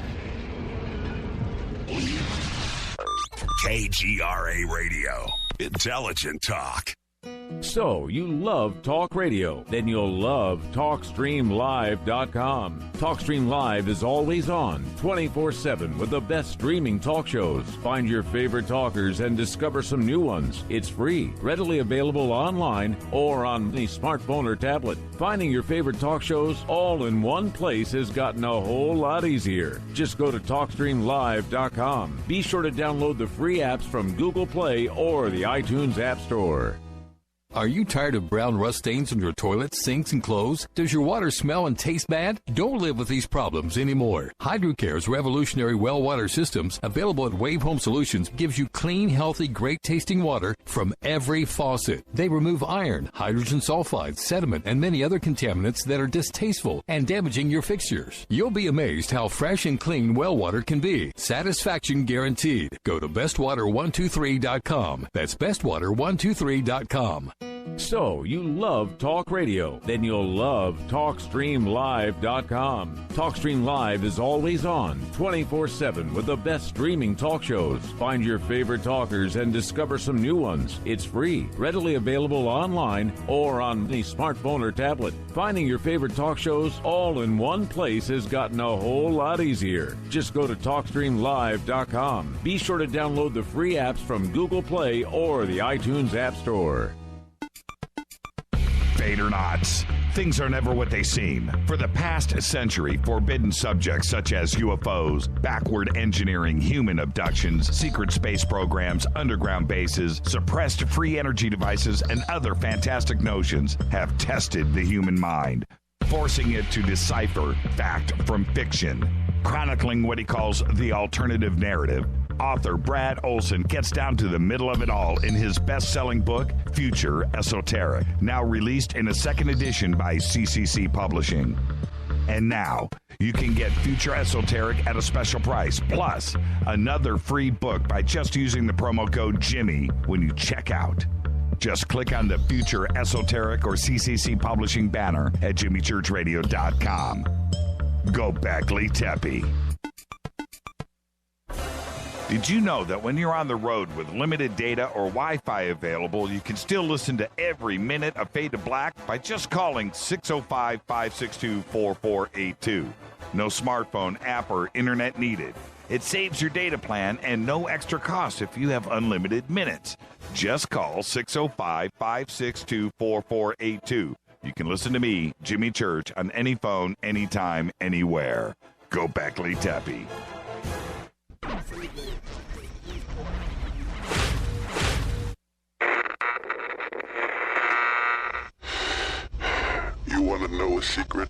KGRA Radio. Intelligent talk. So, you love talk radio? Then you'll love TalkStreamLive.com. TalkStream Live is always on, 24/7, with the best streaming talk shows. Find your favorite talkers and discover some new ones. It's free, readily available online or on the smartphone or tablet. Finding your favorite talk shows all in one place has gotten a whole lot easier. Just go to TalkStreamLive.com. Be sure to download the free apps from Google Play or the iTunes App Store. Are you tired of brown rust stains on your toilets, sinks, and clothes? Does your water smell and taste bad? Don't live with these problems anymore. HydroCare's revolutionary well water systems, available at Wave Home Solutions, gives you clean, healthy, great-tasting water from every faucet. They remove iron, hydrogen sulfide, sediment, and many other contaminants that are distasteful and damaging your fixtures. You'll be amazed how fresh and clean well water can be. Satisfaction guaranteed. Go to bestwater123.com. That's bestwater123.com. So, you love talk radio? Then you'll love TalkStreamLive.com. TalkStream Live is always on, 24/7, with the best streaming talk shows. Find your favorite talkers and discover some new ones. It's free, readily available online or on the smartphone or tablet. Finding your favorite talk shows all in one place has gotten a whole lot easier. Just go to TalkStreamLive.com. Be sure to download the free apps from Google Play or the iTunes App Store. Fate or not, things are never what they seem. For the past century, forbidden subjects such as UFOs, backward engineering, human abductions, secret space programs, underground bases, suppressed free energy devices, and other fantastic notions have tested the human mind, forcing it to decipher fact from fiction. Chronicling what he calls the alternative narrative, author Brad Olson gets down to the middle of it all in his best-selling book, Future Esoteric, now released in a second edition by CCC Publishing. And now, you can get Future Esoteric at a special price, plus another free book by just using the promo code Jimmy when you check out. Just click on the Future Esoteric or CCC Publishing banner at jimmychurchradio.com. Go Beckley Teppy. Did you know that when you're on the road with limited data or Wi-Fi available, you can still listen to every minute of Fade to Black by just calling 605-562-4482. No smartphone, app, or internet needed. It saves your data plan and no extra cost if you have unlimited minutes. Just call 605-562-4482. You can listen to me, Jimmy Church, on any phone, anytime, anywhere. Go Beckley Teppy. You want to know a secret?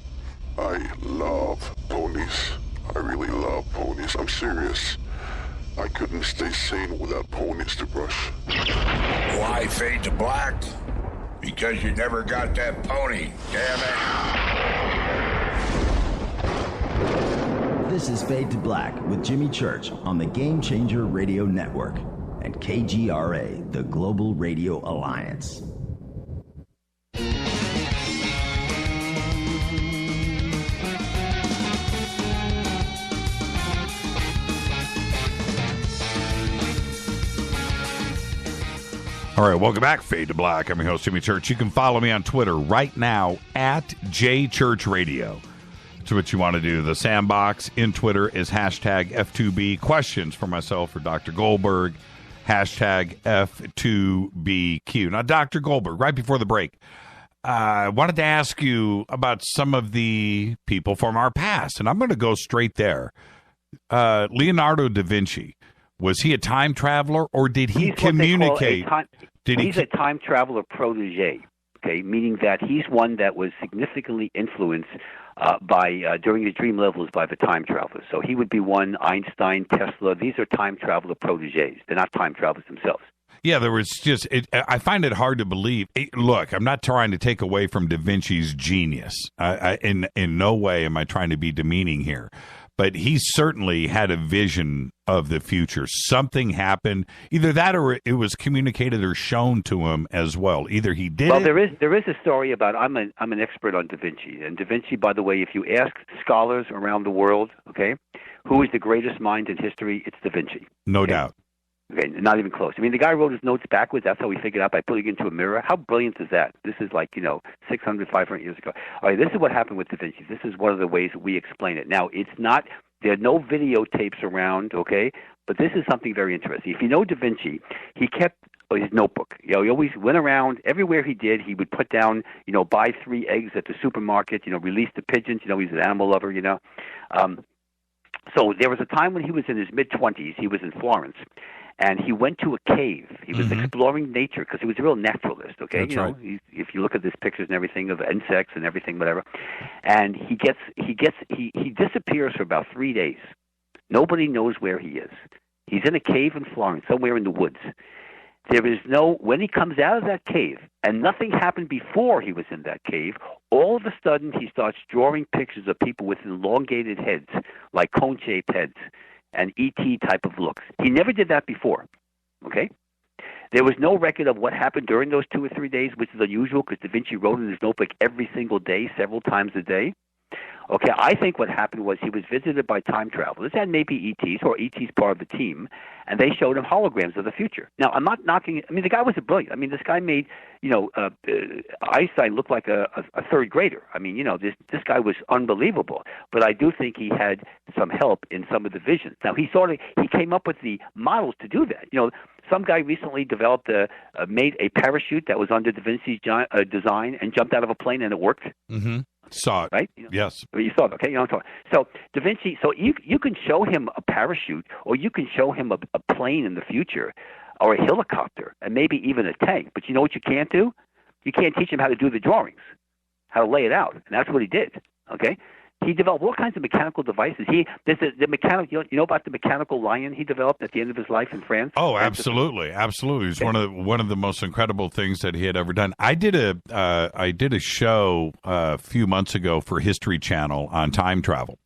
I love ponies. I really love ponies. I'm serious. I couldn't stay sane without ponies to brush. Why Fade to Black? Because you never got that pony, damn it. This is Fade to Black with Jimmy Church on the Game Changer Radio Network and KGRA, the Global Radio Alliance. All right, welcome back, Fade to Black. I'm your host, Jimmy Church. You can follow me on Twitter right now at JChurchRadio. That's what you want to do. The sandbox in Twitter is hashtag F2B. Questions for myself or Dr. Goldberg, hashtag F2BQ. Now, Dr. Goldberg, right before the break, I wanted to ask you about some of the people from our past, and I'm going to go straight there. Leonardo da Vinci. Was he a time traveler, or did he communicate? He's a time traveler protege, okay, meaning that he's one that was significantly influenced during his dream levels by the time travelers. So he would be one. Einstein, Tesla, these are time traveler proteges. They're not time travelers themselves. Yeah, there was just, I find it hard to believe. Look, I'm not trying to take away from Da Vinci's genius. In no way am I trying to be demeaning here. But he certainly had a vision of the future. Something happened, either that or it was communicated or shown to him as well. Either he did. Well, there is a story about. I'm an expert on Da Vinci, and Da Vinci, by the way, if you ask scholars around the world, okay, who is the greatest mind in history? It's Da Vinci. No doubt. Okay, not even close. I mean, the guy wrote his notes backwards. That's how he figured out by putting it into a mirror. How brilliant is that? This is like, 600, 500 years ago. All right, this is what happened with Da Vinci. This is one of the ways we explain it. Now, it's not, there are no videotapes around, okay, but this is something very interesting. If you know Da Vinci, he kept his notebook. He always went around. Everywhere he did, he would put down, buy 3 eggs at the supermarket, release the pigeons. He's an animal lover, So there was a time when he was in his mid-20s. He was in Florence. And he went to a cave. He was exploring nature because he was a real naturalist. Okay, that's right. If you look at his pictures and everything of insects and everything, whatever, and he disappears for about 3 days. Nobody knows where he is. He's in a cave in Florence, somewhere in the woods. When he comes out of that cave, and nothing happened before he was in that cave, all of a sudden he starts drawing pictures of people with elongated heads, like cone-shaped heads, and E.T. type of looks. He never did that before, okay? There was no record of what happened during those 2 or 3 days, which is unusual because Da Vinci wrote in his notebook every single day, several times a day. Okay, I think what happened was he was visited by time travelers, and maybe E.T.s, or E.T.'s part of the team, and they showed him holograms of the future. Now, I'm not knocking – the guy was brilliant. This guy made, Einstein look like a third grader. This guy was unbelievable. But I do think he had some help in some of the visions. Now, he came up with the models to do that. Some guy recently made a parachute that was under Da Vinci's design and jumped out of a plane, and it worked. Mm-hmm. Saw it. Right? Yes. You saw it, okay? So Da Vinci, you can show him a parachute, or you can show him a plane in the future, or a helicopter, and maybe even a tank. But you know what you can't do? You can't teach him how to do the drawings, how to lay it out. And that's what he did, okay? He developed all kinds of mechanical devices. There's the mechanical. You know about the mechanical lion he developed at the end of his life in France? Oh, absolutely, absolutely. It's one of the most incredible things that he had ever done. I did a show a few months ago for History Channel on time travel,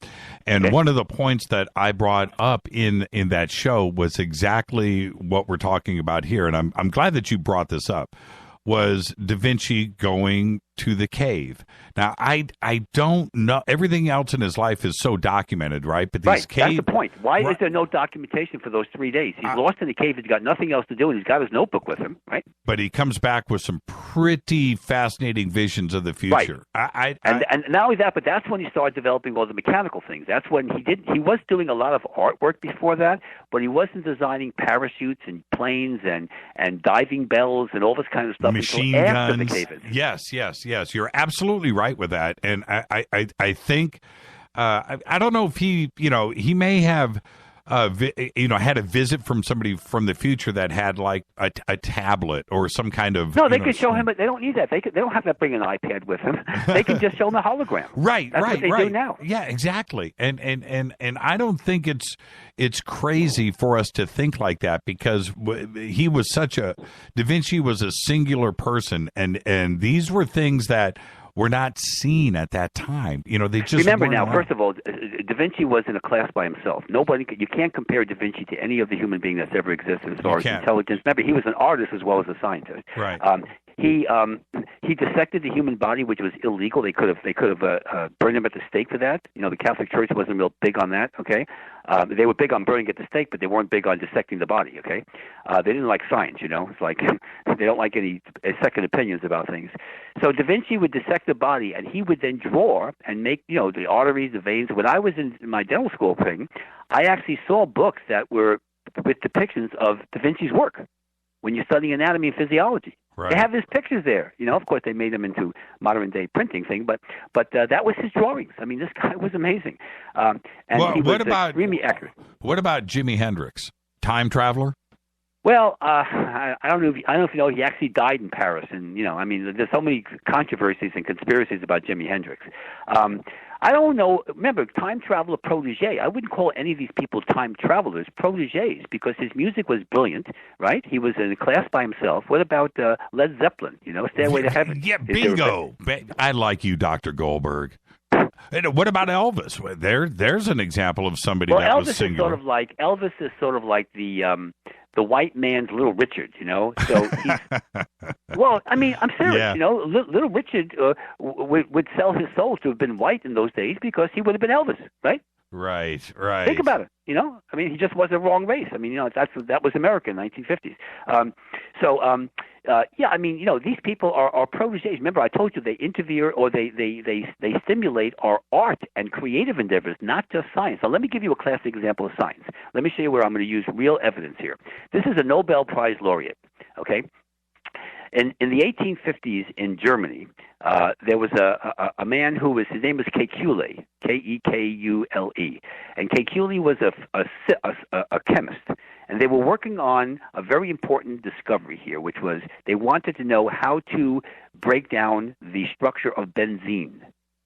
and one of the points that I brought up in that show was exactly what we're talking about here. And I'm glad that you brought this up. was Da Vinci going to the cave. Now, I don't know. Everything else in his life is so documented, right? But these That's the point. Why is there no documentation for those 3 days? He's lost in the cave. He's got nothing else to do, and he's got his notebook with him, right? But he comes back with some pretty fascinating visions of the future. Right. And not only that, but that's when he started developing all the mechanical things. That's when he was doing a lot of artwork before that, but he wasn't designing parachutes and planes and diving bells and all this kind of stuff machine until guns. after the cave-in. Yes. You're absolutely right with that. And I think I don't know if he may have had a visit from somebody from the future that had like a tablet or some kind of. No, they can show him, but they don't need that. They don't have to bring an iPad with them. They can just show him a hologram. That's what they do now. Yeah, exactly. And I don't think it's crazy for us to think like that, because he was Da Vinci was a singular person, and these were things that were not seen at that time. They just remember now. around. First of all, Da Vinci was in a class by himself. You can't compare Da Vinci to any of the human being that's ever existed as far as intelligence. Remember, he was an artist as well as a scientist. Right. He dissected the human body, which was illegal. They could have burned him at the stake for that. The Catholic Church wasn't real big on that. Okay, they were big on burning at the stake, but they weren't big on dissecting the body. Okay, they didn't like science. It's like they don't like any second opinions about things. So Da Vinci would dissect the body, and he would then draw and make the arteries, the veins. When I was in my dental school thing, I actually saw books that were with depictions of Da Vinci's work. When you're studying anatomy and physiology. Right. They have his pictures there. Of course, they made them into modern-day printing thing, but that was his drawings. I mean, this guy was amazing. And he was extremely accurate. What about Jimi Hendrix, time traveler? Well, I don't know if you know, he actually died in Paris, and there's so many controversies and conspiracies about Jimi Hendrix. I don't know. Remember, time traveler protege. I wouldn't call any of these people time travelers proteges, because his music was brilliant, right? He was in a class by himself. What about Led Zeppelin? Stairway to Heaven. Yeah, bingo. I like you, Dr. Goldberg. And what about Elvis? There's an example of somebody that was singular. Elvis is sort of like the white man's Little Richard, So he's well. I mean, I'm serious. Yeah. Little Richard would sell his soul to have been white in those days, because he would have been Elvis, right? Right. Think about it. I mean, he just was the wrong race. I mean, that was America in the 1950s. I mean, these people are proteges. Remember, I told you they interfere or they stimulate our art and creative endeavors, not just science. Now, let me give you a classic example of science. Let me show you where I'm going to use real evidence here. This is a Nobel Prize laureate, okay? In the 1850s in Germany, there was a man his name was Kekule, Kekule, and Kekule was a chemist, and they were working on a very important discovery here, which was they wanted to know how to break down the structure of benzene.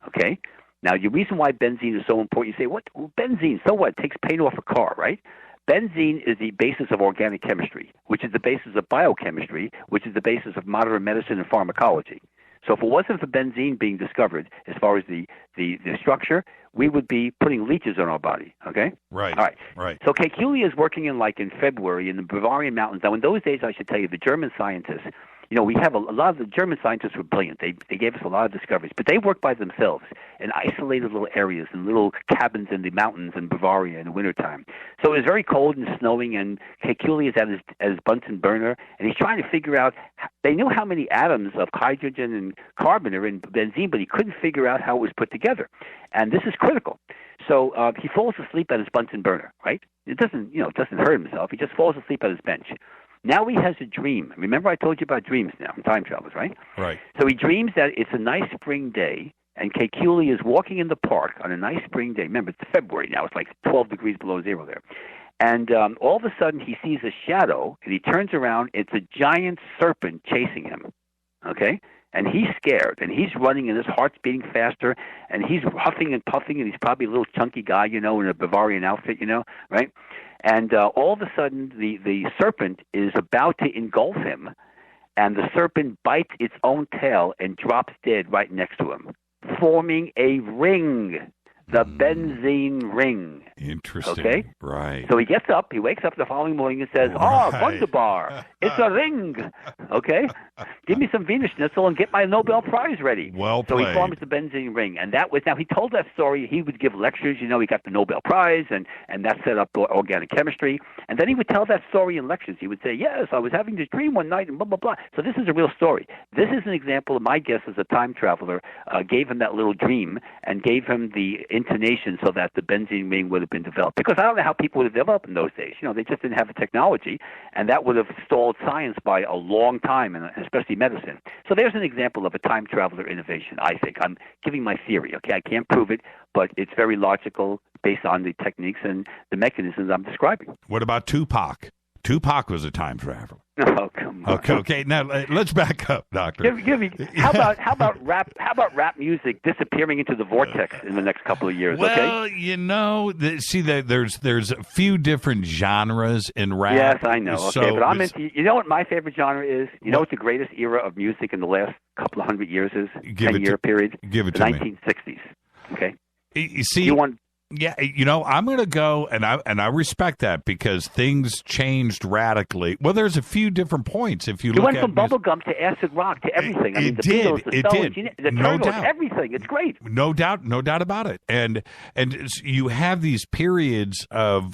Okay, now the reason why benzene is so important, you say, what? Well, benzene? So what? It takes paint off a car, right? Benzene is the basis of organic chemistry, which is the basis of biochemistry, which is the basis of modern medicine and pharmacology. So if it wasn't for benzene being discovered, as far as the structure, we would be putting leeches on our body, okay? Right. All right. Right. So Kekule is working in February in the Bavarian mountains. Now, in those days, I should tell you, the German scientists, we have a lot of the German scientists were brilliant. They gave us a lot of discoveries, but they worked by themselves in isolated little areas and little cabins in the mountains in Bavaria in the wintertime. So it was very cold and snowing, and Kekule is at his Bunsen burner, and he's trying to figure out. They knew how many atoms of hydrogen and carbon are in benzene, but he couldn't figure out how it was put together. And this is critical. So he falls asleep at his Bunsen burner, right? It doesn't hurt himself. He just falls asleep at his bench. Now he has a dream. Remember I told you about dreams now, time travelers, right? Right. So he dreams that it's a nice spring day, and Kekule is walking in the park on a nice spring day. Remember, it's February now. It's like 12 degrees below zero there. And all of a sudden he sees a shadow, and he turns around. It's a giant serpent chasing him, okay? And he's scared, and he's running, and his heart's beating faster, and he's huffing and puffing, and he's probably a little chunky guy, in a Bavarian outfit, right? And all of a sudden, the serpent is about to engulf him, and the serpent bites its own tail and drops dead right next to him, forming a ring. the benzene ring. Interesting. Okay? Right. So he gets up, he wakes up the following morning and says, wunderbar, it's a ring. Okay? Give me some Venus Schnitzel and get my Nobel Prize ready. Well So played. he forms the benzene ring. And that was, now he told that story, he would give lectures, he got the Nobel Prize, and that set up organic chemistry. And then he would tell that story in lectures. He would say, yes, I was having this dream one night, and blah, blah, blah. So this is a real story. This is an example of my guess as a time traveler gave him that little dream and gave him the intonation so that the benzene ring would have been developed. Because I don't know how people would have developed in those days. They just didn't have the technology, and that would have stalled science by a long time, and especially medicine. So there's an example of a time traveler innovation, I think. I'm giving my theory, okay? I can't prove it, but it's very logical based on the techniques and the mechanisms I'm describing. What about Tupac? Tupac was a time traveler. Oh, come on. Okay. Now let's back up, Doctor. Give me. How about rap? How about rap music disappearing into the vortex in the next couple of years? Well, okay. see that there's a few different genres in rap. Yes, I know. Okay, so but I'm into. You know what my favorite genre is? You know what the greatest era of music in the last couple of hundred years is? 10-year period. Give it the to me. 1960s. Okay. You see. You want. Yeah, I'm going to go, and I respect that because things changed radically. Well, there's a few different points. If you look went at from bubblegum to acid rock to everything. It the did. Beatles, the It Stones, did. the No Turtles, doubt. everything. It's great. No doubt about it. And you have these periods of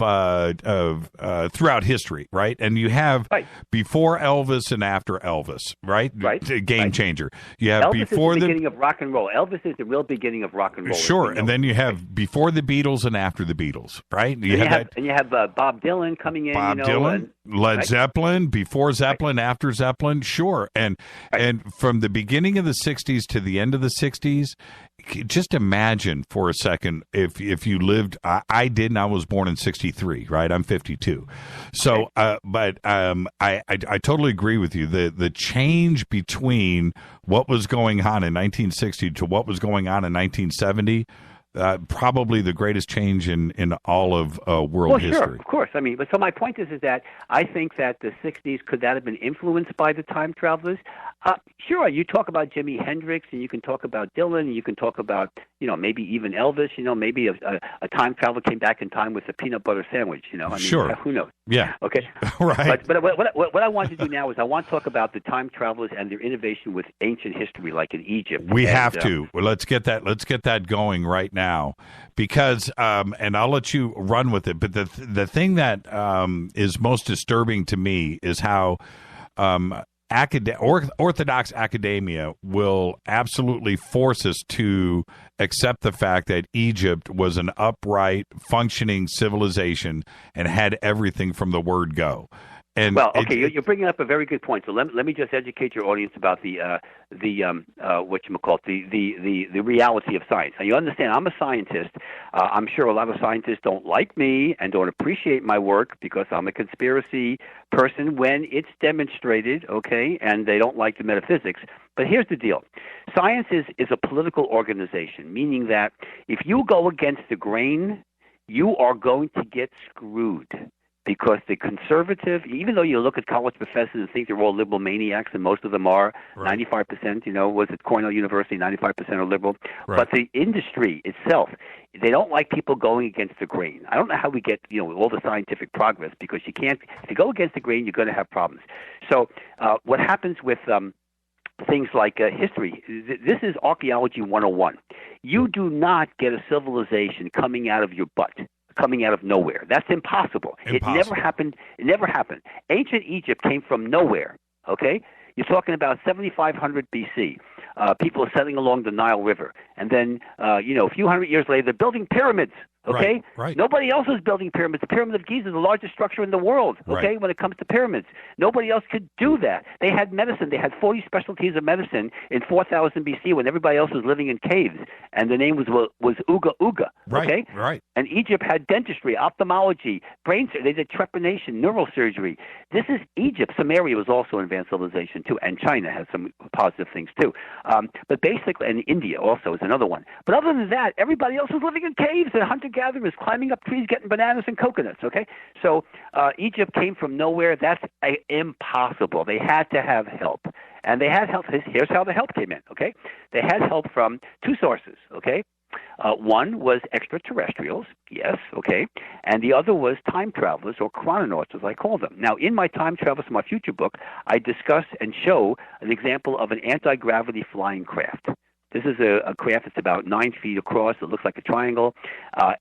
throughout history, right? And you have before Elvis and after Elvis, right? Right. Game changer. You have Elvis before is the beginning of rock and roll. Elvis is the real beginning of rock and roll. Sure, and then you have before the Beatles and after the Beatles, right? And you have Bob Dylan coming in. Bob Dylan, Led Zeppelin, before Zeppelin, after Zeppelin, sure. And from the beginning of the 60s to the end of the 60s, just imagine for a second if you lived. I didn't. I was born in 63, right? I'm 52. So, but I totally agree with you. The change between what was going on in 1960 to what was going on in 1970. Probably the greatest change in all of world history. Sure, of course. I mean, but so my point is that I think that the 60s, could that have been influenced by the time travelers? Sure. You talk about Jimi Hendrix, and you can talk about Dylan, and you can talk about, maybe even Elvis. Maybe a time traveler came back in time with a peanut butter sandwich. I mean, sure. Who knows? Yeah. Okay. Right. But what I want to do now is I want to talk about the time travelers and their innovation with ancient history, like in Egypt. We have to. Well, let's get that going right now, because and I'll let you run with it. But the thing that is most disturbing to me is how Orthodox academia will absolutely force us to accept the fact that Egypt was an upright, functioning civilization and had everything from the word go. And you're bringing up a very good point. So let me just educate your audience about the reality of science. Now, you understand, I'm a scientist. I'm sure a lot of scientists don't like me and don't appreciate my work because I'm a conspiracy person when it's demonstrated, okay, and they don't like the metaphysics. But here's the deal. Science is a political organization, meaning that if you go against the grain, you are going to get screwed. Because the conservative, even though you look at college professors and think they're all liberal maniacs, and most of them are, 95%, was it Cornell University, 95% are liberal. Right. But the industry itself, they don't like people going against the grain. I don't know how we get, all the scientific progress, because you can't, if you go against the grain, you're going to have problems. So what happens with things like history, this is archaeology 101. You do not get a civilization coming out of your butt, coming out of nowhere. That's impossible. It never happened. Ancient Egypt came from nowhere, okay? You're talking about 7,500 BC. People are settling along the Nile River. And then, a few hundred years later, they're building pyramids, okay? Right. Nobody else is building pyramids. The Pyramid of Giza is the largest structure in the world, okay, when it comes to pyramids. Nobody else could do that. They had medicine. They had 40 specialties of medicine in 4,000 BC when everybody else was living in caves. And the name was Uga Uga, okay? Right. And Egypt had dentistry, ophthalmology, brain surgery. They did trepanation, neurosurgery. This is Egypt. Samaria was also an advanced civilization, too, and China has some positive things, too. But basically, and India also is another one. But other than that, everybody else was living in caves and hunter-gatherers, climbing up trees, getting bananas and coconuts, okay? So Egypt came from nowhere. That's impossible. They had to have help. And they had help. Here's how the help came in, okay? They had help from two sources, okay? One was extraterrestrials, yes, okay, and the other was time travelers, or chrononauts, as I call them. Now, in my Time Travelers from Our Future book, I discuss and show an example of an anti-gravity flying craft. This is a craft that's about 9 feet across. It looks like a triangle,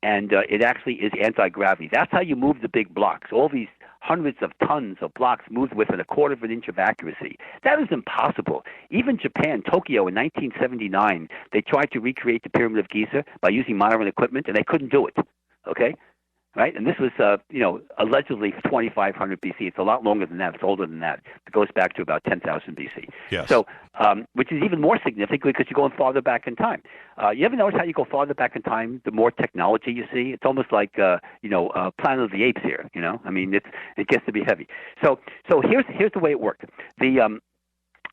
and it actually is anti-gravity. That's how you move the big blocks. All these hundreds of tons of blocks moved within a quarter of an inch of accuracy. That is impossible. Even Japan, Tokyo, in 1979, they tried to recreate the Pyramid of Giza by using modern equipment, and they couldn't do it. Okay? Right? And this was, allegedly 2500 BC. It's a lot longer than that. It's older than that. It goes back to about 10,000 BC. Yes. So, which is even more significant because you're going farther back in time. You ever notice how you go farther back in time, the more technology you see? It's almost like, Planet of the Apes here. I mean, it gets to be heavy. So here's the way it worked.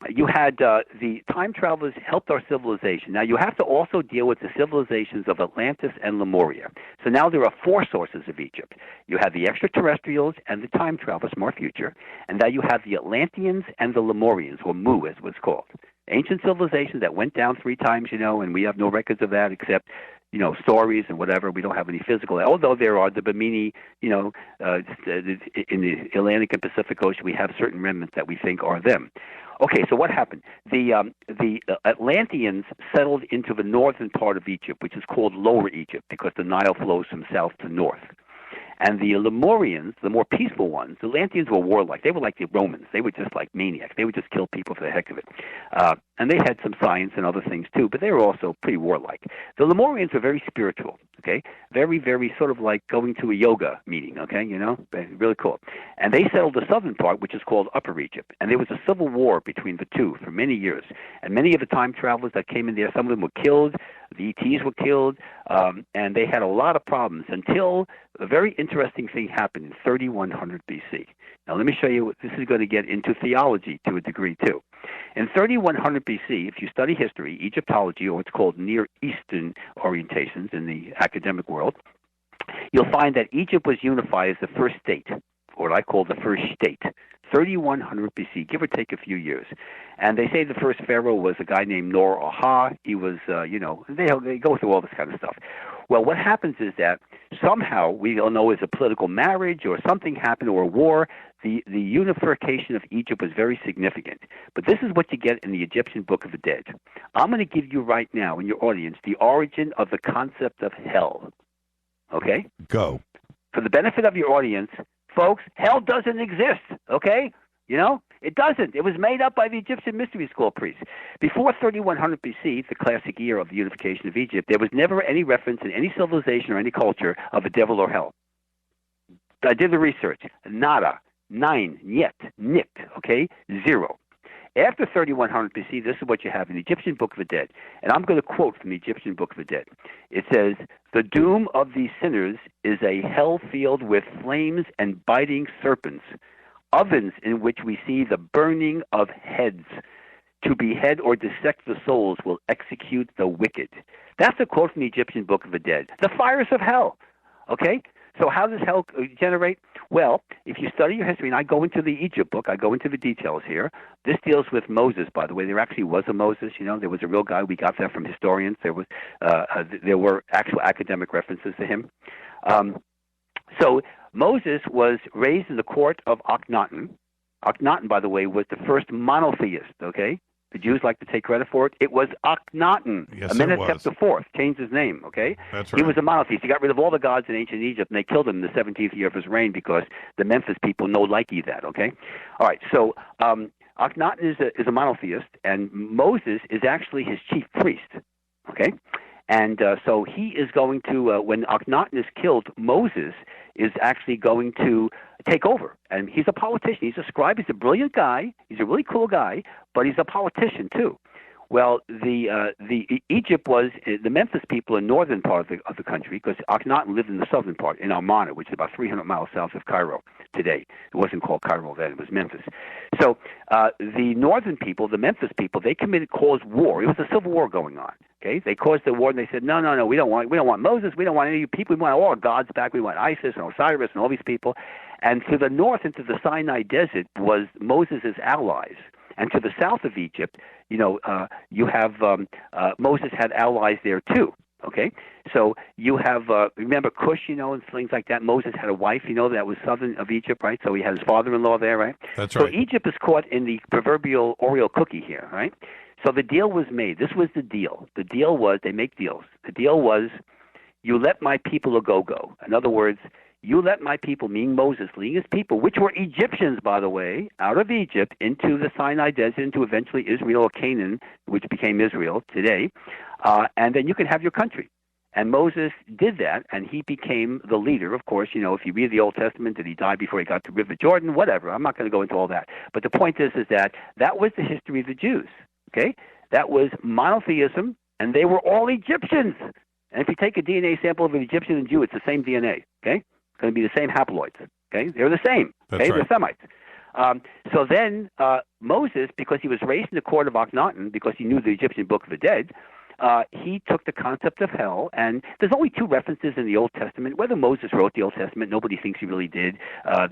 You had the time travelers helped our civilization. Now, you have to also deal with the civilizations of Atlantis and Lemuria. So now there are 4 sources of Egypt. You have the extraterrestrials and the time travelers from our future, and now you have the Atlanteans and the Lemurians, or Mu, as it was called. Ancient civilizations that went down 3 times, and we have no records of that except stories and whatever. We don't have any physical. Although there are the Bimini, in the Atlantic and Pacific Ocean, we have certain remnants that we think are them. Okay, so what happened? The Atlanteans settled into the northern part of Egypt, which is called Lower Egypt, because the Nile flows from south to north. And the Lemurians, the more peaceful ones, the Atlanteans were warlike. They were like the Romans. They were just like maniacs. They would just kill people for the heck of it. And they had some science and other things too, but they were also pretty warlike. The Lemurians were very spiritual, okay? Very, very sort of like going to a yoga meeting, okay? Really cool. And they settled the southern part, which is called Upper Egypt. And there was a civil war between the two for many years. And many of the time travelers that came in there, some of them were killed. The ETs were killed, and they had a lot of problems until a very interesting thing happened in 3100 BC. Now, let me show you. This is going to get into theology to a degree, too. In 3100 BC, if you study history, Egyptology, or what's called Near Eastern orientations in the academic world, you'll find that Egypt was unified as the first state, or what I call the first state, 3100 BC, give or take a few years. And they say the first pharaoh was a guy named Nor-Aha. He was, they go through all this kind of stuff. Well, what happens is that somehow, we don't know, is a political marriage or something happened or a war, the unification of Egypt was very significant. But this is what you get in the Egyptian Book of the Dead. I'm going to give you right now in your audience the origin of the concept of hell. Okay? Go. For the benefit of your audience, folks, hell doesn't exist, okay? It doesn't. It was made up by the Egyptian mystery school priests. Before 3100 BC, the classic year of the unification of Egypt, there was never any reference in any civilization or any culture of a devil or hell. I did the research. Nada. Nine. Niet. Nit. Okay? 0. After 3100 BC, this is what you have in the Egyptian Book of the Dead. And I'm going to quote from the Egyptian Book of the Dead. It says, "The doom of these sinners is a hell field with flames and biting serpents, ovens in which we see the burning of heads. To behead or dissect the souls will execute the wicked." That's a quote from the Egyptian Book of the Dead. The fires of hell. Okay? So how does hell generate? Well, if you study your history, and I go into the Egypt book, I go into the details here. This deals with Moses, by the way. There actually was a Moses. There was a real guy. We got that from historians. There were actual academic references to him. So Moses was raised in the court of Akhenaten. Akhenaten, by the way, was the first monotheist, okay? The Jews like to take credit for it. It was Akhenaten. Yes, Amenhotep IV changed his name, okay? That's right. He was a monotheist. He got rid of all the gods in ancient Egypt, and they killed him in the 17th year of his reign because the Memphis people no likey that, okay? All right, so Akhenaten is a monotheist, and Moses is actually his chief priest, okay? And so he is going to, when Akhenaten is killed, Moses is actually going to take over. And he's a politician. He's a scribe. He's a brilliant guy. He's a really cool guy, but he's a politician too. Well, the Egypt was the Memphis people in northern part of the country, because Akhenaten lived in the southern part, in Amarna, which is about 300 miles south of Cairo today. It wasn't called Cairo then; it was Memphis. So the northern people, the Memphis people, they caused war. It was a civil war going on. Okay, they caused the war, and they said, no, we don't want Moses, we don't want any of you people, we want all our gods back, we want Isis and Osiris and all these people. And to the north, into the Sinai Desert, was Moses' allies. And to the south of Egypt, you have Moses had allies there too. Okay, so you have remember Cush, and things like that. Moses had a wife, that was southern of Egypt, right? So he had his father-in-law there, right? That's right. So Egypt is caught in the proverbial Oreo cookie here, right? So the deal was made. This was the deal. The deal was they make deals. The deal was you let my people go. In other words, you let my people, meaning Moses, leading his people, which were Egyptians, by the way, out of Egypt into the Sinai Desert, into eventually Israel or Canaan, which became Israel today, and then you can have your country. And Moses did that, and he became the leader. Of course, if you read the Old Testament, did he die before he got to River Jordan? Whatever. I'm not going to go into all that. But the point is that was the history of the Jews. Okay, that was monotheism, and they were all Egyptians. And if you take a DNA sample of an Egyptian and Jew, it's the same DNA. Okay. Going to be the same haploids. Okay, they're the same. That's okay, right. They're Semites. So then Moses, because he was raised in the court of Akhenaten, because he knew the Egyptian Book of the Dead, he took the concept of hell, and there's only 2 references in the Old Testament. Whether Moses wrote the Old Testament, nobody thinks he really did.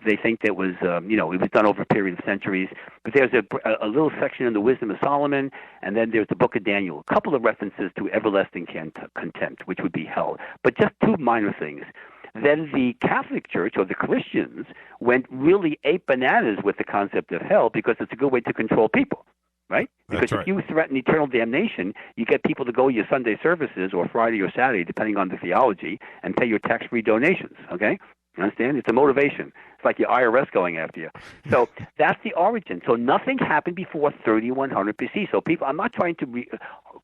They think that it was, it was done over a period of centuries. But there's a little section in the Wisdom of Solomon, and then there's the Book of Daniel. A couple of references to everlasting contempt, which would be hell. But just 2 minor things. Then the Catholic Church, or the Christians, went really ape bananas with the concept of hell because it's a good way to control people, right? Because if you threaten eternal damnation, you get people to go to your Sunday services or Friday or Saturday, depending on the theology, and pay your tax-free donations, okay? You understand? It's a motivation. It's like your IRS going after you. So that's the origin. So nothing happened before 3100 BC. So people, I'm not trying to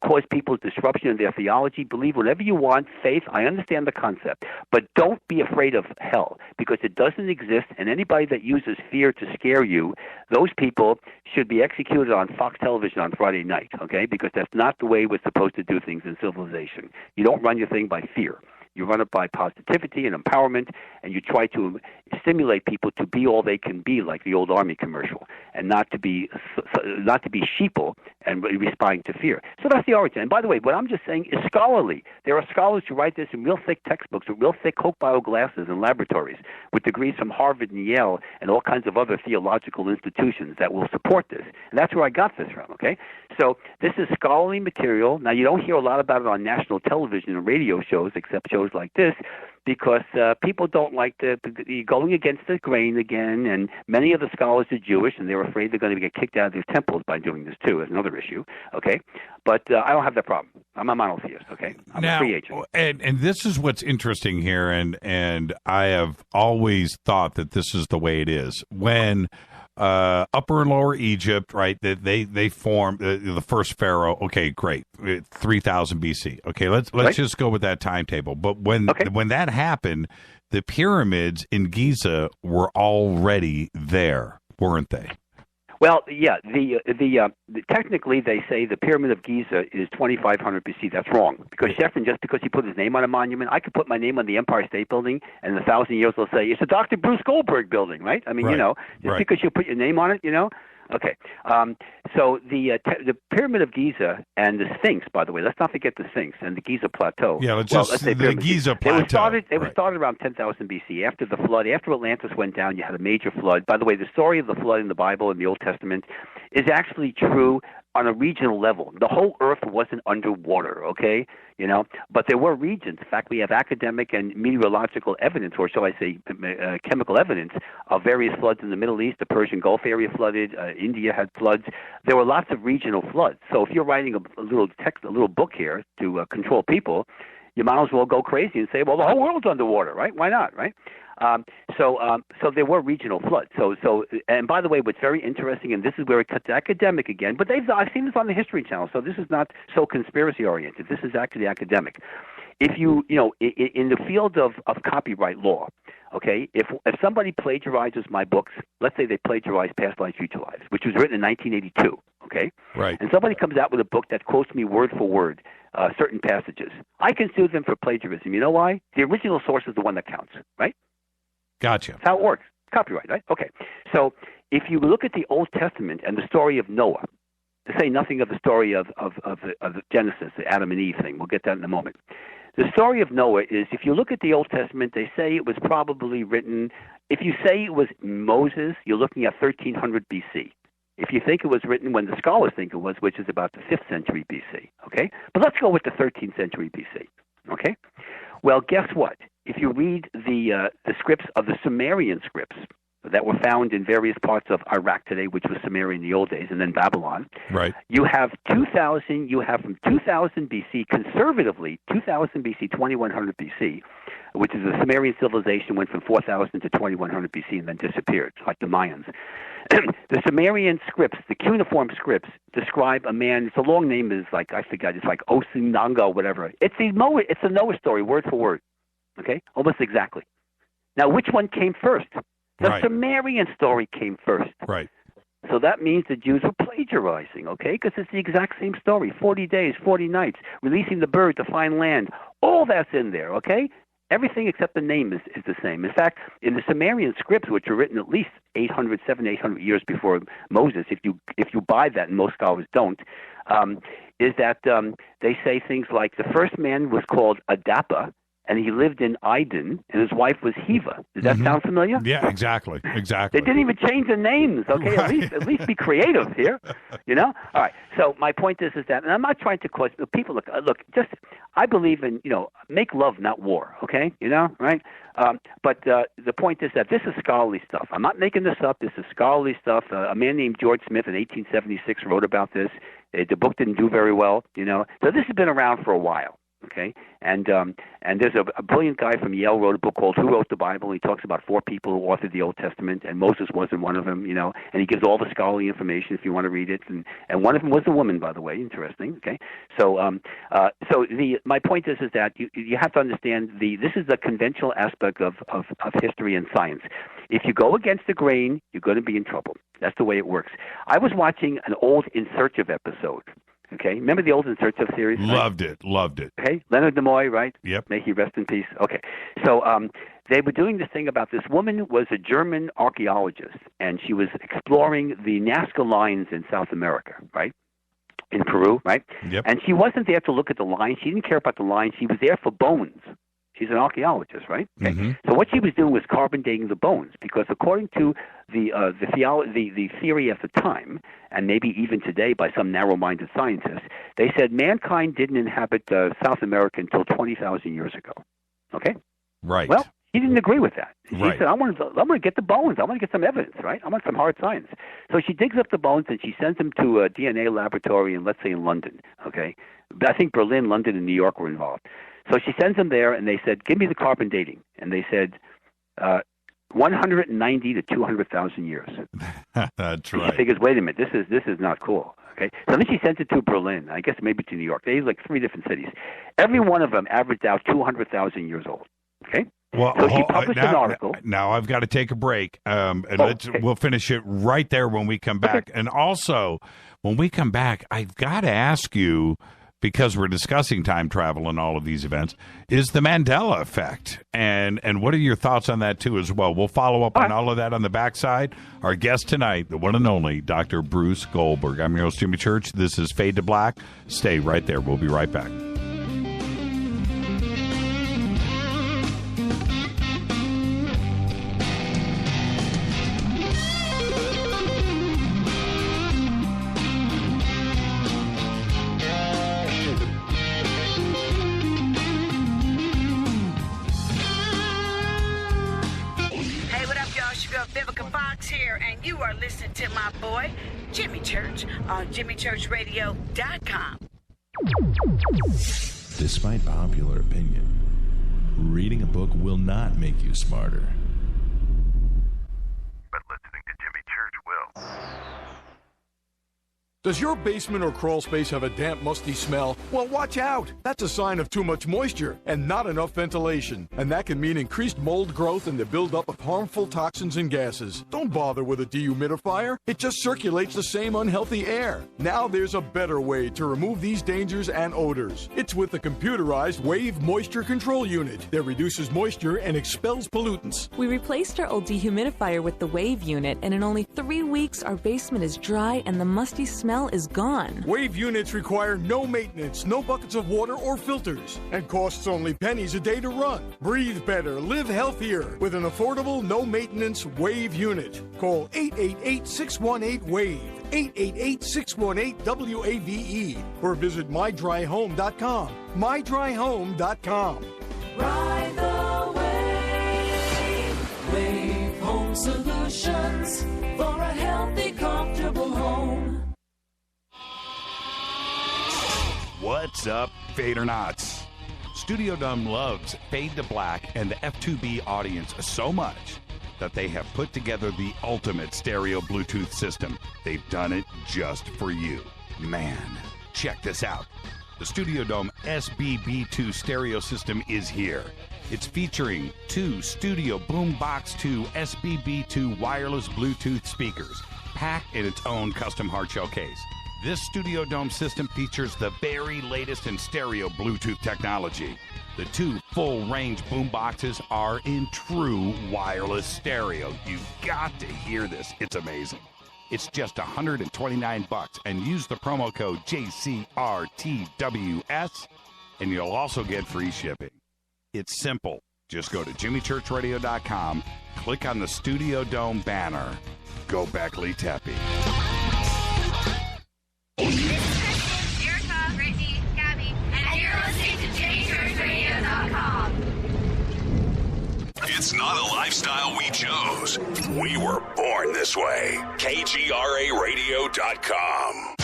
cause people's disruption in their theology. Believe whatever you want. Faith, I understand the concept. But don't be afraid of hell because it doesn't exist. And anybody that uses fear to scare you, those people should be executed on Fox television on Friday night, okay? Because that's not the way we're supposed to do things in civilization. You don't run your thing by fear. You run it by positivity and empowerment, and you try to stimulate people to be all they can be, like the old Army commercial, and not to be sheeple and responding to fear. So that's the origin. And by the way, what I'm just saying is scholarly. There are scholars who write this in real thick textbooks with real thick Coke bio glasses in laboratories with degrees from Harvard and Yale and all kinds of other theological institutions that will support this. And that's where I got this from, okay? So this is scholarly material. Now, you don't hear a lot about it on national television and radio shows, except shows like this, because people don't like going against the grain again, and many of the scholars are Jewish, and they're afraid they're going to get kicked out of their temples by doing this too. Is another issue, okay? But I don't have that problem. I'm a monotheist, okay? I'm a free agent. And this is what's interesting here, and I have always thought that this is the way it is. When Upper and Lower Egypt, right? They formed the first pharaoh. Okay, great, 3000 BC. Okay, let's just go with that timetable. But when that happened, the pyramids in Giza were already there, weren't they? Well, yeah. Technically, they say the Pyramid of Giza is 2500 BC. That's wrong because Sheffrin, just because he put his name on a monument, I could put my name on the Empire State Building, and in 1,000 years they'll say it's the Dr. Bruce Goldberg building, right? I mean, just because you put your name on it, Okay. So the Pyramid of Giza and the Sphinx, by the way, let's not forget the Sphinx and the Giza Plateau. Yeah, let's say the Giza Plateau. They were started around 10,000 BC. After the flood, after Atlantis went down, you had a major flood. By the way, the story of the flood in the Bible in the Old Testament is actually true on a regional level. The whole earth wasn't underwater, okay? But there were regions. In fact, we have academic and meteorological evidence, or shall I say chemical evidence, of various floods in the Middle East. The Persian Gulf area flooded. India had floods. There were lots of regional floods. So if you're writing a little book here to control people, you might as well go crazy and say, well, the whole world's underwater, right? Why not, right? So there were regional floods. So, and by the way, what's very interesting, and this is where it cuts academic again, but I've seen this on the History Channel, so this is not so conspiracy oriented. This is actually academic. If you in the field of copyright law, okay, if somebody plagiarizes my books, let's say they plagiarize Past Lives, Future Lives, which was written in 1982, okay, right, and somebody comes out with a book that quotes me word for word certain passages, I can sue them for plagiarism. You know why? The original source is the one that counts, right? Gotcha. That's how it works. Copyright, right? Okay. So if you look at the Old Testament and the story of Noah, to say nothing of the story of Genesis, the Adam and Eve thing, we'll get that in a moment. The story of Noah is, if you look at the Old Testament, they say it was probably written, if you say it was Moses, you're looking at 1300 BC. If you think it was written when the scholars think it was, which is about the 5th century BC, okay? But let's go with the 13th century BC, Okay? Well, guess what? If you read the scripts of the Sumerian scripts that were found in various parts of Iraq today, which was Sumeria in the old days, and then Babylon, right? You have from 2000 BC, conservatively 2000 BC, 2100 BC, which is the Sumerian civilization went from 4000 to 2100 BC and then disappeared, like the Mayans. The Sumerian scripts, the cuneiform scripts, describe a man. It's a long name. Is like I forgot. It's like Osinanga or whatever. It's a Noah story, word for word. Okay, almost exactly. Now, which one came first? The Sumerian story came first. Right. So that means the Jews were plagiarizing, okay? Because it's the exact same story. 40 days, 40 nights, releasing the bird to find land. All that's in there, okay? Everything except the name is the same. In fact, in the Sumerian scripts, which were written at least 800 years before Moses, if you buy that, and most scholars don't, is that they say things like the first man was called Adapa, and he lived in Aiden, and his wife was Heva. Does that sound familiar? Yeah, exactly. They didn't even change the names. Okay, right. at least be creative here. You know. All right. So my point is that, and I'm not trying to cause people look. Just I believe in make love, not war. Okay, right. But the point is that this is scholarly stuff. I'm not making this up. This is scholarly stuff. A man named George Smith in 1876 wrote about this. The book didn't do very well. So this has been around for a while. Okay, and there's a brilliant guy from Yale wrote a book called Who Wrote the Bible. He talks about 4 people who authored the Old Testament, and Moses wasn't one of them, and he gives all the scholarly information if you want to read it. And one of them was a woman, by the way. Interesting. Okay, so my point is that you have to understand this is the conventional aspect of history and science. If you go against the grain, you're going to be in trouble. That's the way it works. I was watching an old In Search of episode. Okay, remember the old In Search of series? Loved it. Okay, Leonard Nimoy, right? Yep. May he rest in peace. Okay, so they were doing this thing about this woman was a German archaeologist, and she was exploring the Nazca lines in South America, right? In Peru, right? Yep. And she wasn't there to look at the lines. She didn't care about the lines. She was there for bones. She's an archaeologist, right? Okay. Mm-hmm. So what she was doing was carbon dating the bones, because according to the theory at the time, and maybe even today by some narrow-minded scientists, they said mankind didn't inhabit South America until 20,000 years ago. Okay? Right. Well, he didn't agree with that. She right. said, I want to get the bones. I want to get some evidence, right? I want some hard science. So she digs up the bones and she sends them to a DNA laboratory in, let's say, in London. Okay? I think Berlin, London, and New York were involved. So she sends them there, and they said, give me the carbon dating. And they said 190 to 200,000 years. That's right. She figures, wait a minute, this is not cool. Okay, so then she sends it to Berlin, I guess maybe to New York. They have like 3 different cities. Every one of them averaged out 200,000 years old. Okay? Well, so she published an article. Now I've got to take a break, and we'll finish it right there when we come back. Okay. And also, when we come back, I've got to ask you, because we're discussing time travel and all of these events, is the Mandela effect. And what are your thoughts on that, too, as well? We'll follow up on all of that on the backside. Our guest tonight, the one and only Dr. Bruce Goldberg. I'm your host, Jimmy Church. This is Fade to Black. Stay right there. We'll be right back. You are listening to my boy, Jimmy Church, on JimmyChurchRadio.com. Despite popular opinion, reading a book will not make you smarter. But listening to Jimmy Church will. Does your basement or crawl space have a damp, musty smell? Well, watch out. That's a sign of too much moisture and not enough ventilation. And that can mean increased mold growth and the buildup of harmful toxins and gases. Don't bother with a dehumidifier. It just circulates the same unhealthy air. Now there's a better way to remove these dangers and odors. It's with the computerized Wave Moisture Control Unit that reduces moisture and expels pollutants. We replaced our old dehumidifier with the Wave unit, and in only 3 weeks, our basement is dry and the musty smell smell is gone. Wave units require no maintenance, no buckets of water or filters, and costs only pennies a day to run. Breathe better, live healthier with an affordable, no-maintenance Wave unit. Call 888-618-WAVE, 888-618-WAVE, or visit mydryhome.com. mydryhome.com. Ride the wave. Wave Home Solutions for a healthy, comfortable home. What's up, Fadernauts? Studio Dome loves Fade to Black and the F2B audience so much that they have put together the ultimate stereo Bluetooth system. They've done it just for you. Man, check this out. The Studio Dome SBB2 stereo system is here. It's featuring 2 Studio Boombox 2 SBB2 wireless Bluetooth speakers, packed in its own custom hardshell case. This Studio Dome system features the very latest in stereo Bluetooth technology. The 2 full-range boomboxes are in true wireless stereo. You've got to hear this. It's amazing. It's just $129, and use the promo code JCRTWS, and you'll also get free shipping. It's simple. Just go to jimmychurchradio.com, click on the Studio Dome banner. Go Beckley Teppy. This is Kristen, Erica, Brittany, Gabby, and you're listening to JimmyChurchRadio.com. It's not a lifestyle we chose. We were born this way. KGRARadio.com.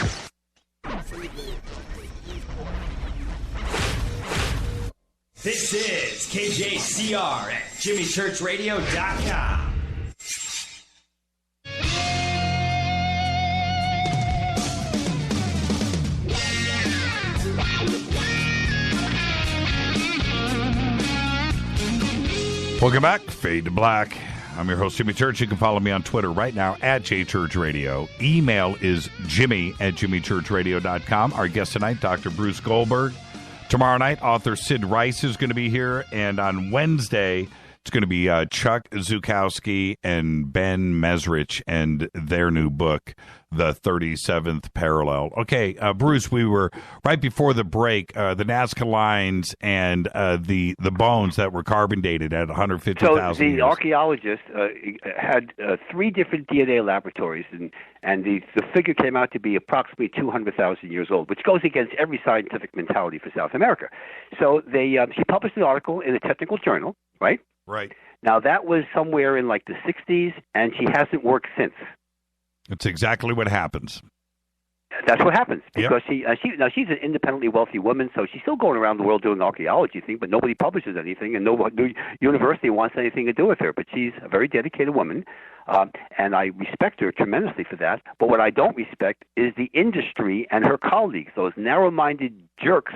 This is KJCR at JimmyChurchRadio.com. Welcome back, Fade to Black. I'm your host, Jimmy Church. You can follow me on Twitter right now at JChurchRadio. Email is jimmy@jimmychurchradio.com. Our guest tonight, Dr. Bruce Goldberg. Tomorrow night, author Sid Rice is going to be here. And on Wednesday, it's going to be Chuck Zukowski and Ben Mesrich and their new book, The 37th Parallel. Okay, Bruce, we were right before the break, the Nazca lines and the bones that were carbon dated at 150,000 So the years. archaeologist had 3 different DNA laboratories, and the figure came out to be approximately 200,000 years old, which goes against every scientific mentality for South America. So she published an article in a technical journal, right? Right. Now, that was somewhere in like the 60s, and she hasn't worked since. It's exactly what happens. That's what happens, because she's an independently wealthy woman, so she's still going around the world doing the archaeology thing, but nobody publishes anything, and no university wants anything to do with her. But she's a very dedicated woman, and I respect her tremendously for that. But what I don't respect is the industry and her colleagues, those narrow-minded jerks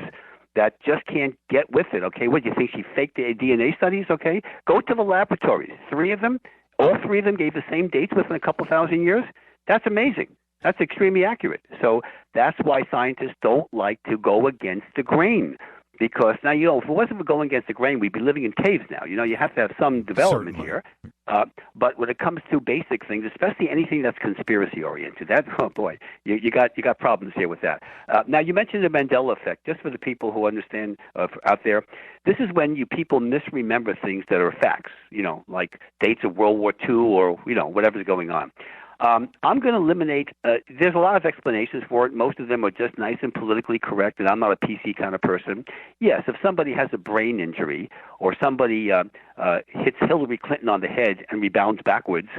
that just can't get with it, okay? What, do you think she faked the DNA studies, okay? Go to the laboratories. 3 of them, all 3 of them gave the same dates within a couple thousand years. That's amazing. That's extremely accurate. So that's why scientists don't like to go against the grain. Because now, if it wasn't for going against the grain, we'd be living in caves now. You have to have some development here. But when it comes to basic things, especially anything that's conspiracy-oriented, oh boy, you got problems here with that. Now, you mentioned the Mandela effect. Just for the people who understand out there, this is when people misremember things that are facts, like dates of World War II or, whatever's going on. I'm going to eliminate, there's a lot of explanations for it. Most of them are just nice and politically correct, and I'm not a PC kind of person. Yes, if somebody has a brain injury or somebody hits Hillary Clinton on the head and rebounds backwards,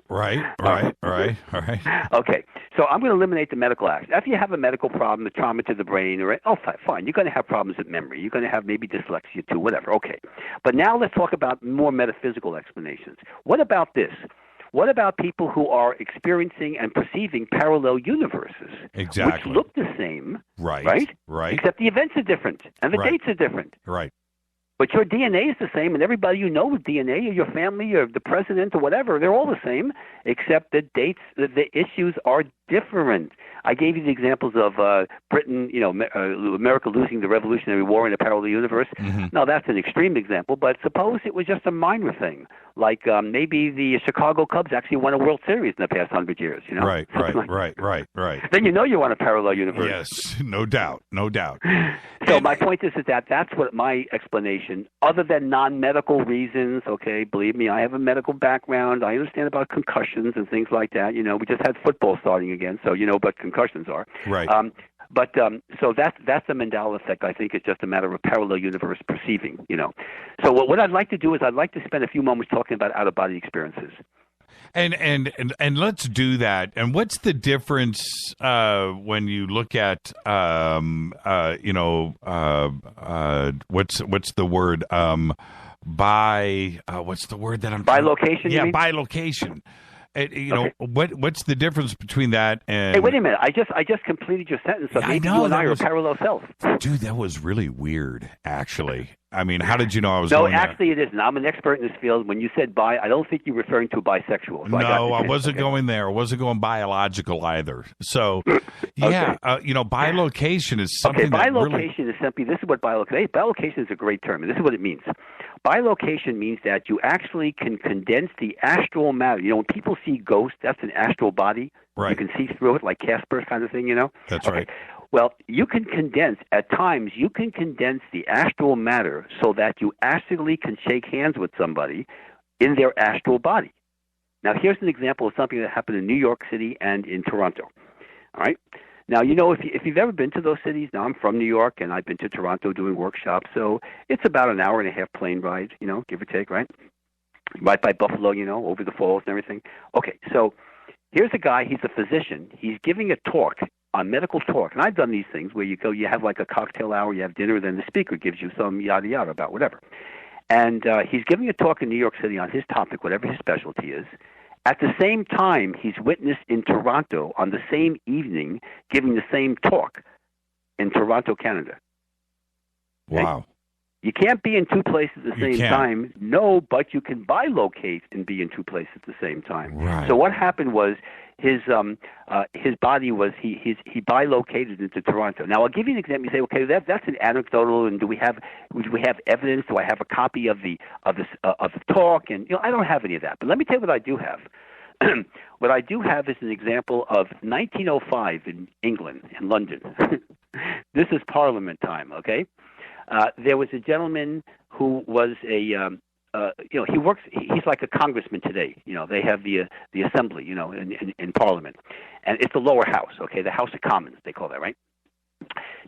Right. Okay, so I'm going to eliminate the medical act. If you have a medical problem, a trauma to the brain, fine. You're going to have problems with memory. You're going to have maybe dyslexia too, whatever. Okay, but now let's talk about more metaphysical explanations. What about this? What about people who are experiencing and perceiving parallel universes, exactly, which look the same, right? Except the events are different and the dates are different. Right. But your DNA is the same, and everybody you know with DNA, or your family, or the president, or whatever, they're all the same, except the dates, the issues are different. I gave you the examples of Britain, America losing the Revolutionary War in a parallel universe. Now, that's an extreme example, but suppose it was just a minor thing, like maybe the Chicago Cubs actually won a World Series in the past 100 years. Right. Then you know you're on a parallel universe. Yes, no doubt. So my point is that that's what my explanation, other than non-medical reasons, okay, believe me, I have a medical background. I understand about concussions and things like that. We just had football starting again, so you know what concussions are. Right. So that's the Mandela effect. I think it's just a matter of parallel universe perceiving, So what I'd like to do is I'd like to spend a few moments talking about out-of-body experiences. And let's do that. And what's the difference when you look at what's the word what's the word that I'm bilocation? Yeah, bilocation. Okay. What's the difference between that and? Hey, wait a minute! I just completed your sentence. So maybe you and I are parallel selves. Dude, that was really weird. Actually, I mean, how did you know I was? No, going actually, it isn't. I'm an expert in this field. When you said bi, I don't think you're referring to bisexual. So no, I wasn't going there. I wasn't going biological either. So, yeah, bilocation is something. Okay, bilocation is simply. This is what bilocation. Bilocation is a great term, and this is what it means. Bilocation means that you actually can condense the astral matter. When people see ghosts, that's an astral body. Right. You can see through it, like Casper kind of thing, That's okay. right. Well, you can condense the astral matter so that you actually can shake hands with somebody in their astral body. Now, here's an example of something that happened in New York City and in Toronto. All right? Now, if you've ever been to those cities, now I'm from New York and I've been to Toronto doing workshops, so it's about an hour and a half plane ride, give or take, right? Right by Buffalo, over the falls and everything. Okay, so here's a guy, he's a physician. He's giving a talk, a medical talk, and I've done these things where you have like a cocktail hour, you have dinner, then the speaker gives you some yada yada about whatever. And he's giving a talk in New York City on his topic, whatever his specialty is. At the same time, he's witnessed in Toronto on the same evening giving the same talk in Toronto, Canada. Okay? Wow. You can't be in two places at the same time. No, but you can bilocate and be in two places at the same time. Right. So what happened was his body was he bilocated into Toronto. Now I'll give you an example. You say, okay, that's an anecdotal, and do we have evidence? Do I have a copy of the talk? And I don't have any of that. But let me tell you what I do have. What I do have is an example of 1905 in England, in London. This is Parliament time, okay? There was a gentleman who was he's like a congressman today. They have the assembly, in Parliament. And it's the lower house, okay, the House of Commons, they call that, right?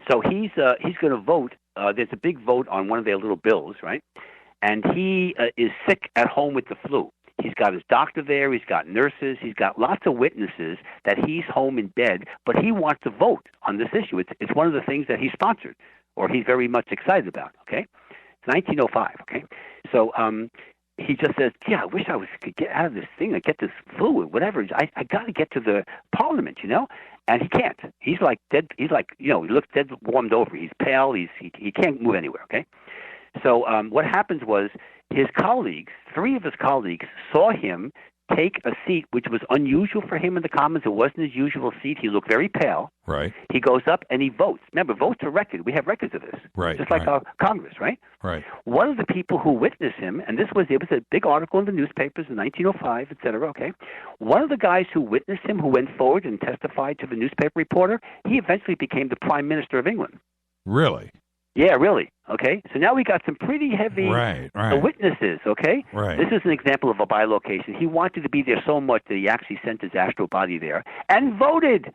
So he's going to vote. There's a big vote on one of their little bills, right? And he is sick at home with the flu. He's got his doctor there. He's got nurses. He's got lots of witnesses that he's home in bed, but he wants to vote on this issue. It's one of the things that he sponsored or he's very much excited about, okay? It's 1905, okay? So he just says, I wish I could get out of this thing and get this flu or whatever. I got to get to the Parliament, And he can't. He's like dead. He's like, he looks dead warmed over. He's pale. He can't move anywhere, okay? So what happens was his colleagues, 3 of his colleagues, saw him take a seat which was unusual for him in the Commons. It wasn't his usual seat. He looked very pale. Right. He goes up and he votes. Remember, votes are record. We have records of this. Right. Just like our Congress, right? Right. One of the people who witnessed him, and it was a big article in the newspapers in 1905, et cetera, okay? One of the guys who witnessed him, who went forward and testified to the newspaper reporter, he eventually became the Prime Minister of England. Really? Yeah, really. Okay, so now we got some pretty heavy witnesses. Okay, right. This is an example of a bilocation. He wanted to be there so much that he actually sent his astral body there and voted.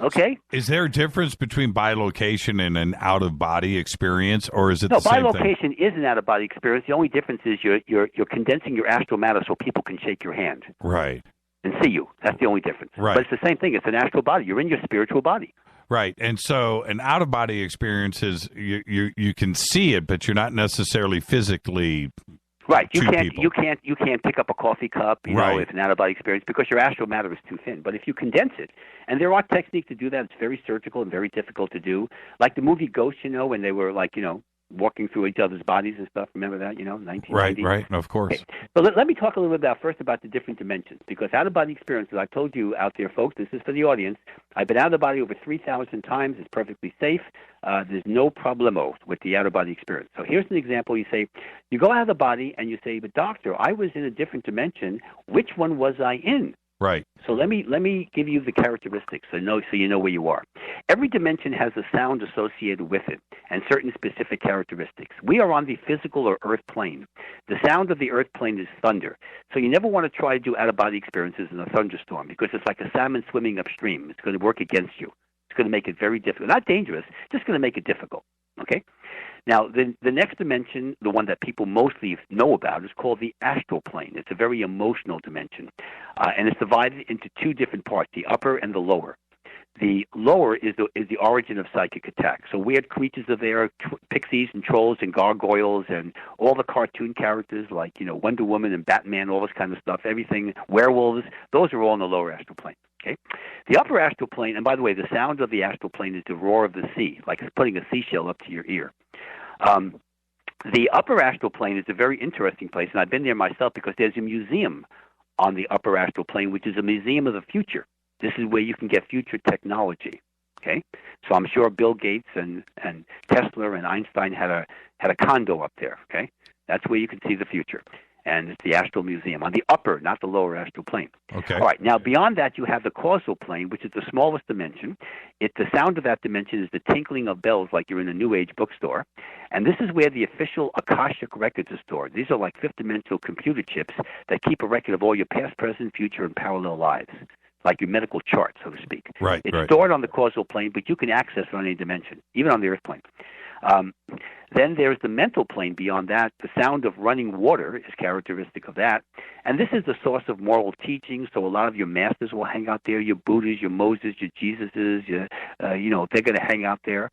Okay. Is there a difference between bilocation and an out-of-body experience, or is it the same bilocation is an out-of-body experience. The only difference is you're condensing your astral matter so people can shake your hand. Right. And see you. That's the only difference. Right. But it's the same thing. It's an astral body. You're in your spiritual body. Right, and so an out-of-body experience is you can see it, but you're not necessarily physically. Right, you can't pick up a coffee cup, you know, if an out-of-body experience because your astral matter is too thin. But if you condense it, and there are techniques to do that, it's very surgical and very difficult to do. Like the movie Ghost, when they were walking through each other's bodies and stuff. Remember that, 1990? Right, of course. Okay. So let me talk a little bit about the different dimensions, because out-of-body experiences, I told you out there, folks, this is for the audience. I've been out of the body over 3,000 times. It's perfectly safe. There's no problemo with the out-of-body experience. So here's an example. You go out of the body and you say, but doctor, I was in a different dimension. Which one was I in? Right. So let me give you the characteristics so you know where you are. Every dimension has a sound associated with it and certain specific characteristics. We are on the physical or earth plane. The sound of the earth plane is thunder. So you never want to try to do out-of-body experiences in a thunderstorm, because it's like a salmon swimming upstream. It's going to work against you. It's going to make it very difficult. Not dangerous, just going to make it difficult. Okay? Now, the next dimension, the one that people mostly know about, is called the astral plane. It's a very emotional dimension, and it's divided into two different parts, the upper and the lower. The lower is the origin of psychic attacks. So weird creatures are there, pixies and trolls and gargoyles and all the cartoon characters like, Wonder Woman and Batman, all this kind of stuff, everything, werewolves, those are all in the lower astral plane. Okay, the upper astral plane, and by the way, the sound of the astral plane is the roar of the sea, like putting a seashell up to your ear. The upper astral plane is a very interesting place, and I've been there myself because there's a museum on the upper astral plane, which is a museum of the future. This is where you can get future technology. Okay, so I'm sure Bill Gates and Tesla and Einstein had a condo up there. Okay, that's where you can see the future. And it's the astral museum on the upper, not the lower astral plane. Okay. All right. Now, beyond that, you have the causal plane, which is the smallest dimension. The sound of that dimension is the tinkling of bells, like you're in a New Age bookstore. And this is where the official Akashic records are stored. These are like fifth-dimensional computer chips that keep a record of all your past, present, future, and parallel lives, like your medical chart, so to speak. Right. It's stored on the causal plane, but you can access it on any dimension, even on the earth plane. Then there's the mental plane beyond that. The sound of running water is characteristic of that. And this is the source of moral teaching, so a lot of your masters will hang out there, your Buddhas, your Moses, your Jesuses, they're going to hang out there.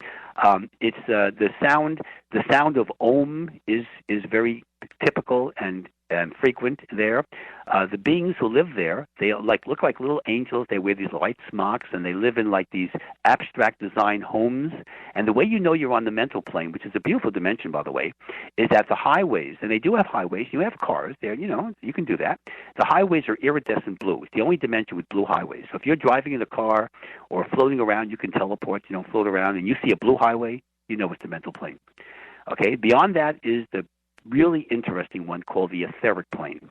It's the sound of Om is very typical and frequent there. The beings who live there, they look like little angels. They wear these light smocks, and they live in like these abstract design homes. And the way you know you're on the mental plane, which is a beautiful dimension, by the way, is that the highways, and they do have highways. You have cars there, you can do that. The highways are iridescent blue. It's the only dimension with blue highways. So if you're driving in a car or floating around, you can teleport, float around, and you see a blue highway, it's the mental plane. Okay, beyond that is the really interesting one called the etheric plane.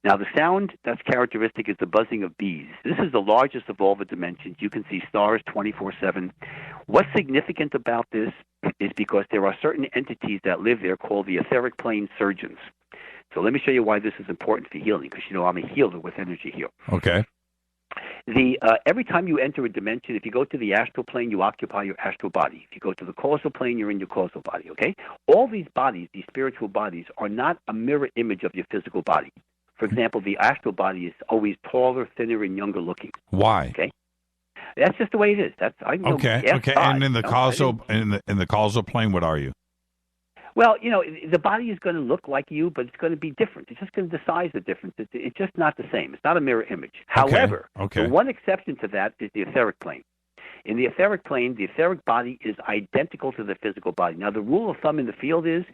Now, the sound that's characteristic is the buzzing of bees. This is the largest of all the dimensions. You can see stars 24/7. What's significant about this is because there are certain entities that live there called the etheric plane surgeons. So let me show you why this is important for healing, because, I'm a healer with energy here. Okay. Every time you enter a dimension, if you go to the astral plane, you occupy your astral body. If you go to the causal plane, you're in your causal body, okay? All these bodies, these spiritual bodies, are not a mirror image of your physical body. For example, the astral body is always taller, thinner, and younger looking. Why? Okay. That's just the way it is. Okay. And in the causal plane, what are you? Well, the body is going to look like you, but it's going to be different. It's just going to the size of difference. It's just not the same. It's not a mirror image. However, the one exception to that is the etheric plane. In the etheric plane, the etheric body is identical to the physical body. Now, the rule of thumb in the field is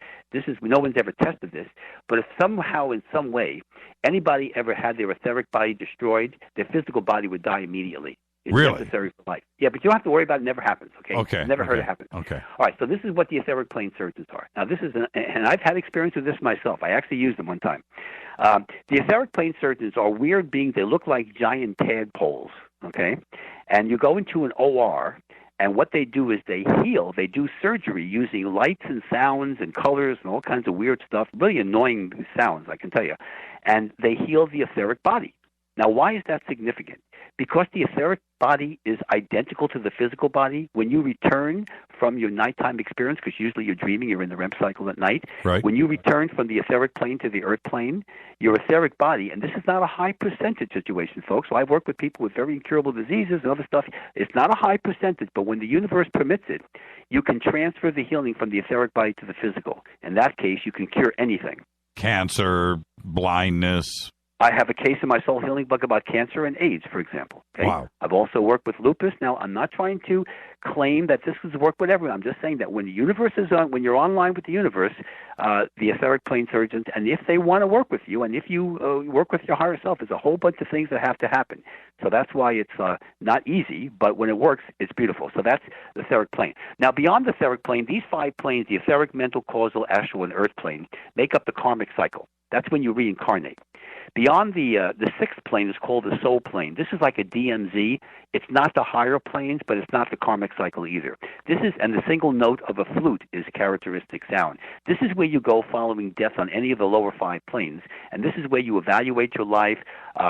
no one's ever tested this, but if somehow, in some way, anybody ever had their etheric body destroyed, their physical body would die immediately. It's necessary for life. Yeah, but you don't have to worry about it. It never happens, okay? Okay. Never heard it happen. Okay. All right, so this is what the etheric plane surgeons are. Now, and I've had experience with this myself. I actually used them one time. The etheric plane surgeons are weird beings. They look like giant tadpoles, okay? And you go into an OR, and what they do is they heal. They do surgery using lights and sounds and colors and all kinds of weird stuff, really annoying sounds, I can tell you. And they heal the etheric body. Now, why is that significant? Because the etheric body is identical to the physical body. When you return from your nighttime experience, because usually you're dreaming, you're in the REM cycle at night. Right. When you return from the etheric plane to the earth plane, your etheric body, and this is not a high percentage situation, folks. So I work with people with very incurable diseases and other stuff. It's not a high percentage, but when the universe permits it, you can transfer the healing from the etheric body to the physical. In that case, you can cure anything. Cancer, blindness. I have a case in my soul healing book about cancer and AIDS, for example. Okay? Wow. I've also worked with lupus. Now, I'm not trying to claim that this is work with everyone. I'm just saying that when the universe is on, when you're online with the universe, the etheric plane surgeons, and if they want to work with you, and if you work with your higher self, there's a whole bunch of things that have to happen. So that's why it's not easy, but when it works, it's beautiful. So that's the etheric plane. Now, beyond the etheric plane, these 5 planes, the etheric, mental, causal, astral, and earth plane, make up the karmic cycle. That's when you reincarnate. Beyond the 6th plane is called the soul plane. This is like a DMZ. It's not the higher planes, but it's not the karmic cycle either. This is, and the single note of a flute is characteristic sound. This is where you go following death on any of the lower 5 planes, and this is where you evaluate your life.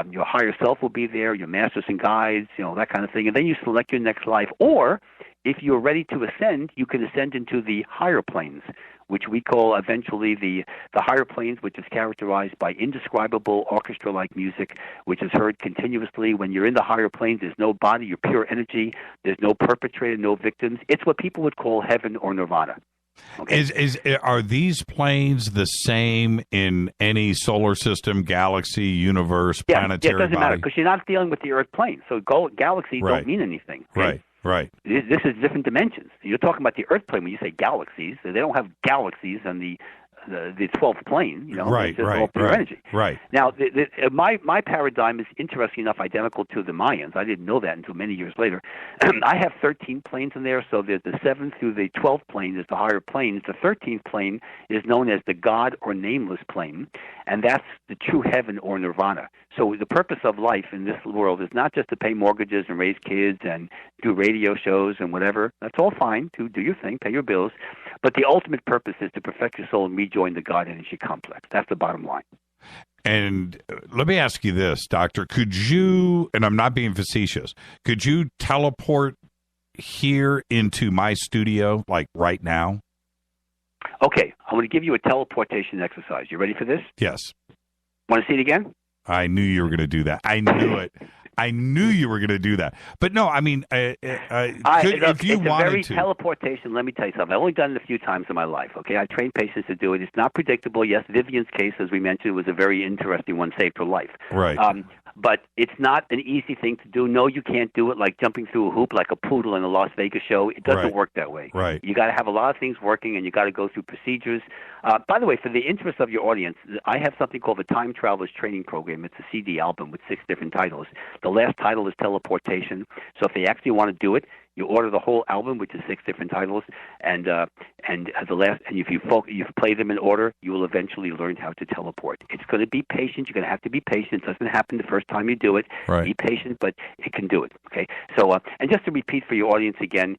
Your higher self will be there, your masters and guides, that kind of thing, and then you select your next life. Or, if you're ready to ascend, you can ascend into the higher planes, which we call eventually the higher planes, which is characterized by indescribable orchestra-like music, which is heard continuously. When you're in the higher planes, there's no body, you're pure energy, there's no perpetrator, no victims. It's what people would call heaven or nirvana. Okay. Are these planes the same in any solar system, galaxy, universe, planetary yeah, it doesn't matter, body? because you're not dealing with the Earth plane. So galaxies don't mean anything. Okay? Right. This is different dimensions. You're talking about the Earth plane when you say galaxies. They don't have galaxies on the 12th plane. It's just all pure energy. Right. Now, my paradigm is, interesting enough, identical to the Mayans. I didn't know that until many years later. I have 13 planes in there, so there's the 7th through the 12th plane is the higher planes. The 13th plane is known as the God or nameless plane, and that's the true heaven or nirvana. So the purpose of life in this world is not just to pay mortgages and raise kids and do radio shows and whatever. That's all fine, to do your thing, pay your bills. But the ultimate purpose is to perfect your soul and rejoin the God energy complex. That's the bottom line. And let me ask you this, Doctor. Could you, and I'm not being facetious, could you teleport here into my studio, like right now? Okay, I'm going to give you a teleportation exercise. You ready for this? Yes. Want to see it again? I knew you were going to do that. I knew it. I knew you were going to do that. But no, I mean, if you wanted to. Teleportation, let me tell you something. I've only done it a few times in my life, okay? I train patients to do it. It's not predictable. Yes, Vivian's case, as we mentioned, was a very interesting one, saved her life. Right. But it's not an easy thing to do. No, you can't do it like jumping through a hoop like a poodle in a Las Vegas show. It doesn't work that way. Right. You got to have a lot of things working, and you got to go through procedures. By the way, for the interest of your audience, I have something called the Time Traveler's Training Program. It's a CD album with 6 different titles. The last title is Teleportation. So if they actually want to do it, you order the whole album, which is 6 different titles, and if you play them in order, you will eventually learn how to teleport. It's going to be patient. You're going to have to be patient. It doesn't happen the first time you do it. Right. Be patient, but it can do it. Okay. So, and just to repeat for your audience again,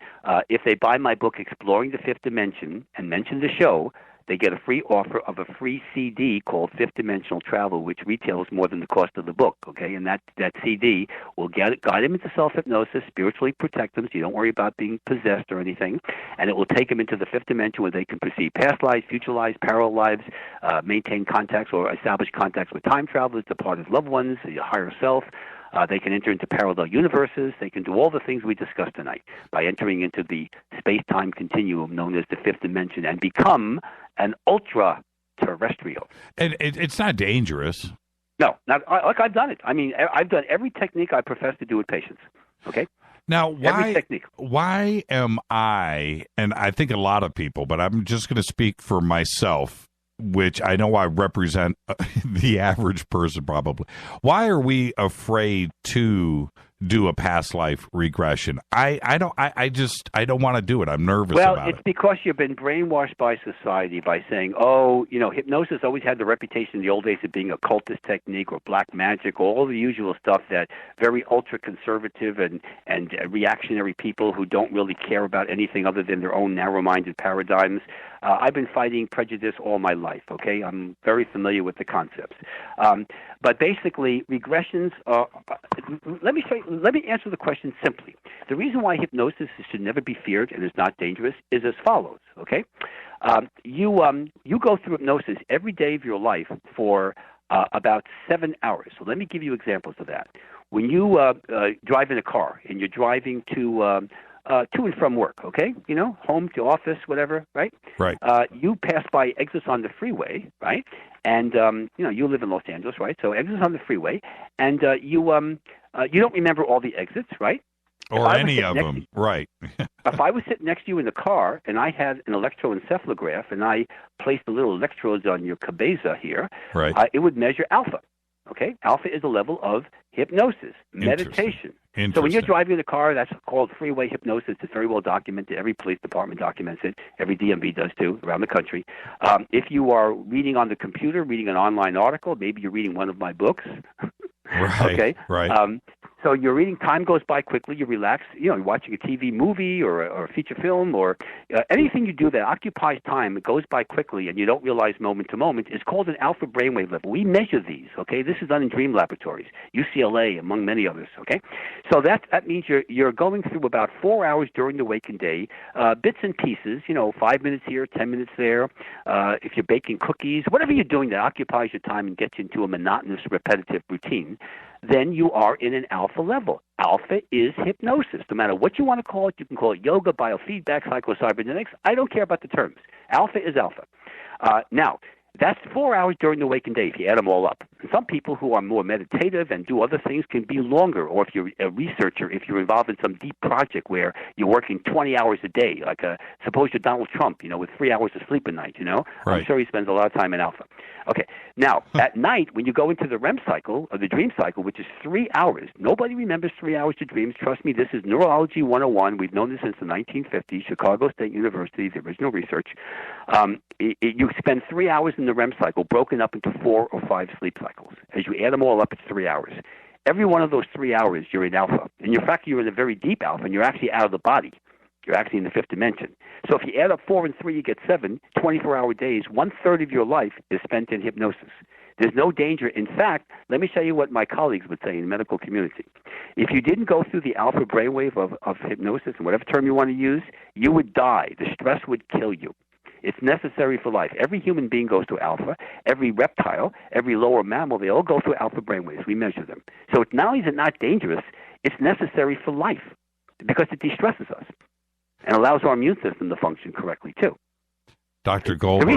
if they buy my book, Exploring the Fifth Dimension, and mention the show, they get a free offer of a free CD called Fifth Dimensional Travel, which retails more than the cost of the book, okay? And that CD will guide them into self-hypnosis, spiritually protect them, so you don't worry about being possessed or anything, and it will take them into the fifth dimension where they can perceive past lives, future lives, parallel lives, maintain contacts or establish contacts with time travelers, departed loved ones, your higher self. They can enter into parallel universes. They can do all the things we discussed tonight by entering into the space-time continuum known as the fifth dimension and become an ultra-terrestrial. And it's not dangerous. No, not like I've done it. I mean, I've done every technique I profess to do with patients. Okay. Now, why am I, and I think a lot of people, but I'm just going to speak for myself, which I know I represent the average person probably. Why are we afraid to do a past life regression? I don't want to do it. I'm nervous about it. Well, it's because you've been brainwashed by society by saying, hypnosis always had the reputation in the old days of being occultist technique or black magic, or all the usual stuff that very ultra-conservative and reactionary people who don't really care about anything other than their own narrow-minded paradigms. I've been fighting prejudice all my life, okay? I'm very familiar with the concepts. But basically, regressions are... Let me answer the question simply. The reason why hypnosis should never be feared and is not dangerous is as follows, okay? You go through hypnosis every day of your life for about 7 hours. So let me give you examples of that. When you drive in a car and you're driving to to and from work, okay? Home to office, whatever, right? Right. You pass by exits on the freeway, right? And you live in Los Angeles, right? So exits on the freeway, and you don't remember all the exits, right? Or any of them, right? If I was sitting next to you in the car and I had an electroencephalograph and I placed the little electrodes on your cabeza here, right. It would measure alpha. Okay, alpha is a level of hypnosis, meditation. So when you're driving in the car, that's called freeway hypnosis. It's very well documented. Every police department documents it. Every DMV does too around the country. If you are reading on the computer, reading an online article, maybe you're reading one of my books. Right. Okay. Right. So you're reading, time goes by quickly, you relax, you're watching a TV movie or a feature film or anything you do that occupies time, it goes by quickly and you don't realize moment to moment, is called an alpha brainwave level. We measure these, okay? This is done in dream laboratories, UCLA, among many others, okay? So that means you're going through about 4 hours during the waking day, bits and pieces, 5 minutes here, 10 minutes there. If you're baking cookies, whatever you're doing that occupies your time and gets you into a monotonous, repetitive routine, then you are in an alpha level. Alpha is hypnosis. No matter what you want to call it, you can call it yoga, biofeedback, psychocybernetics. I don't care about the terms. Alpha is alpha. Now, that's 4 hours during the waking day if you add them all up. And some people who are more meditative and do other things can be longer, or if you're a researcher, if you're involved in some deep project where you're working 20 hours a day, like suppose you're Donald Trump, with 3 hours of sleep a night, Right. I'm sure he spends a lot of time in alpha. Okay, now, at night, when you go into the REM cycle, or the dream cycle, which is 3 hours, nobody remembers 3 hours to dreams. Trust me, this is Neurology 101. We've known this since the 1950s, Chicago State University, the original research. You spend 3 hours in the REM cycle broken up into 4 or 5 sleep cycles. As you add them all up, it's 3 hours. Every one of those 3 hours, you're in alpha. And in fact, you're in a very deep alpha, and you're actually out of the body. You're actually in the fifth dimension. So if you add up 4 and 3, you get 7, 24-hour days. 1/3 of your life is spent in hypnosis. There's no danger. In fact, let me tell you what my colleagues would say in the medical community. If you didn't go through the alpha brainwave of hypnosis, and whatever term you want to use, you would die. The stress would kill you. It's necessary for life. Every human being goes through alpha. Every reptile, every lower mammal, they all go through alpha brainwaves. We measure them. So not only is it not dangerous, it's necessary for life because it de-stresses us and allows our immune system to function correctly too. Dr. Goldberg. The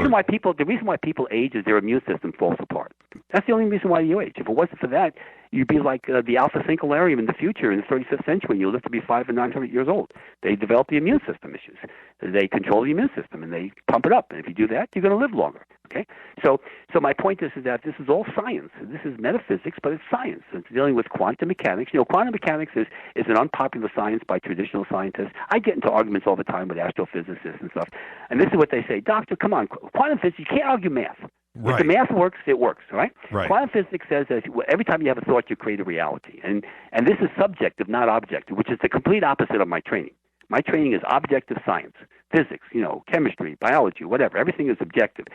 reason why people age is their immune system falls apart. That's the only reason why you age. If it wasn't for that, you'd be like the Alpha Synchilarium in the future, in the 35th century, when you live to be 500 and 900 years old. They develop the immune system issues. They control the immune system, and they pump it up. And if you do that, you're going to live longer. Okay? So my point is that this is all science. This is metaphysics, but it's science. It's dealing with quantum mechanics. Quantum mechanics is an unpopular science by traditional scientists. I get into arguments all the time with astrophysicists and stuff. And this is what they say, Doctor, come on, quantum physics, you can't argue math. Right. If the math works, it works, right? Right. Quantum physics says that every time you have a thought, you create a reality. And this is subjective, not objective, which is the complete opposite of my training. My training is objective science, physics, chemistry, biology, whatever. Everything is objective.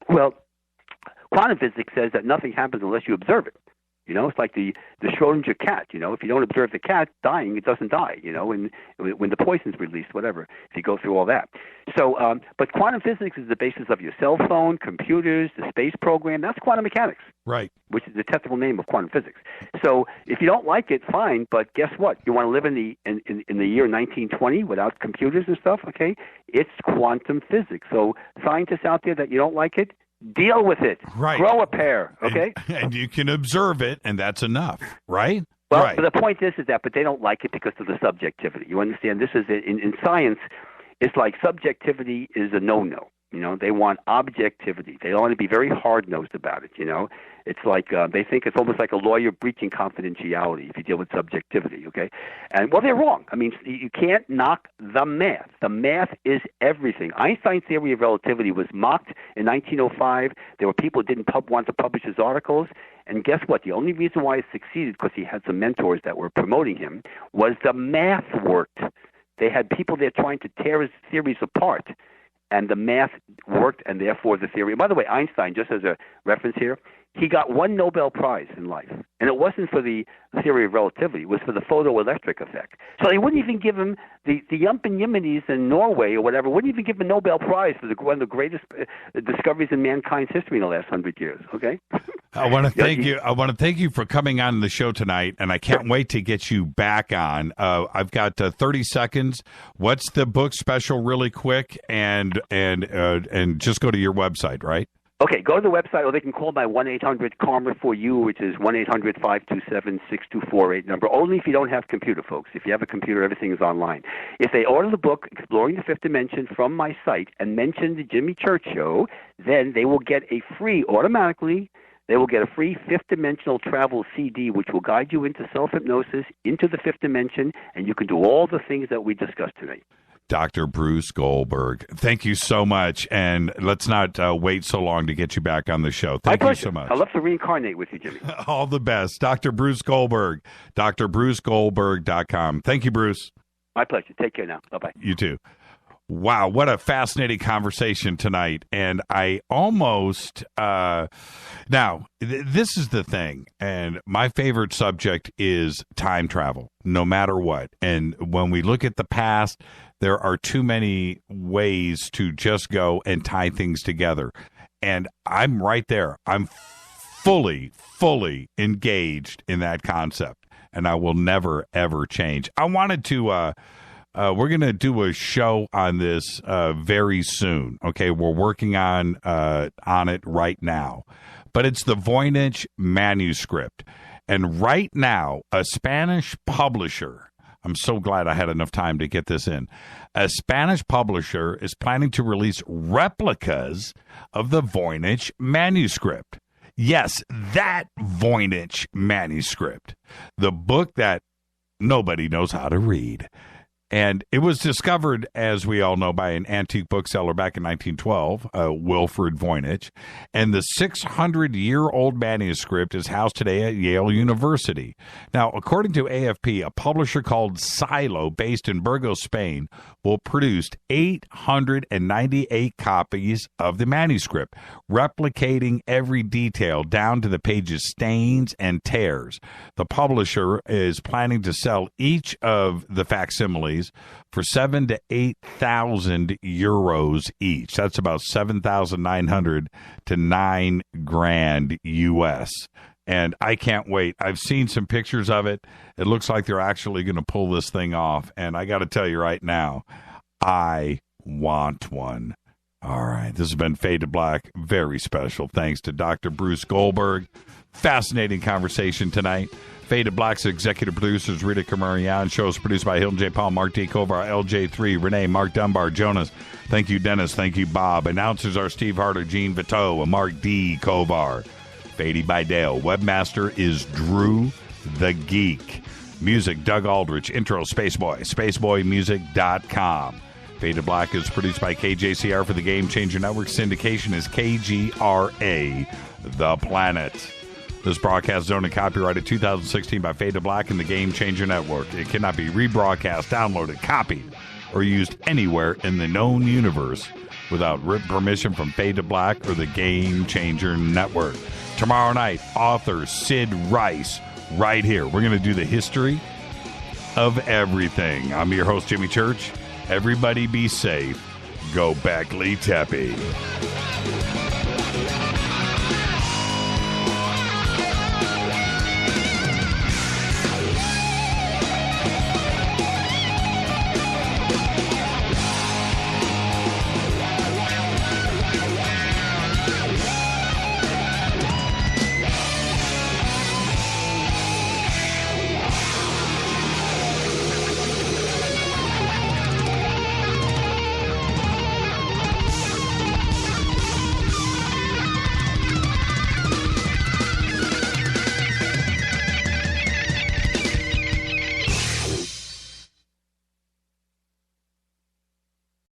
Well, quantum physics says that nothing happens unless you observe it. It's like the Schrodinger cat. If you don't observe the cat dying, it doesn't die. When the poison's released, whatever. If you go through all that. So, but quantum physics is the basis of your cell phone, computers, the space program. That's quantum mechanics. Right. Which is the technical name of quantum physics. So, if you don't like it, fine. But guess what? You want to live in the year 1920 without computers and stuff. Okay, it's quantum physics. So, scientists out there that you don't like it, deal with it. Right. Grow a pair, okay? And you can observe it, and that's enough, right? Well, right. The point is that, but they don't like it because of the subjectivity. You understand? This is in science. It's like subjectivity is a no-no. They want objectivity. They want to be very hard-nosed about it. It's like they think it's almost like a lawyer breaching confidentiality if you deal with subjectivity. Okay, and well, they're wrong. I mean, you can't knock the math. The math is everything. Einstein's theory of relativity was mocked in 1905. There were people who didn't want to publish his articles. And guess what? The only reason why it succeeded, because he had some mentors that were promoting him, was the math worked. They had people there trying to tear his theories apart. And the math worked, and therefore the theory. By the way, Einstein, just as a reference here, he got one Nobel Prize in life, and it wasn't for the theory of relativity. It was for the photoelectric effect. So they wouldn't even give him the Yimini's in Norway or whatever. Wouldn't even give him a Nobel Prize for one of the greatest discoveries in mankind's history in the last 100 years. Okay. I want to thank you. I want to thank you for coming on the show tonight, and I can't wait to get you back on. I've got 30 seconds. What's the book special, really quick, and just go to your website, right? Okay, go to the website, or they can call my 1-800-KARMA-4-YOU, which is 1-800-527-6248 number, only if you don't have computer, folks. If you have a computer, everything is online. If they order the book, Exploring the Fifth Dimension, from my site and mention the Jimmy Church Show, then they will get a free, automatically, they will get a free fifth dimensional travel CD, which will guide you into self-hypnosis, into the fifth dimension, and you can do all the things that we discussed today. Dr. Bruce Goldberg, thank you so much, and let's not wait so long to get you back on the show. Thank you so much. I'd love to reincarnate with you, Jimmy. All the best. Dr. Bruce Goldberg, drbrucegoldberg.com. Thank you, Bruce. My pleasure. Take care now. Bye-bye. You too. Wow, what a fascinating conversation tonight. And I almost, now, this is the thing, and my favorite subject is time travel, no matter what. And when we look at the past, there are too many ways to just go and tie things together. And I'm right there. I'm fully engaged in that concept, and I will never, ever change. I wanted to, we're going to do a show on this very soon. Okay, we're working on it right now. But it's the Voynich manuscript. And right now, a Spanish publisher, I'm so glad I had enough time to get this in, a Spanish publisher is planning to release replicas of the Voynich manuscript. Yes, that Voynich manuscript. The book that nobody knows how to read. And it was discovered, as we all know, by an antique bookseller back in 1912, Wilfred Voynich. And the 600-year-old manuscript is housed today at Yale University. Now, according to AFP, a publisher called Silo, based in Burgos, Spain, will produce 898 copies of the manuscript, replicating every detail down to the page's stains and tears. The publisher is planning to sell each of the facsimiles for 7,000 to 8,000 euros each. That's about 7,900 to $9,000 US. And I can't wait. I've seen some pictures of it. It looks like they're actually going to pull this thing off. And I got to tell you right now, I want one. All right. This has been Fade to Black. Very special. Thanks to Dr. Bruce Goldberg. Fascinating conversation tonight. Fade to Black's executive producers, Rita Kamarian. Show is produced by Hilton J. Paul, Mark D. Kovar, LJ3, Renee, Mark Dunbar, Jonas. Thank you, Dennis. Thank you, Bob. Announcers are Steve Harder, Gene Vito, and Mark D. Kovar. Fady by Dale. Webmaster is Drew the Geek. Music, Doug Aldrich. Intro, Spaceboy. SpaceboyMusic.com. Fade to Black is produced by KJCR for the Game Changer Network. Syndication is KGRA, The Planet. This broadcast is owned and copyrighted 2016 by Fade to Black and the Game Changer Network. It cannot be rebroadcast, downloaded, copied, or used anywhere in the known universe without written permission from Fade to Black or the Game Changer Network. Tomorrow night, author Sid Rice, right here. We're going to do the history of everything. I'm your host, Jimmy Church. Everybody be safe. Go Beckley Teppy.